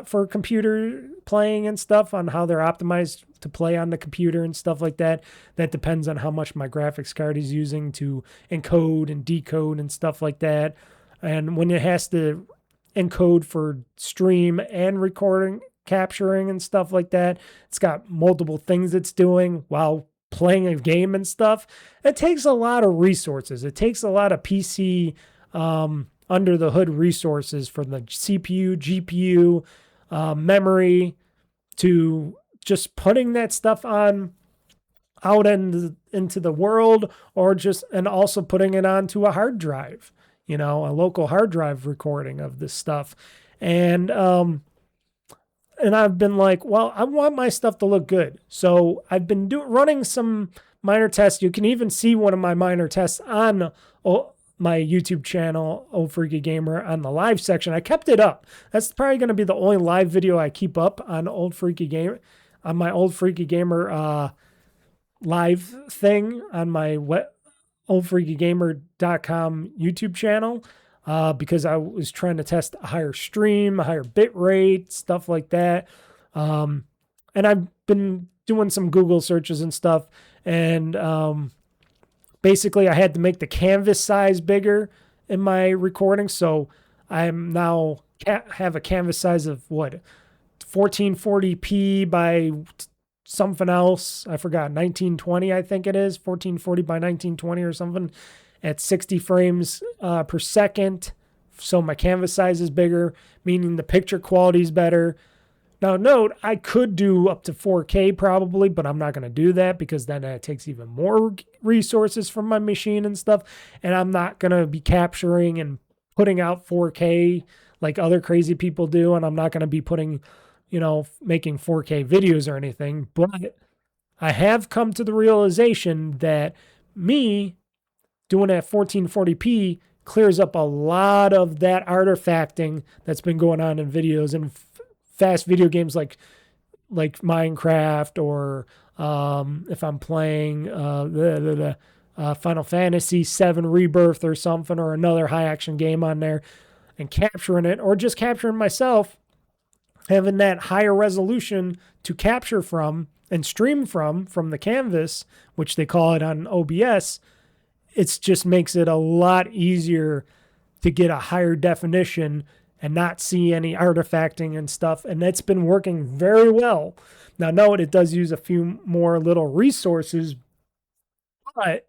for computer playing and stuff, on how they're optimized to play on the computer and stuff like that. That depends on how much my graphics card is using to encode and decode and stuff like that. And when it has to encode for stream and recording, capturing and stuff like that, it's got multiple things it's doing while playing a game and stuff. It takes a lot of resources. It takes a lot of PC under the hood resources for the CPU, GPU, memory, to just putting that stuff out into the world, and also putting it onto a hard drive, a local hard drive recording of this stuff. And I've been like, well, I want my stuff to look good. So I've been running some minor tests. You can even see one of my minor tests on my YouTube channel, OldFreakyGamer, on the live section. I kept it up. That's probably going to be the only live video I keep up on OldFreakyGamer, on my OldFreakyGamer live thing on my OldFreakyGamer.com YouTube channel, because I was trying to test a higher stream, a higher bit rate, stuff like that. And I've been doing some Google searches and stuff, and basically I had to make the canvas size bigger in my recording. So I'm now have a canvas size of 1440p by something else. I forgot, 1920, I think it is 1440 by 1920 or something, at 60 frames per second. So my canvas size is bigger, meaning the picture quality is better. Now note, I could do up to 4K probably, but I'm not going to do that because then it takes even more resources from my machine and stuff. And I'm not going to be capturing and putting out 4K like other crazy people do. And I'm not going to be putting, making 4K videos or anything. But I have come to the realization that me doing it at 1440p clears up a lot of that artifacting that's been going on in videos and fast video games like Minecraft, or if I'm playing Final Fantasy VII Rebirth or something, or another high action game on there, and capturing it, or just capturing myself, having that higher resolution to capture from and stream from the canvas, which they call it on OBS. It just makes it a lot easier to get a higher definition and not see any artifacting and stuff. And that's been working very well. Now, note, it does use a few more little resources, but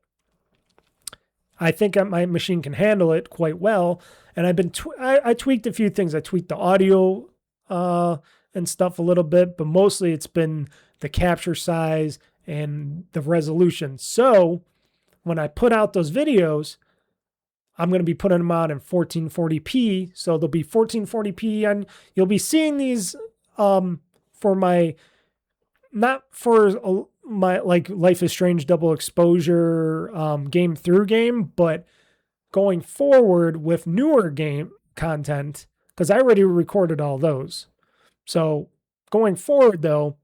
I think my machine can handle it quite well. And I've been, I tweaked a few things. I tweaked the audio and stuff a little bit, but mostly it's been the capture size and the resolution. So when I put out those videos, I'm going to be putting them out in 1440p. So they'll be 1440p, and you'll be seeing these for my, not for my like Life is Strange double exposure game through game, but going forward with newer game content, because I already recorded all those. So going forward, though,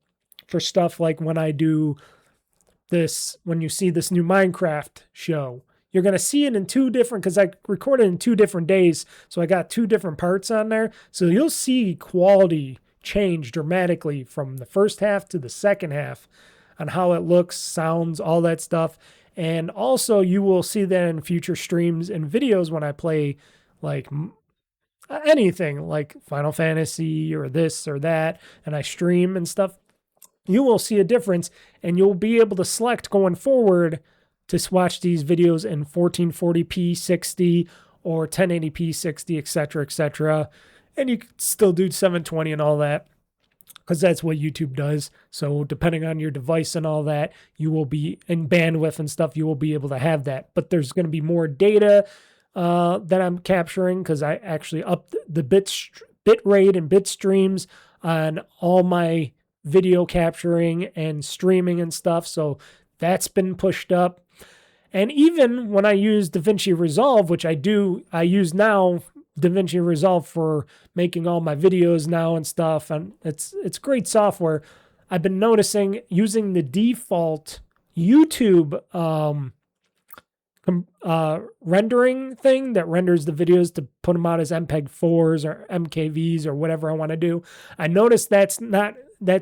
for stuff like when I do this, when you see this new Minecraft show, you're going to see it in two different, because I recorded in 2 different days. So I got 2 different parts on there. So you'll see quality change dramatically from the first half to the second half on how it looks, sounds, all that stuff. And also you will see that in future streams and videos when I play like anything like Final Fantasy or this or that, and I stream and stuff. You will see a difference, and you'll be able to select going forward to watch these videos in 1440p 60 or 1080p 60, etc., etc. And you can still do 720 and all that, because that's what YouTube does. So depending on your device and all that, you will be in bandwidth and stuff, you will be able to have that. But there's going to be more data that I'm capturing, because I actually upped the bit rate and bit streams on all my video capturing and streaming and stuff. So that's been pushed up. And even when I use DaVinci Resolve, which I use now DaVinci Resolve for making all my videos now and stuff, and it's great software. I've been noticing using the default YouTube rendering thing that renders the videos to put them out as MPEG-4s or MKVs or whatever I want to do. I noticed that's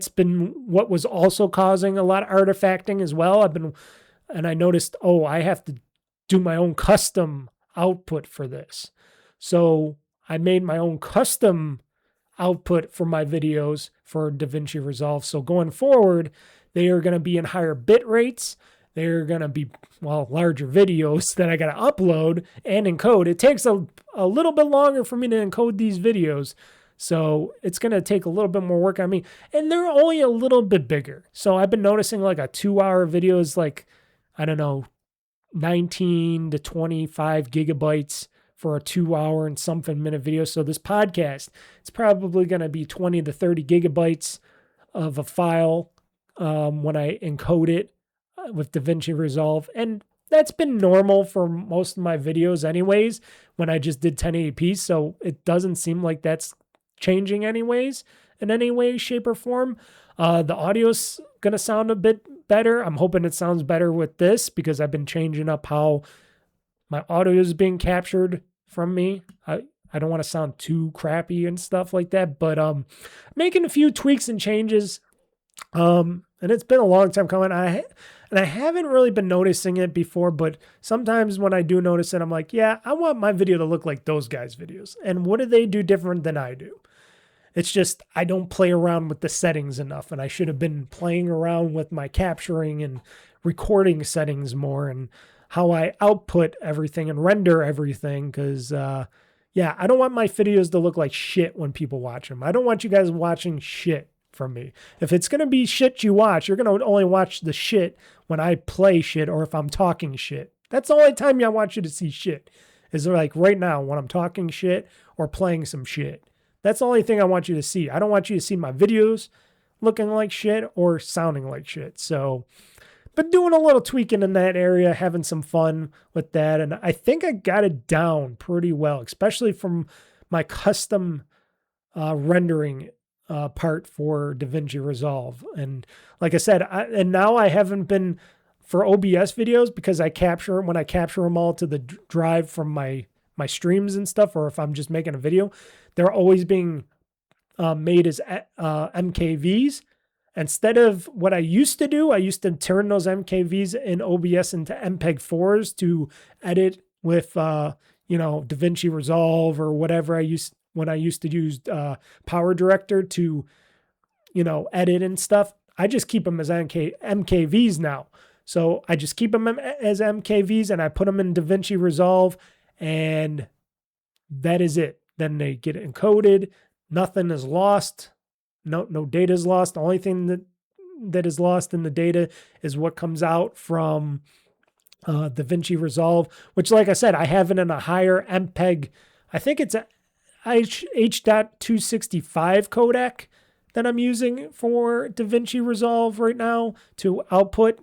been what was also causing a lot of artifacting as well. I noticed, I have to do my own custom output for this. So I made my own custom output for my videos for DaVinci Resolve. So going forward, they are going to be in higher bit rates. They're going to be, larger videos that I got to upload and encode. It takes a little bit longer for me to encode these videos. So it's going to take a little bit more work on me. And they're only a little bit bigger. So I've been noticing like a 2-hour video is like, 19 to 25 gigabytes for a 2-hour and something minute video. So this podcast, it's probably going to be 20 to 30 gigabytes of a file when I encode it with DaVinci Resolve. And that's been normal for most of my videos anyways, when I just did 1080p. So it doesn't seem like that's changing anyways in any way, shape, or form. The audio's going to sound a bit better. I'm hoping it sounds better with this, because I've been changing up how my audio is being captured from me. I don't want to sound too crappy and stuff like that, but making a few tweaks and changes. And it's been a long time coming. I haven't really been noticing it before, but sometimes when I do notice it, I'm like, yeah, I want my video to look like those guys' videos. And what do they do different than I do? It's just I don't play around with the settings enough, and I should have been playing around with my capturing and recording settings more, and how I output everything and render everything, because, I don't want my videos to look like shit when people watch them. I don't want you guys watching shit from me. If it's going to be shit you watch, you're going to only watch the shit when I play shit or if I'm talking shit. That's the only time I want you to see shit, is like right now when I'm talking shit or playing some shit. That's the only thing I want you to see. I don't want you to see my videos looking like shit or sounding like shit. So, but doing a little tweaking in that area, having some fun with that. And I think I got it down pretty well, especially from my custom rendering part for DaVinci Resolve. And like I said, now I haven't been for OBS videos, because when I capture them all to the drive from my streams and stuff, or if I'm just making a video, they're always being made as MKVs. Instead of what I used to do, I used to turn those MKVs in OBS into MPEG-4s to edit with, DaVinci Resolve or whatever when I used to use Power Director to, edit and stuff. I just keep them as MKVs now. So I just keep them as MKVs and I put them in DaVinci Resolve, and that is it. Then they get encoded. Nothing is lost. No data is lost. The only thing that is lost in the data is what comes out from DaVinci Resolve, which, like I said, I have it in a higher MPEG. I think it's a H.265 codec that I'm using for DaVinci Resolve right now to output.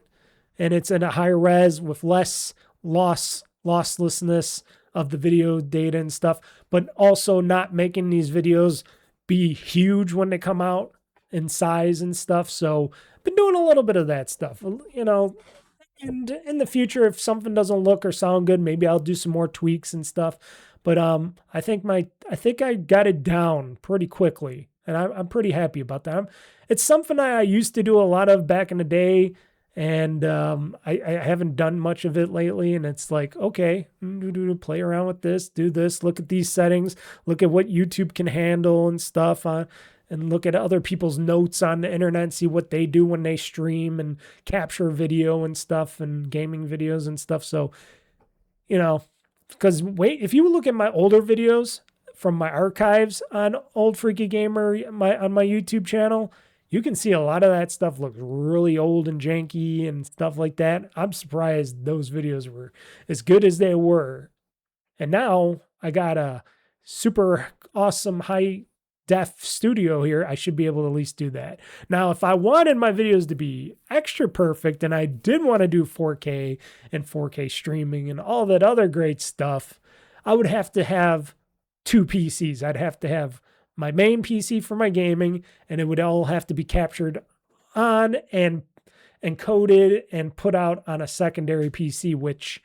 And it's in a higher res with less losslessness of the video data and stuff, but also not making these videos be huge when they come out in size and stuff. So been doing a little bit of that stuff, you know, and in the future, if something doesn't look or sound good, maybe I'll do some more tweaks and stuff. But I think I got it down pretty quickly, and I'm pretty happy about that. It's something I used to do a lot of back in the day, and I haven't done much of it lately. And it's like, okay, play around with this, do this, look at these settings, look at what YouTube can handle and stuff, and look at other people's notes on the internet and see what they do when they stream and capture video and stuff and gaming videos and stuff. So, you know, because if you look at my older videos from my archives on OldFreakyGamer on my YouTube channel, you can see a lot of that stuff looks really old and janky and stuff like that. I'm surprised those videos were as good as they were. And now I got a super awesome high def studio here. I should be able to at least do that. Now, if I wanted my videos to be extra perfect and I did want to do 4K and 4K streaming and all that other great stuff, I would have to have two PCs. I'd have to have my main PC for my gaming, and it would all have to be captured on and encoded and put out on a secondary PC, which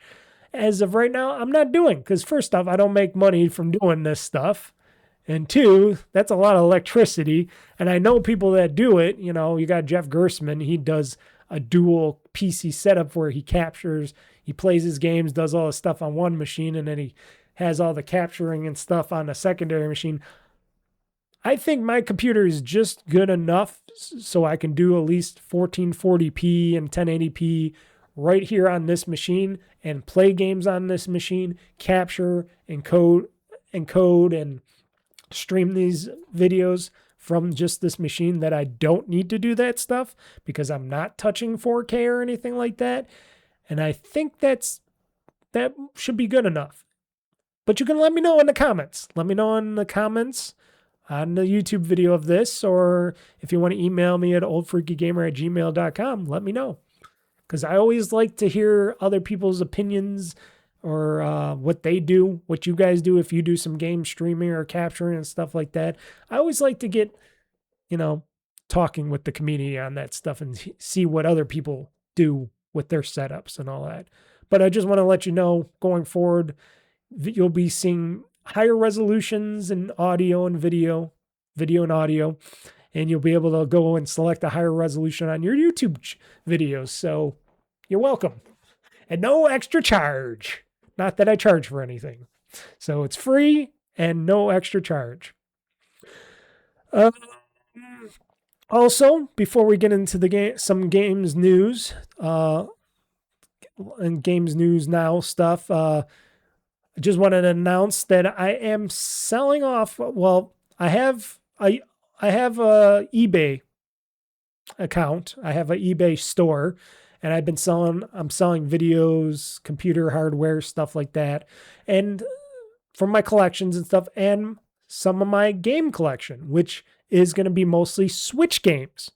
as of right now, I'm not doing, because first off, I don't make money from doing this stuff. And two, that's a lot of electricity. And I know people that do it. You know, you got Jeff Gersman. He does a dual PC setup where he captures, he plays his games, does all the stuff on one machine, and then he has all the capturing and stuff on a secondary machine. I think my computer is just good enough so I can do at least 1440p and 1080p right here on this machine and play games on this machine, capture, encode and stream these videos from just this machine, that I don't need to do that stuff because I'm not touching 4K or anything like that. And I think that should be good enough. But you can let me know in the comments. Let me know in the comments on the YouTube video of this, or if you want to email me at oldfreakygamer@gmail.com, let me know. Because I always like to hear other people's opinions or what they do, what you guys do if you do some game streaming or capturing and stuff like that. I always like to get, you know, talking with the community on that stuff and see what other people do with their setups and all that. But I just want to let you know, going forward, you'll be seeing higher resolutions in audio and video and audio, and you'll be able to go and select a higher resolution on your YouTube videos. So you're welcome. And no extra charge. Not that I charge for anything. So it's free and no extra charge. Also, before we get into some games news and games news now stuff, I just wanted to announce that I am selling off. Well, I have a eBay account. I have an eBay store, and I'm selling videos, computer hardware, stuff like that, and from my collections and stuff, and some of my game collection, which is going to be mostly Switch games.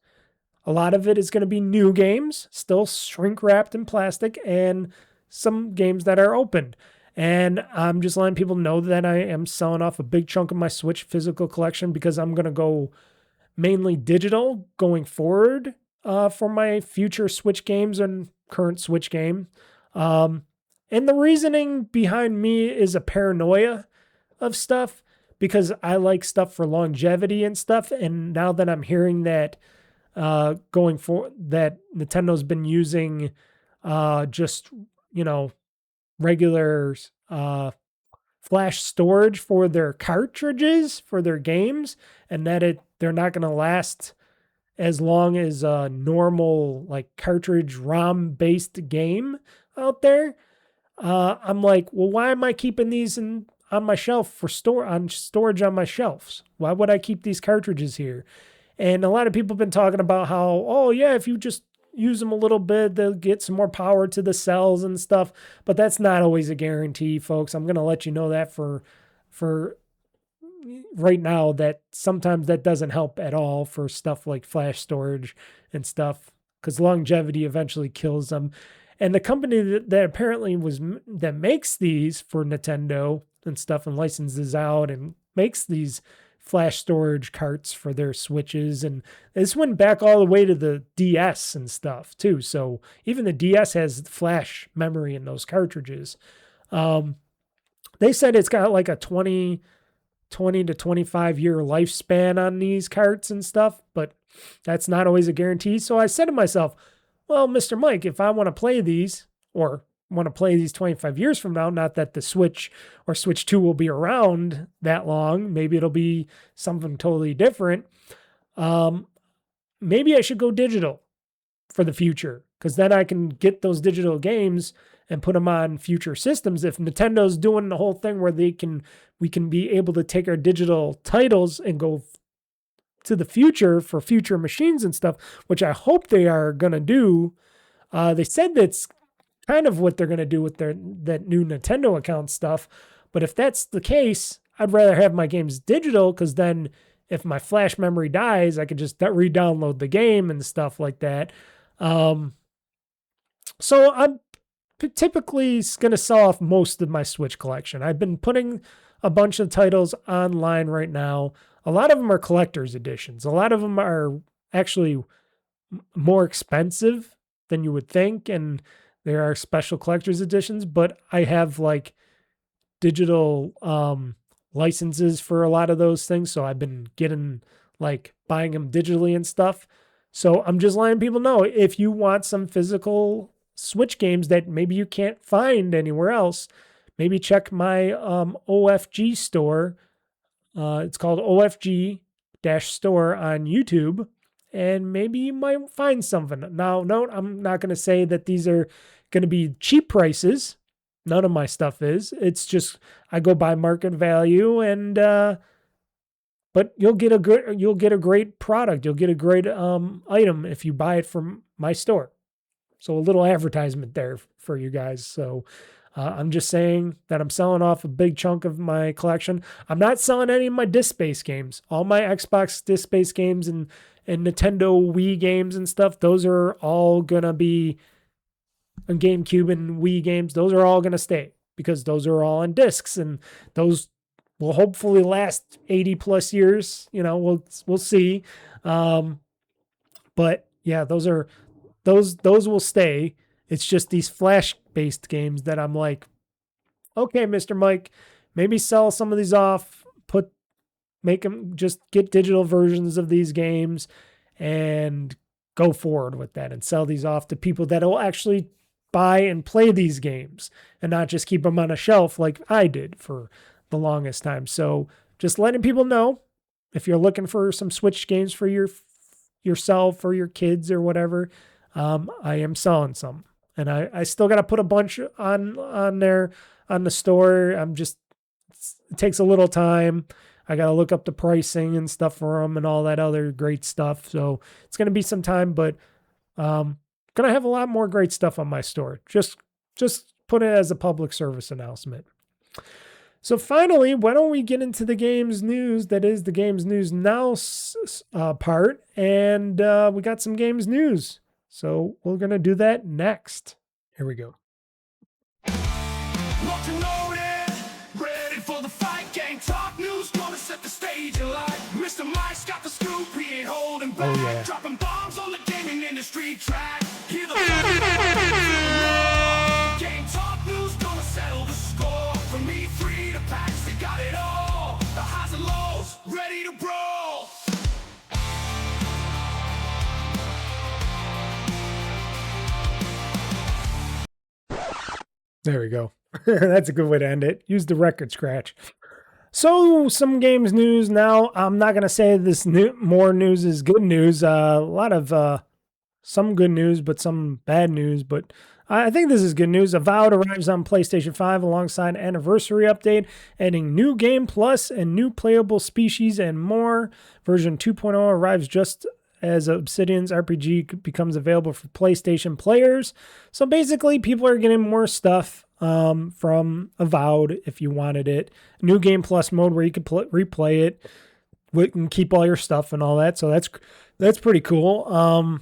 A lot of it is going to be new games, still shrink wrapped in plastic, and some games that are opened. And I'm just letting people know that I am selling off a big chunk of my Switch physical collection, because I'm going to go mainly digital going forward for my future Switch games and current Switch game. And the reasoning behind me is a paranoia of stuff, because I like stuff for longevity and stuff. And now that I'm hearing that going forward, that Nintendo's been using just, you know, regular flash storage for their cartridges for their games, and that they're not going to last as long as a normal like cartridge ROM based game out there. I'm like, well, why am I keeping these on my shelf for storage on my shelves? Why would I keep these cartridges here? And a lot of people have been talking about how, oh yeah, if you just use them a little bit, they'll get some more power to the cells and stuff. But that's not always a guarantee, folks. I'm going to let you know that for right now, that sometimes that doesn't help at all for stuff like flash storage and stuff, because longevity eventually kills them. And the company that apparently that makes these for Nintendo and stuff and licenses out and makes these flash storage carts for their Switches. And this went back all the way to the DS and stuff too. So even the DS has flash memory in those cartridges. They said it's got like a 20 to 25 year lifespan on these carts and stuff, but that's not always a guarantee. So I said to myself, well, Mr. Mike, if I want to play these or want to play these 25 years from now, not that the Switch or Switch 2 will be around that long, maybe it'll be something totally different. Maybe I should go digital for the future, because then I can get those digital games and put them on future systems. If Nintendo's doing the whole thing where we can be able to take our digital titles and go to the future for future machines and stuff, which I hope they are going to do. They said that's kind of what they're going to do with that new Nintendo account stuff. But if that's the case, I'd rather have my games digital, because then if my flash memory dies, I could just re-download the game and stuff like that. So I'm typically going to sell off most of my Switch collection. I've been putting a bunch of titles online right now. A lot of them are collector's editions. A lot of them are actually more expensive than you would think, and there are special collector's editions, but I have like digital licenses for a lot of those things. So I've been buying them digitally and stuff. So I'm just letting people know, if you want some physical Switch games that maybe you can't find anywhere else, maybe check my OFG store. It's called OFG-store on YouTube. And maybe you might find something. Now, note, I'm not going to say that these are going to be cheap prices. None of my stuff is. It's just I go by market value, and but you'll get a great product. You'll get a great item if you buy it from my store. So a little advertisement there for you guys. So I'm just saying that I'm selling off a big chunk of my collection. I'm not selling any of my disc-based games. All my Xbox disc-based games and Nintendo Wii games and stuff, those are all going to be, and GameCube and Wii games, those are all going to stay, because those are all on discs, and those will hopefully last 80 plus years. We'll see. But yeah, those will stay. It's just these flash-based games that I'm like, okay, Mr. Mike, maybe sell some of these off, just get digital versions of these games and go forward with that and sell these off to people that will actually buy and play these games and not just keep them on a shelf like I did for the longest time. So just letting people know, if you're looking for some Switch games for yourself or your kids or whatever, I am selling some. And I still got to put a bunch on there on the store. It takes a little time. I got to look up the pricing and stuff for them and all that other great stuff. So it's going to be some time, but going to have a lot more great stuff on my store. Just put it as a public service announcement. So finally, why don't we get into the games news? That is the games news now part. And we got some games news. So we're going to do that next. Here we go. Locked and loaded, ready for the fight. Gang talk news, gonna set the stage alight. Mr. Mike's got the scoop, he ain't holding back. Oh, yeah. Dropping bombs on the gaming industry track. Hear the Gang talk news, gonna settle the score. From E3 to PAX, they got it all. The highs and lows, ready to brawl. There we go. That's a good way to end it. Use the record scratch. So some games news now. I'm not going to say this more news is good news. A lot of some good news, but some bad news. But I think this is good news. Avowed arrives on PlayStation 5 alongside anniversary update, adding new game plus and new playable species and more. Version 2.0 arrives just as Obsidian's RPG becomes available for PlayStation players. So basically, people are getting more stuff from Avowed if you wanted it. New Game Plus mode where you can replay it and keep all your stuff and all that. So that's pretty cool.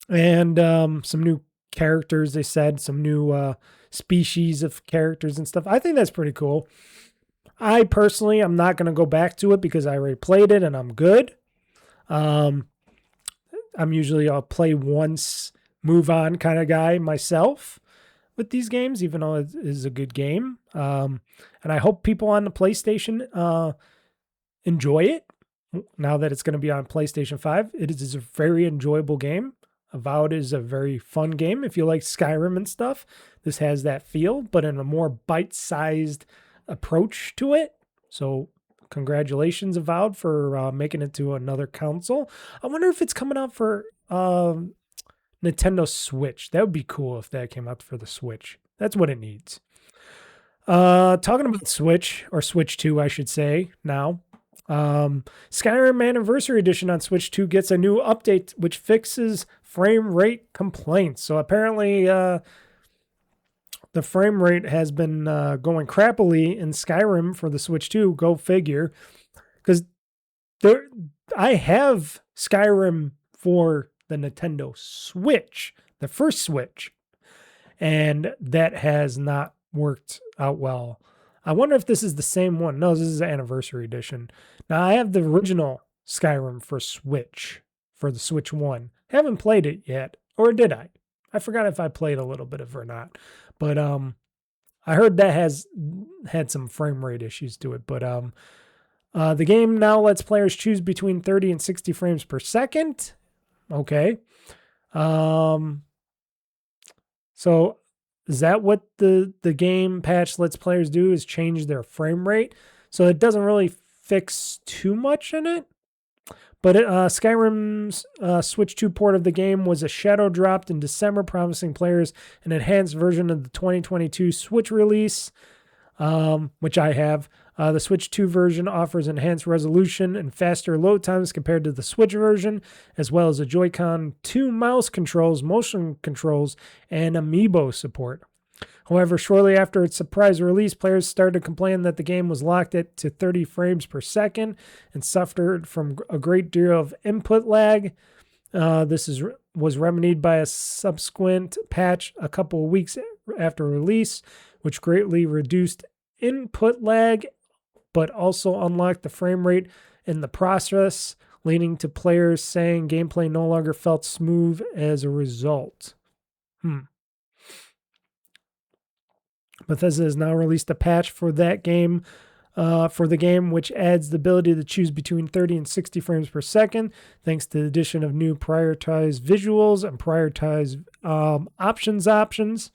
And some new characters, they said, some new species of characters and stuff. I think that's pretty cool. I personally, I'm not going to go back to it because I already played it and I'm good. I'm usually I'll play once, move on kind of guy myself with these games, even though it is a good game. And I hope people on the PlayStation enjoy it now that it's going to be on PlayStation 5. It is a very enjoyable game. Avowed is a very fun game. If you like Skyrim and stuff, this has that feel, but in a more bite-sized approach to it. So congratulations, Avowed, for making it to another console. I wonder if it's coming out for Nintendo Switch. That would be cool if that came out for the Switch. That's what it needs. Talking about Switch, or Switch 2, I should say, now. Skyrim Anniversary Edition on Switch 2 gets a new update which fixes frame rate complaints. So apparently the frame rate has been going crappily in Skyrim for the Switch 2. Go figure. Because I have Skyrim for the Nintendo Switch, the first Switch, and that has not worked out well. I wonder if this is the same one. No, this is the Anniversary Edition. Now, I have the original Skyrim for Switch, for the Switch 1. Haven't played it yet, or did I? I forgot if I played a little bit of it or not. But I heard that has had some frame rate issues to it. But the game now lets players choose between 30 and 60 frames per second. Okay. So is that what the game patch lets players do, is change their frame rate? So it doesn't really fix too much in it. But Skyrim's Switch 2 port of the game was a shadow dropped in December, promising players an enhanced version of the 2022 Switch release, which I have. The Switch 2 version offers enhanced resolution and faster load times compared to the Switch version, as well as a Joy-Con 2 mouse controls, motion controls, and amiibo support. However, shortly after its surprise release, players started to complain that the game was locked at to 30 frames per second and suffered from a great deal of input lag. This was remedied by a subsequent patch a couple of weeks after release, which greatly reduced input lag, but also unlocked the frame rate in the process, leading to players saying gameplay no longer felt smooth as a result. Bethesda has now released a patch for that game, which adds the ability to choose between 30 and 60 frames per second, thanks to the addition of new prioritized visuals and prioritized options.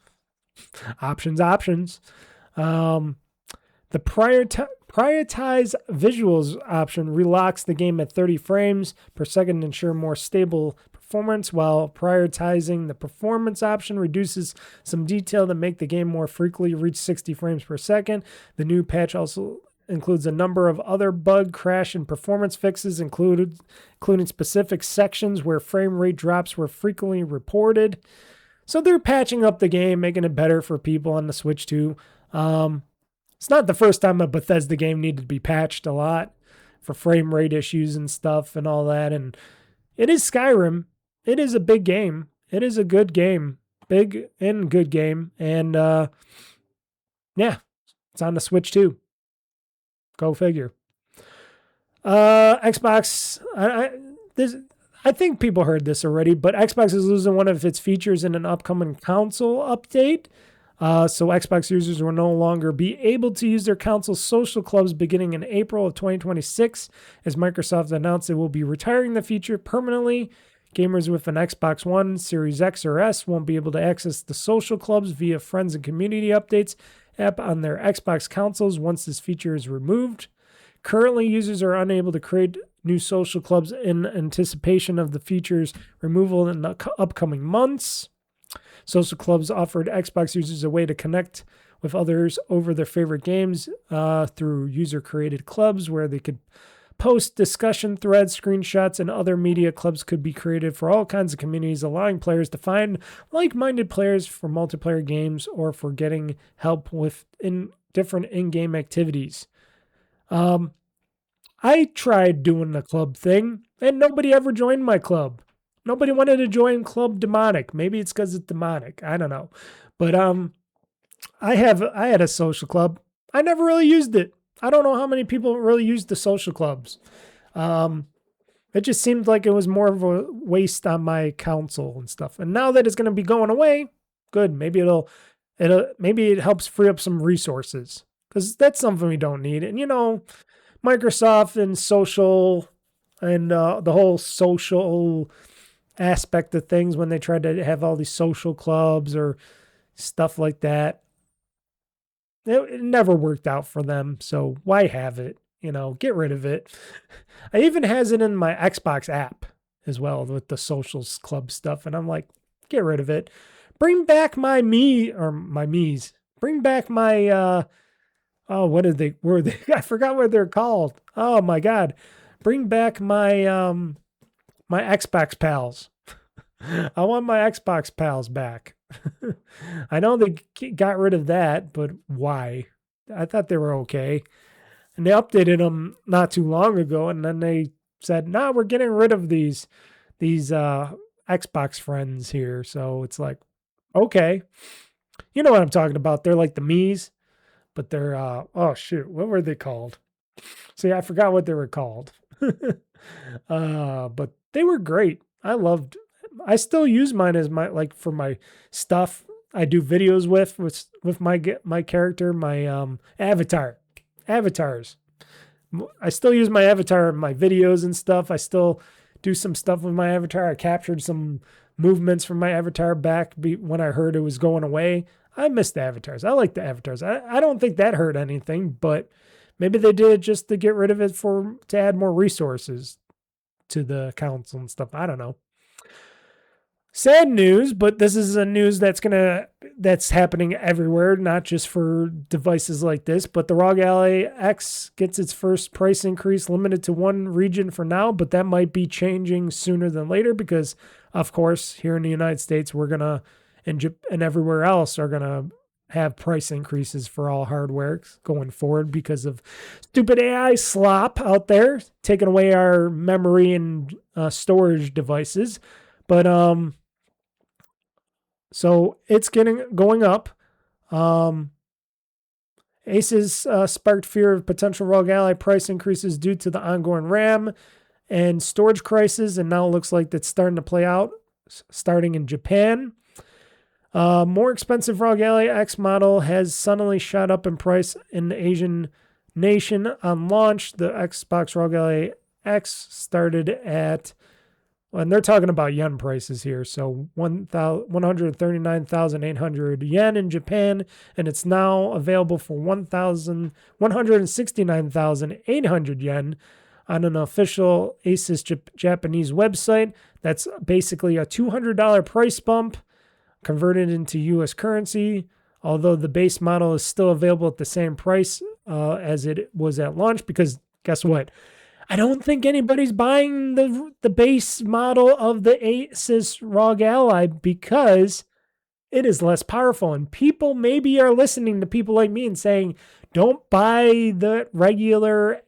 The prioritize visuals option relocks the game at 30 frames per second to ensure more stable performance, while prioritizing the performance option reduces some detail to make the game more frequently reach 60 frames per second. The new patch also includes a number of other bug, crash, and performance fixes, including specific sections where frame rate drops were frequently reported. So they're patching up the game, making it better for people on the Switch 2. It's not the first time a Bethesda game needed to be patched a lot for frame rate issues and stuff and all that. And it is Skyrim. It is a big game. It is a good game. Big and good game. And yeah, it's on the Switch too. Go figure. Xbox, I think people heard this already, but Xbox is losing one of its features in an upcoming console update. So Xbox users will no longer be able to use their console's social clubs beginning in April of 2026, as Microsoft announced it will be retiring the feature permanently. Gamers with an Xbox One, Series X or S won't be able to access the social clubs via friends and community updates app on their Xbox consoles once this feature is removed. Currently, users are unable to create new social clubs in anticipation of the feature's removal in the upcoming months. Social clubs offered Xbox users a way to connect with others over their favorite games through user-created clubs where they could post discussion threads, screenshots, and other media. Clubs could be created for all kinds of communities, allowing players to find like-minded players for multiplayer games or for getting help with different in-game activities. I tried doing the club thing, and nobody ever joined my club. Nobody wanted to join Club Demonic. Maybe it's because it's demonic. I don't know. But I had a social club. I never really used it. I don't know how many people really used the social clubs. It just seemed like it was more of a waste on my council and stuff. And now that it's going to be going away, good. Maybe maybe it helps free up some resources, because that's something we don't need. And Microsoft and social and the whole social aspect of things, when they tried to have all these social clubs or stuff like that, it never worked out for them. So why have it? Get rid of it. I even has it in my Xbox app as well with the socials club stuff. And I'm like, get rid of it. Bring back my Me's. Bring back my, what were they? I forgot what they're called. Oh my God. Bring back my, my Xbox pals. I want my Xbox pals back. I know they got rid of that, but why? I thought they were okay. And they updated them not too long ago, and then they said, "No, we're getting rid of these Xbox friends here." So it's like, okay, you know what I'm talking about? They're like the Me's, but they're oh shoot, what were they called? See, I forgot what they were called. But they were great. I still use mine as for my stuff. I do videos with my character, my avatars. I still use my avatar in my videos and stuff. I still do some stuff with my avatar. I captured some movements from my avatar back when I heard it was going away. I miss the avatars. I like the avatars. I don't think that hurt anything, but maybe they did just to get rid of it to add more resources to the council and stuff. I don't know. Sad news, but this is a news that's happening everywhere, not just for devices like this. But the ROG Ally X gets its first price increase, limited to one region for now, but that might be changing sooner than later because, of course, here in the United States, and everywhere else are gonna have price increases for all hardware going forward because of stupid AI slop out there taking away our memory and storage devices. But so it's going up. Aces sparked fear of potential ROG Ally price increases due to the ongoing RAM and storage crisis, and now it looks like that's starting to play out, starting in Japan. More expensive ROG Ally X model has suddenly shot up in price in the Asian nation on launch. The Xbox ROG Ally X started at, and they're talking about yen prices here, so 139,800 yen in Japan, and it's now available for 169,800 yen on an official Asus Japanese website. That's basically a $200 price bump converted into US currency, although the base model is still available at the same price as it was at launch, because guess what? I don't think anybody's buying the base model of the Asus ROG Ally because it is less powerful. And people maybe are listening to people like me and saying, don't buy the regular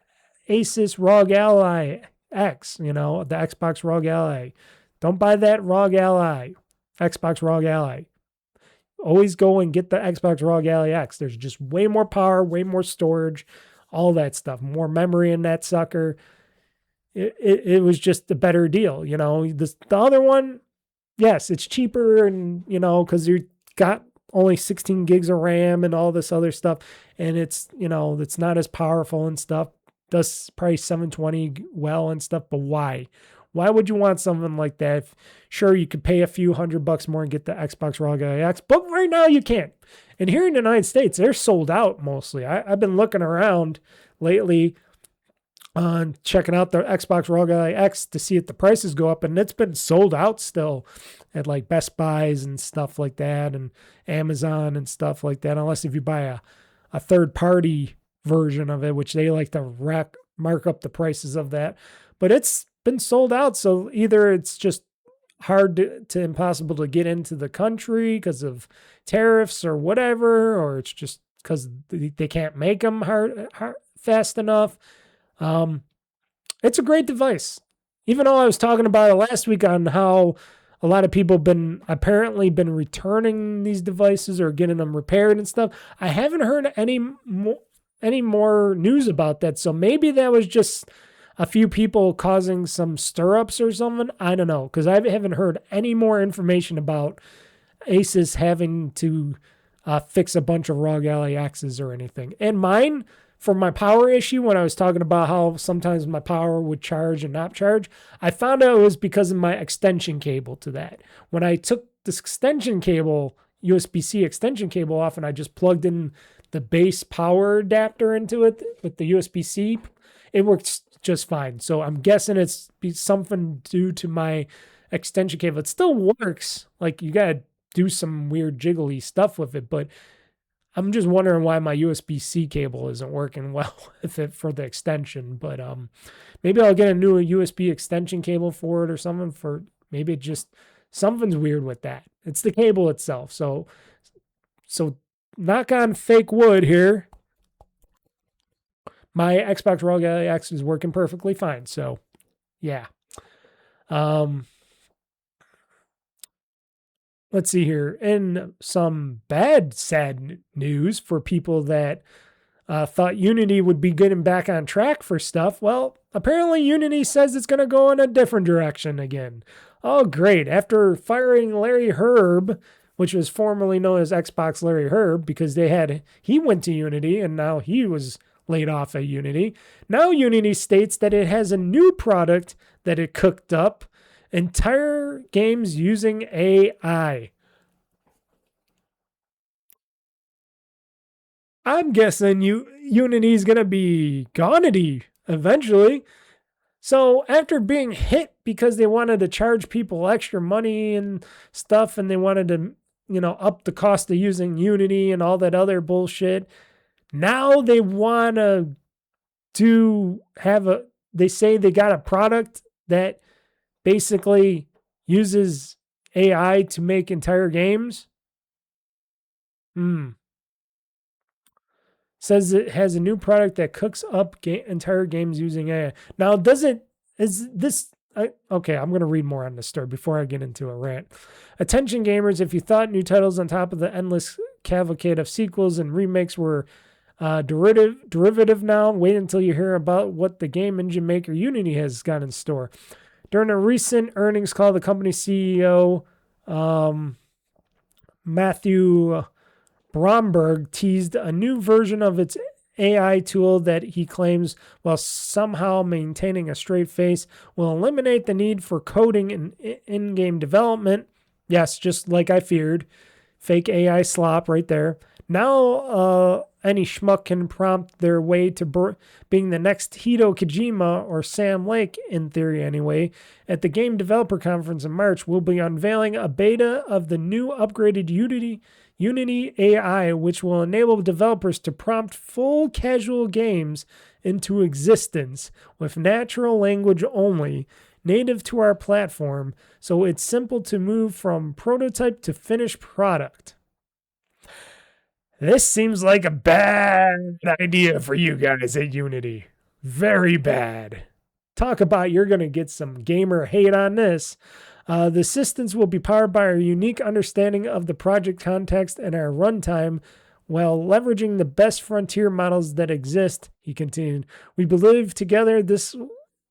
Asus ROG Ally X, the Xbox ROG Ally. Don't buy that ROG Ally, Xbox ROG Ally. Always go and get the Xbox ROG Ally X. There's just way more power, way more storage, all that stuff, more memory in that sucker. It was just a better deal, The other one, yes, it's cheaper, and because you got only 16 gigs of RAM and all this other stuff, and it's it's not as powerful and stuff. Does price 720 well and stuff, but why? Why would you want something like that? Sure, you could pay a few $100 more and get the Xbox ROG Ally X, but right now you can't. And here in the United States, they're sold out mostly. I've been looking around lately on checking out the Xbox ROG Ally X to see if the prices go up, and it's been sold out still at like Best Buys and stuff like that, and Amazon and stuff like that, unless if you buy a third-party version of it, which they like to mark up the prices of that. But it's been sold out, so either it's just hard to impossible to get into the country because of tariffs or whatever, or it's just because they can't make them fast enough. It's a great device. even though I was talking about it last week on how a lot of people apparently been returning these devices or getting them repaired and stuff, I haven't heard any more news about that. So maybe that was just a few people causing some stir-ups or something. I don't know, because I haven't heard any more information about Asus having to fix a bunch of ROG Ally X's or anything. And mine, for my power issue, when I was talking about how sometimes my power would charge and not charge, I found out it was because of my extension cable to that. When I took this extension cable, USB-C extension cable off, and I just plugged in the base power adapter into it with the USB-C, it works just fine. So I'm guessing it's something due to my extension cable. It still works. Like, you gotta do some weird jiggly stuff with it, but I'm just wondering why my USB-C cable isn't working well with it for the extension. But maybe I'll get a new USB extension cable for it or something. For maybe it just something's weird with that. It's the cable itself. So knock on fake wood here. My Xbox ROG Ally X is working perfectly fine. So yeah. Let's see here. In some bad, sad news for people that thought Unity would be getting back on track for stuff, well, apparently Unity says it's going to go in a different direction again. Oh, great. After firing Larry Herb, which was formerly known as Xbox Larry Herb, because he went to Unity and now he was laid off at Unity. Now Unity states that it has a new product that it cooked up, entire games using AI. I'm guessing Unity's going to be gonity eventually. So after being hit because they wanted to charge people extra money and stuff, and they wanted to, up the cost of using Unity and all that other bullshit, now they want they say they got a product that basically uses AI to make entire games. Says it has a new product that cooks up entire games using AI. Now, okay, I'm going to read more on this story before I get into a rant. Attention gamers, if you thought new titles on top of the endless cavalcade of sequels and remakes were derivative now, wait until you hear about what the game engine maker Unity has got in store. During a recent earnings call, the company CEO, Matthew Bromberg, teased a new version of its AI tool that he claims, while somehow maintaining a straight face, will eliminate the need for coding in in-game development. Yes, just like I feared. Fake AI slop right there. Now, any schmuck can prompt their way to being the next Hideo Kojima or Sam Lake, in theory anyway. At the Game Developer Conference in March, we'll be unveiling a beta of the new upgraded Unity AI, which will enable developers to prompt full casual games into existence with natural language only, native to our platform, so it's simple to move from prototype to finished product. This seems like a bad idea for you guys at Unity. Very bad. Talk about you're going to get some gamer hate on this. The assistance will be powered by our unique understanding of the project context and our runtime while leveraging the best frontier models that exist, he continued. We believe together this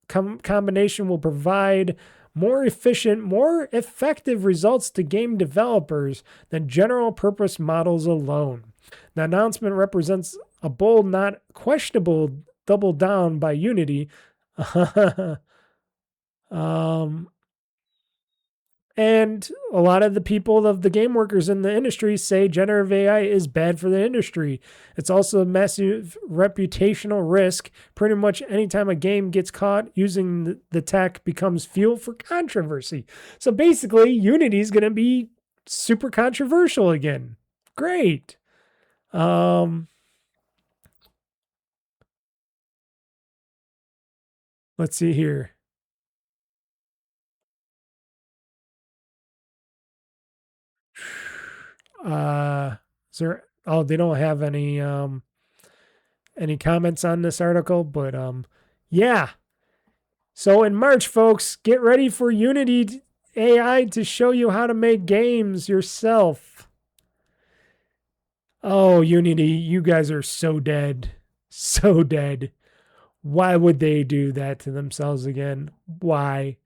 combination will provide more efficient, more effective results to game developers than general purpose models alone. The announcement represents a bold, not questionable double down by Unity. And a lot of the people of the game workers in the industry say generative AI is bad for the industry. It's also a massive reputational risk. Pretty much anytime a game gets caught using the tech becomes fuel for controversy. So basically, Unity is going to be super controversial again. Great. Let's see here. Is there? Oh, they don't have any comments on this article, but yeah. So in March, folks, get ready for Unity AI to show you how to make games yourself. Oh, Unity, you guys are so dead. So dead. Why would they do that to themselves again? Why?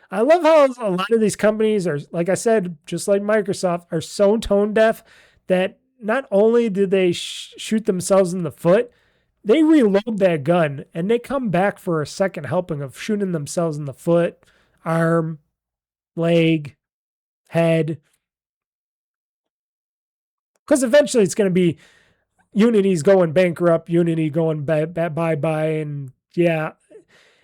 I love how a lot of these companies are, like I said, just like Microsoft, are so tone deaf that not only do they shoot themselves in the foot, they reload that gun and they come back for a second helping of shooting themselves in the foot, arm, leg, head. Because eventually it's going to be Unity's going bankrupt, Unity going bye-bye, and yeah,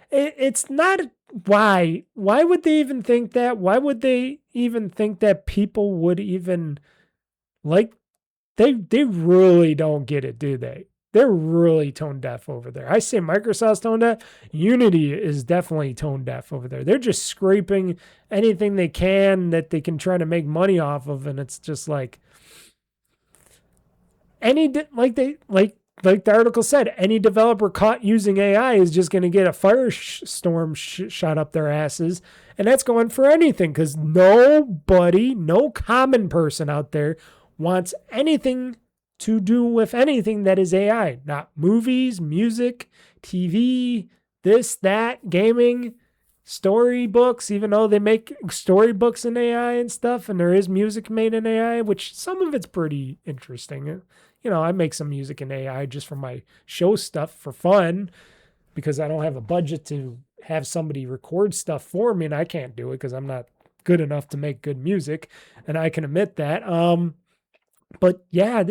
it's not. Why would they even think that? Why would they even think that people would even like, they really don't get it, do they? They're really tone deaf over there. I say Microsoft's tone deaf. Unity is definitely tone deaf over there. They're just scraping anything they can that they can try to make money off of, and it's just like like the article said, any developer caught using AI is just going to get a firestorm shot up their asses. And that's going for anything, because nobody, no common person out there wants anything to do with anything that is AI. Not movies, music, TV, this, that, gaming, storybooks, even though they make storybooks in AI and stuff, and there is music made in AI, which some of it's pretty interesting. You know, I make some music in AI just for my show stuff for fun, because I don't have a budget to have somebody record stuff for me, and I can't do it because I'm not good enough to make good music, and I can admit that. But yeah,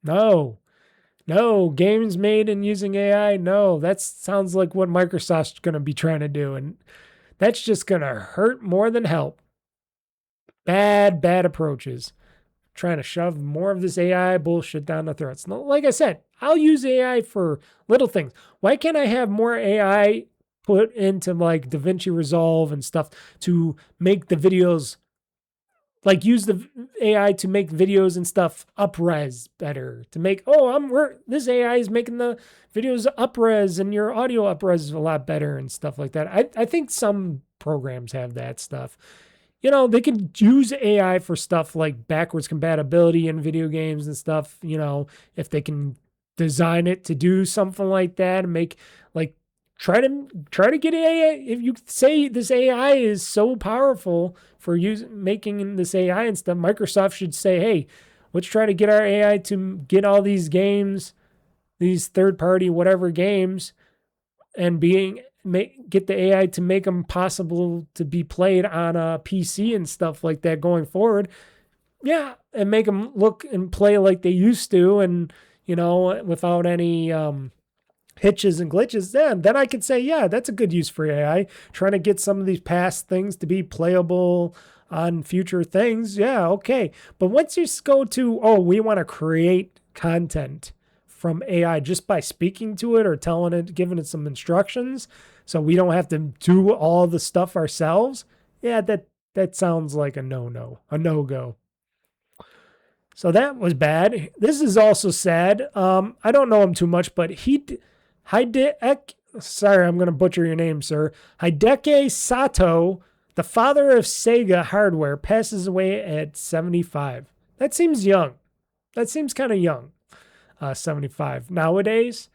no, games made and using AI, no, that sounds like what Microsoft's going to be trying to do, and that's just going to hurt more than help. Bad approaches. Trying to shove more of this AI bullshit down the throats. Like I said, I'll use AI for little things. Why can't I have more AI put into like DaVinci Resolve and stuff to make the videos, like use the AI to make videos and stuff up-res better, to make, this AI is making the videos up-res and your audio up-res is a lot better and stuff like that. I think some programs have that stuff. You know, they could use AI for stuff like backwards compatibility in video games and stuff, you know, if they can design it to do something like that and make, like, try to get AI. If you say this AI is so powerful for making this AI and stuff, Microsoft should say, hey, let's try to get our AI to get all these games, these third-party whatever games, and get the AI to make them possible to be played on a PC and stuff like that going forward. Yeah, and make them look and play like they used to, and, you know, without any hitches and glitches. Then I could say, yeah, that's a good use for AI. Trying to get some of these past things to be playable on future things. Yeah, okay. But once you go to, we want to create content from AI just by speaking to it or telling it, giving it some instructions, so we don't have to do all the stuff ourselves. Yeah, that sounds like a no-go. So that was bad. This is also sad. I don't know him too much, but sorry, I'm going to butcher your name, sir. Hideki Sato, the father of Sega hardware, passes away at 75. That seems young. That seems kind of young. 75. Nowadays,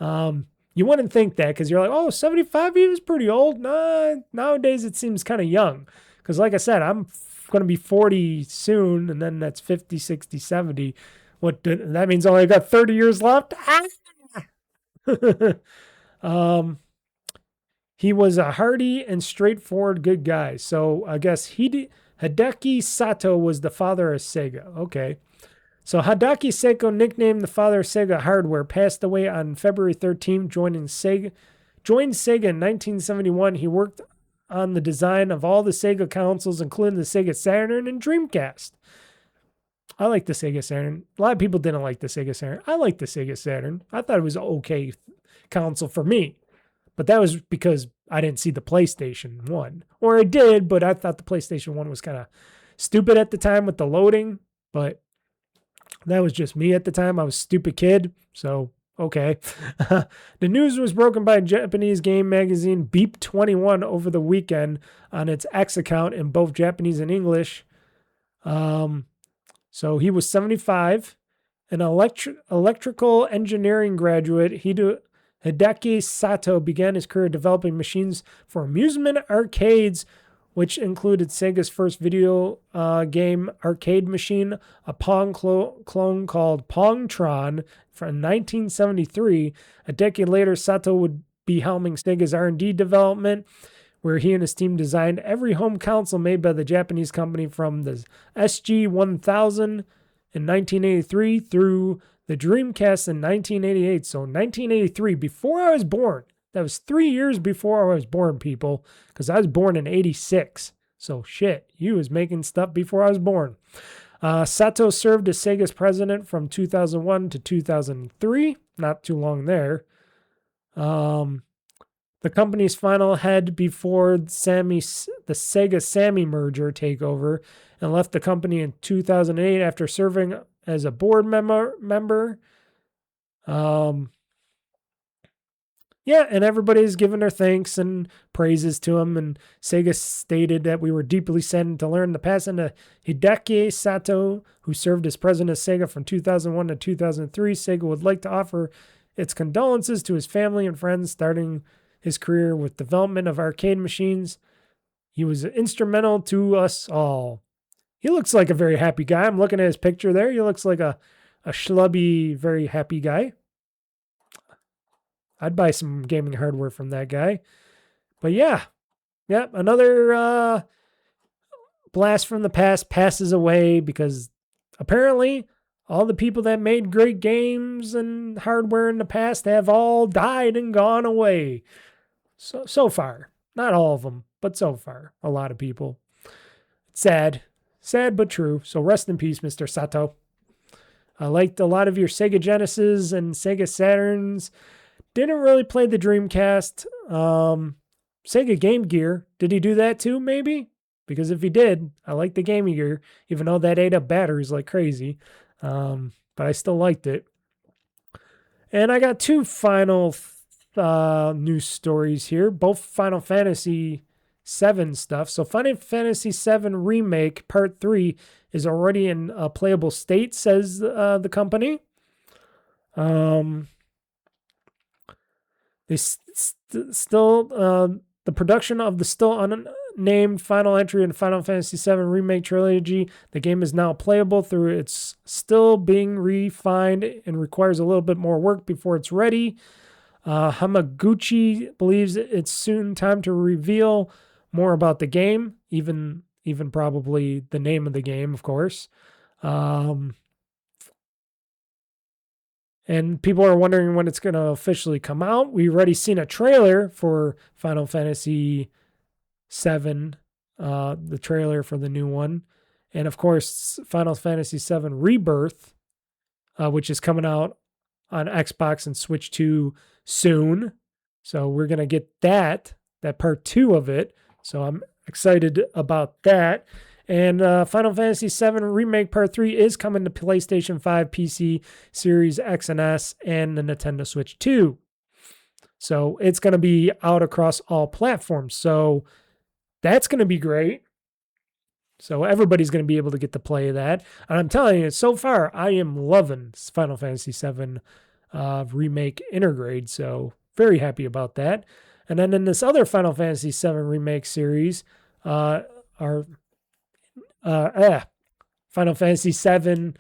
you wouldn't think that, because you're like, 75, he was pretty old. Nah, nowadays it seems kind of young. Because like I said, I'm going to be 40 soon, and then that's 50, 60, 70. That means I only got 30 years left? He was a hearty and straightforward good guy. So I guess Hideki Sato was the father of Sega. Okay. So Hideki Sato, nicknamed the father of Sega hardware, passed away on February 13th, joined Sega in 1971. He worked on the design of all the Sega consoles, including the Sega Saturn and Dreamcast. I like the Sega Saturn. A lot of people didn't like the Sega Saturn. I like the Sega Saturn. I thought it was an okay console for me. But that was because I didn't see the PlayStation 1. Or I did, but I thought the PlayStation 1 was kind of stupid at the time with the loading. But that was just me at the time. I was a stupid kid. So Okay. The news was broken by Japanese game magazine Beep 21 over the weekend on its X account in both Japanese and English. So he was 75, an electrical engineering graduate. Hideki Sato began his career developing machines for amusement arcades, which included Sega's first video game arcade machine, a Pong clone called Pongtron from 1973. A decade later, Sato would be helming Sega's R&D development, where he and his team designed every home console made by the Japanese company from the SG-1000 in 1983 through the Dreamcast in 1988. So 1983, before I was born. That was 3 years before I was born, people, because I was born in 86. So shit, he was making stuff before I was born. Sato served as Sega's president from 2001 to 2003. Not too long there. The company's final head before the Sega-Sammy merger takeover, and left the company in 2008 after serving as a board member. Yeah, and everybody's giving their thanks and praises to him. And Sega stated that we were deeply saddened to learn the passing of Hideki Sato, who served as president of Sega from 2001 to 2003. Sega would like to offer its condolences to his family and friends, starting his career with development of arcade machines. He was instrumental to us all. He looks like a very happy guy. I'm looking at his picture there. He looks like a schlubby, very happy guy. I'd buy some gaming hardware from that guy. But yeah, another blast from the past passes away because apparently all the people that made great games and hardware in the past have all died and gone away. So far. Not all of them, but so far. A lot of people. It's sad. Sad but true. So rest in peace, Mr. Sato. I liked a lot of your Sega Genesis and Sega Saturns. Didn't really play the Dreamcast. Sega Game Gear. Did he do that too, maybe? Because if he did, I liked the Game Gear, even though that ate up batteries like crazy. But I still liked it. And I got two final news stories here, both Final Fantasy VII stuff. So Final Fantasy VII Remake Part 3 is already in a playable state, says the company. They still the production of the still unnamed final entry in Final Fantasy VII Remake trilogy. The game is now playable through it's still being refined and requires a little bit more work before it's ready. Hamaguchi believes it's soon time to reveal more about the game, even probably the name of the game, of course. And people are wondering when it's going to officially come out. We've already seen a trailer for Final Fantasy VII, the trailer for the new one. And of course, Final Fantasy VII Rebirth, which is coming out on Xbox and Switch 2 soon. So we're going to get that part 2 of it. So I'm excited about that. And Final Fantasy VII Remake Part 3 is coming to PlayStation 5, PC, Series X and S, and the Nintendo Switch 2. So it's going to be out across all platforms. So that's going to be great. So everybody's going to be able to get to play that. And I'm telling you, so far, I am loving Final Fantasy VII Remake Intergrade. So very happy about that. And then in this other Final Fantasy VII Remake series, Final Fantasy VII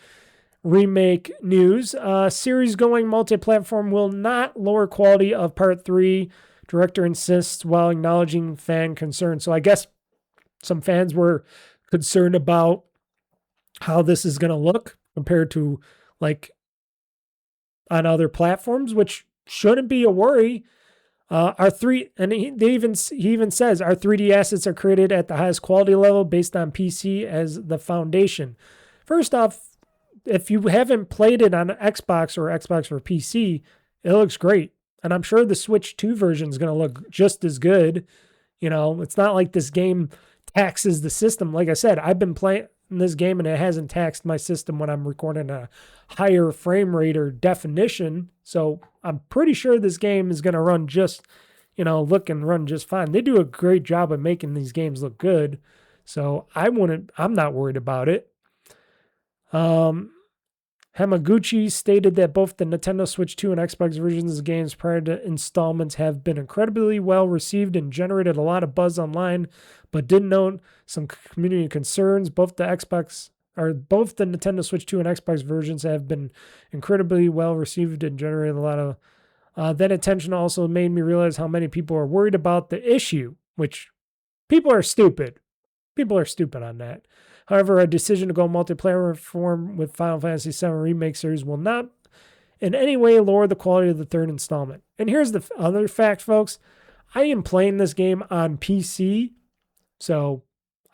Remake news. Series going multi-platform will not lower quality of Part 3. Director insists while acknowledging fan concern. So I guess some fans were concerned about how this is going to look compared to like on other platforms, which shouldn't be a worry. He even says our 3D assets are created at the highest quality level based on PC as the foundation. First off, if you haven't played it on Xbox or Xbox for PC, it looks great. And I'm sure the Switch 2 version is going to look just as good. You know, it's not like this game taxes the system. Like I said, I've been playing, in this game, and it hasn't taxed my system when I'm recording a higher frame rate or definition. So I'm pretty sure this game is going to run just, look and run just fine. They do a great job of making these games look good. So I'm not worried about it. Hamaguchi stated that both the Nintendo Switch 2 and Xbox versions of games prior to installments have been incredibly well received and generated a lot of buzz online, but did note some community concerns. Both the Nintendo Switch 2 and Xbox versions have been incredibly well received and generated a lot of that attention. Also made me realize how many people are worried about the issue, which people are stupid. People are stupid on that. However, a decision to go multiplayer form with Final Fantasy VII Remake series will not in any way lower the quality of the third installment. And here's the other fact, folks. I am playing this game on PC, so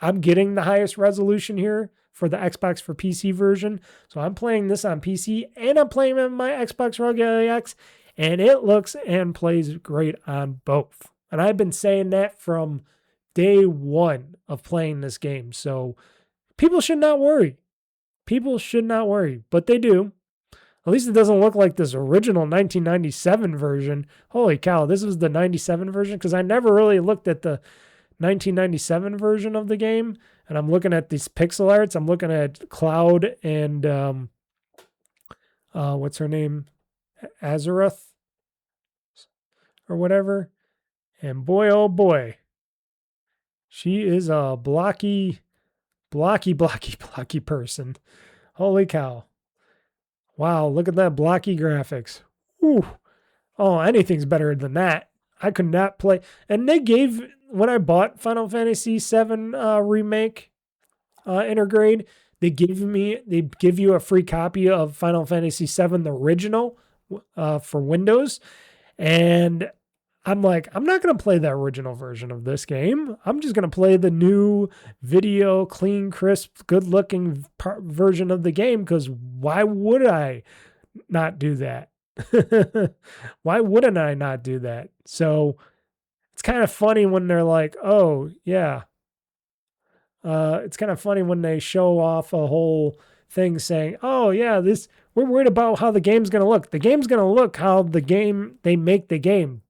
I'm getting the highest resolution here for the Xbox for PC version. So I'm playing this on PC, and I'm playing on my Xbox One X, and it looks and plays great on both. And I've been saying that from day one of playing this game. So people should not worry. People should not worry, but they do. At least it doesn't look like this original 1997 version. Holy cow, this was the 97 version? Because I never really looked at the 1997 version of the game. And I'm looking at these pixel arts. I'm looking at Cloud and, what's her name? Azeroth? Or whatever. And boy, oh boy. She is a blocky person. Holy cow. Wow, look at that blocky graphics. Ooh. Oh, anything's better than that. I could not play. And they gave, when I bought Final Fantasy VII Remake Intergrade, they give you a free copy of Final Fantasy VII, the original, for Windows. And I'm like, I'm not going to play the original version of this game. I'm just going to play the new video, clean, crisp, good-looking version of the game, because why would I not do that? Why wouldn't I not do that? So it's kind of funny when they're like, oh, yeah. It's kind of funny when they show off a whole thing saying, oh, yeah, we're worried about how the game's going to look. The game's going to look how they make the game.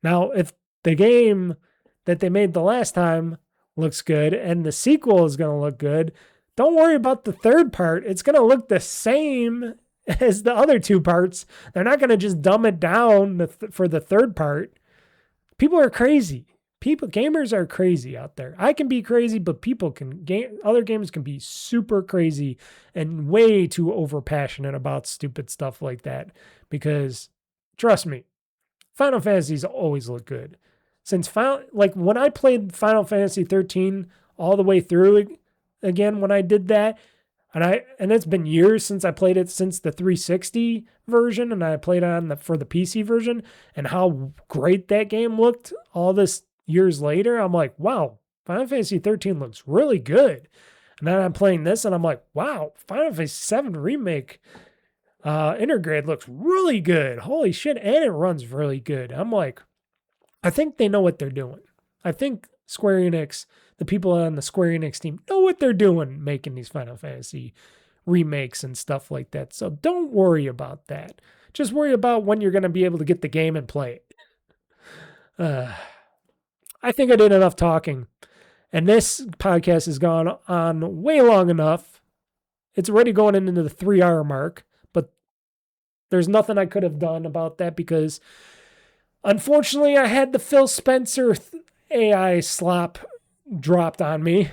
Now, if the game that they made the last time looks good and the sequel is going to look good, don't worry about the third part. It's going to look the same as the other two parts. They're not going to just dumb it down for the third part. People are crazy. Gamers are crazy out there. I can be crazy, but other gamers can be super crazy and way too overpassionate about stupid stuff like that. Because, trust me, Final Fantasies always look good. When I played Final Fantasy 13 all the way through again, when I did that, and it's been years since I played it, since the 360 version, and I played it for the PC version, and how great that game looked all this years later, I'm like, wow, Final Fantasy 13 looks really good. And then I'm playing this, and I'm like, wow, Final Fantasy 7 Remake Intergrade looks really good. Holy shit. And it runs really good. I'm like, I think they know what they're doing. I think Square Enix, the people on the Square Enix team, know what they're doing making these Final Fantasy remakes and stuff like that. So don't worry about that. Just worry about when you're going to be able to get the game and play it. I think I did enough talking. And this podcast has gone on way long enough. It's already going into the 3-hour mark. There's nothing I could have done about that because, unfortunately, I had the Phil Spenser AI slop dropped on me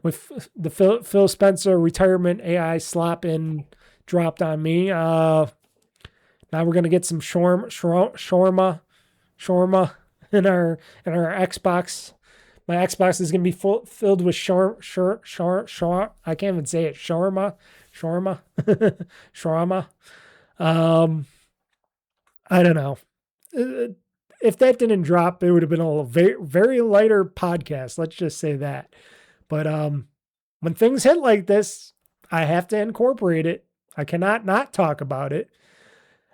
with the Phil Spenser retirement AI slop dropped on me. Now we're gonna get some shawarma in our Xbox. My Xbox is gonna be filled with shawarma. I can't even say it. Shawarma. I don't know. If that didn't drop, it would have been a very, very lighter podcast. Let's just say that. But when things hit like this, I have to incorporate it. I cannot not talk about it.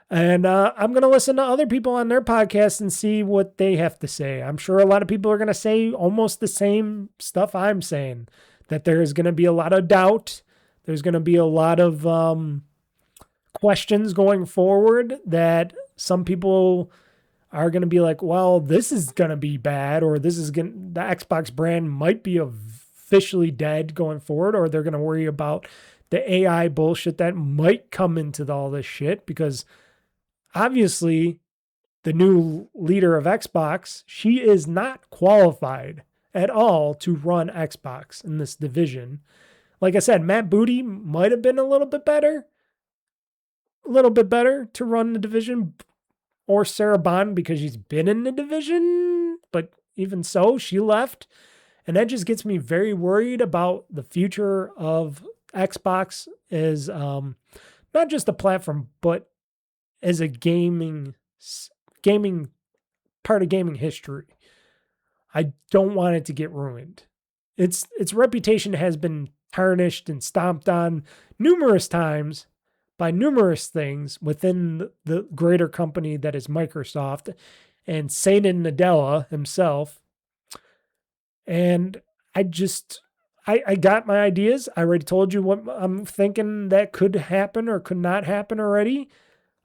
And I'm going to listen to other people on their podcasts and see what they have to say. I'm sure a lot of people are going to say almost the same stuff I'm saying. that there is going to be a lot of doubt. There's going to be a lot of questions going forward, that some people are going to be like, well, this is going to be bad, or the Xbox brand might be officially dead going forward, or they're going to worry about the AI bullshit that might come into all this shit, because obviously the new leader of Xbox, she is not qualified at all to run Xbox in this division. Like I said, Matt Booty might have been a little bit better to run the division, or Sarah Bond, because she's been in the division, but even so, she left. And that just gets me very worried about the future of Xbox as not just a platform, but as a gaming part of gaming history. I don't want it to get ruined. Its reputation has been tarnished and stomped on numerous times by numerous things within the greater company that is Microsoft and Satya Nadella himself. And I got my ideas. I already told you what I'm thinking that could happen or could not happen already.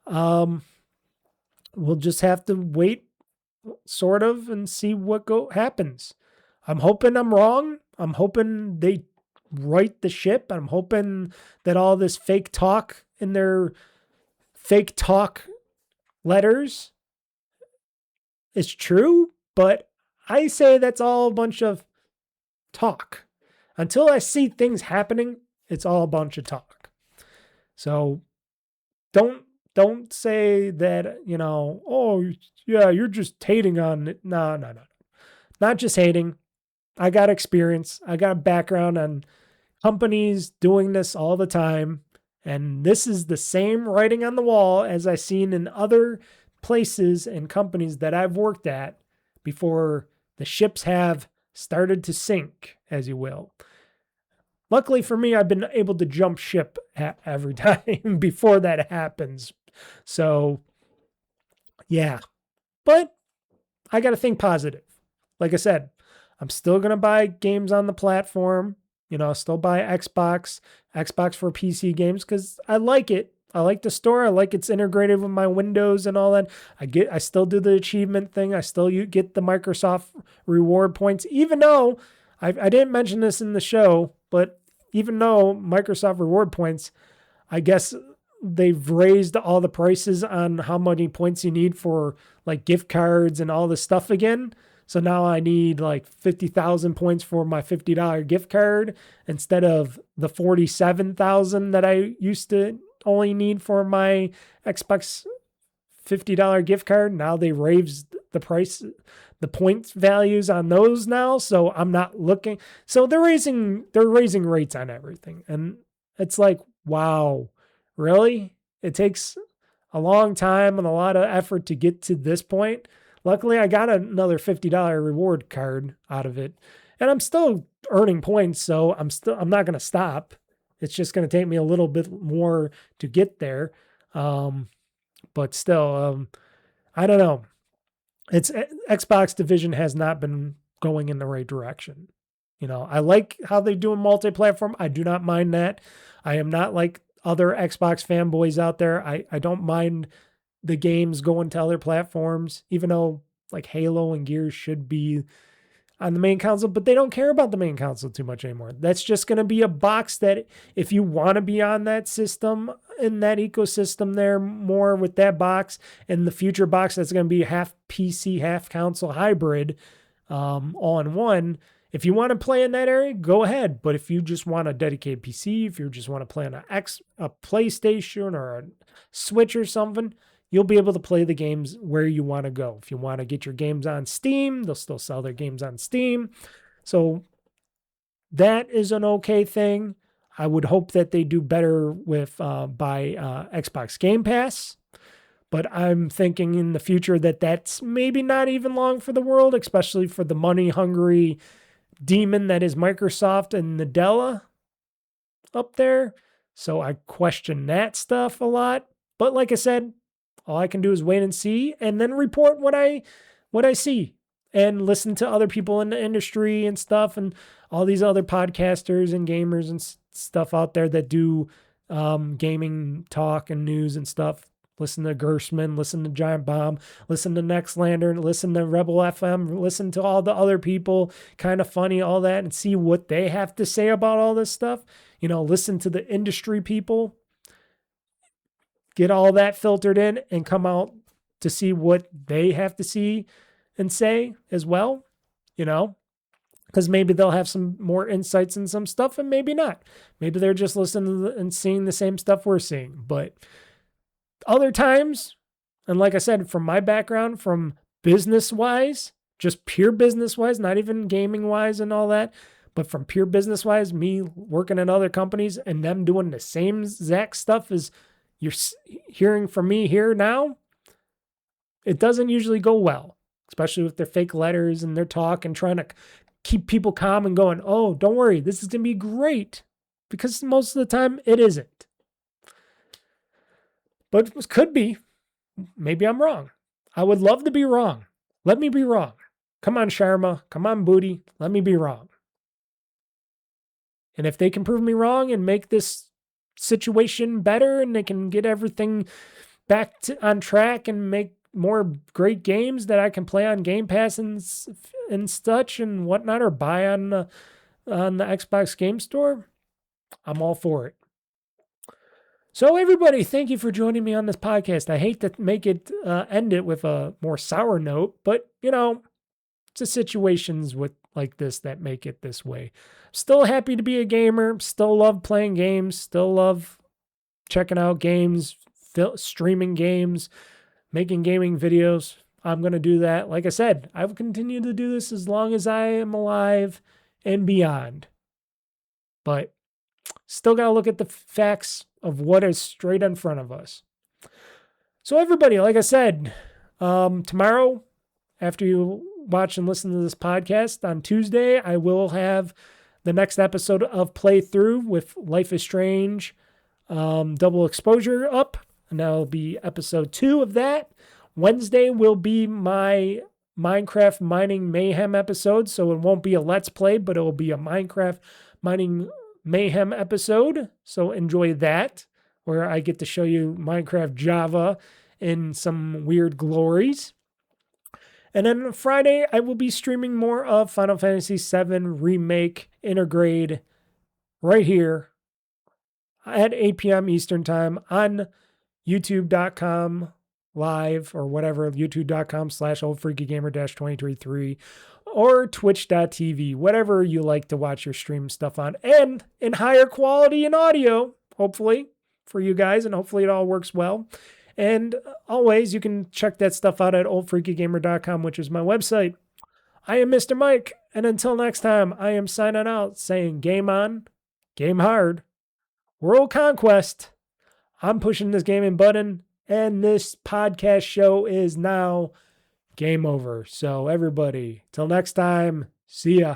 We'll just have to wait sort of and see what happens. I'm hoping I'm wrong. I'm hoping they right the ship. I'm hoping that all this fake talk in their fake talk letters is true, but I say that's all a bunch of talk. Until I see things happening, it's all a bunch of talk. So don't say that, oh yeah, you're just hating on it. No. Not just hating. I got experience. I got a background on companies doing this all the time. And this is the same writing on the wall as I've seen in other places and companies that I've worked at before the ships have started to sink, as you will. Luckily for me, I've been able to jump ship every time before that happens. So, yeah. But I got to think positive. Like I said, I'm still going to buy games on the platform. Still buy Xbox for PC games because I like it. I like the store. I like it's integrated with my Windows and all that. I still do the achievement thing. I still get the Microsoft reward points, even though I didn't mention this in the show, but even though Microsoft reward points, I guess they've raised all the prices on how many points you need for like gift cards and all this stuff again. So now I need like 50,000 points for my $50 gift card instead of the 47,000 that I used to only need for my Xbox $50 gift card. Now they raised the price, the points values on those now. So I'm not looking. So they're raising rates on everything. And it's like, wow, really? It takes a long time and a lot of effort to get to this point. Luckily, I got another $50 reward card out of it, and I'm still earning points, so I'm not going to stop. It's just going to take me a little bit more to get there. But still, I don't know. It's Xbox division has not been going in the right direction. I like how they do a multi-platform. I do not mind that. I am not like other Xbox fanboys out there. I don't mind the games going to other platforms, even though like Halo and Gears should be on the main console, but they don't care about the main console too much anymore. That's just going to be a box that if you want to be on that system, in that ecosystem there more with that box, and the future box that's going to be half PC, half console hybrid, all in one. If you want to play in that area, go ahead. But if you just want a dedicated PC, if you just want to play on a PlayStation or a Switch or something, you'll be able to play the games where you want to go. If you want to get your games on Steam, they'll still sell their games on Steam. So that is an okay thing. I would hope that they do better with Xbox Game Pass. But I'm thinking in the future that that's maybe not even long for the world, especially for the money-hungry demon that is Microsoft and Nadella up there. So I question that stuff a lot. But like I said, all I can do is wait and see and then report what I see. and listen to other people in the industry and stuff, and all these other podcasters and gamers and stuff out there that do gaming talk and news and stuff. Listen to Gersman, listen to Giant Bomb, listen to Nextlander, listen to Rebel FM, listen to all the other people, Kind of Funny, all that, and see what they have to say about all this stuff. You know, listen to the industry people, get all that filtered in, and come out to see what they have to see and say as well, you know, because maybe they'll have some more insights in some stuff and maybe not. Maybe they're just listening and seeing the same stuff we're seeing. But other times, and like I said, from my background, from business-wise, just pure business-wise, not even gaming-wise and all that, but from pure business-wise, me working in other companies and them doing the same exact stuff as you're hearing from me here now, it doesn't usually go well, especially with their fake letters and their talk and trying to keep people calm and going, oh, don't worry, this is going to be great, because most of the time it isn't. But it could be. Maybe I'm wrong. I would love to be wrong. Let me be wrong. Come on, Sharma. Come on, Booty. Let me be wrong. And if they can prove me wrong and make this situation better, and they can get everything back on track and make more great games that I can play on Game Pass and such and whatnot, or buy on the Xbox Game Store, I'm all for it. So everybody, thank you for joining me on this podcast. I hate to make it end it with a more sour note, but you know, it's the situations with like this that make it this way. Still happy to be a gamer. Still love playing games. Still love checking out games, streaming games, making gaming videos. I'm going to do that. Like I said, I will continue to do this as long as I am alive and beyond. But still got to look at the facts of what is straight in front of us. So everybody, like I said, tomorrow, after you watch and listen to this podcast on Tuesday, I will have the next episode of Playthrough with Life is Strange Double Exposure up. And that'll be episode 2 of that. Wednesday will be my Minecraft Mining Mayhem episode. So it won't be a Let's Play, but it will be a Minecraft Mining Mayhem episode. So enjoy that, where I get to show you Minecraft Java in some weird glories. And then Friday, I will be streaming more of Final Fantasy VII Remake Intergrade right here at 8 p.m. Eastern Time on youtube.com live or whatever, youtube.com/OldFreakyGamer-2023 or twitch.tv, whatever you like to watch your stream stuff on, and in higher quality and audio, hopefully, for you guys, and hopefully it all works well. And always, you can check that stuff out at OldFreakyGamer.com, which is my website. I am Mr. Mike, and until next time, I am signing out saying game on, game hard, world conquest. I'm pushing this gaming button, and this podcast show is now game over. So everybody, till next time, see ya.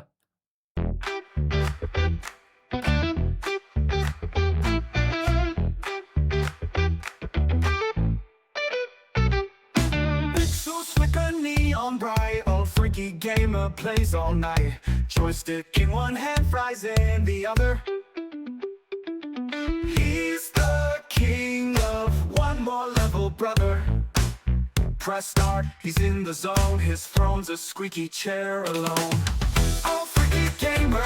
Neon bright, old freaky gamer plays all night. Joystick in one hand, fries in the other. He's the king of one more level, brother. Press start, he's in the zone. His throne's a squeaky chair alone. Old freaky gamer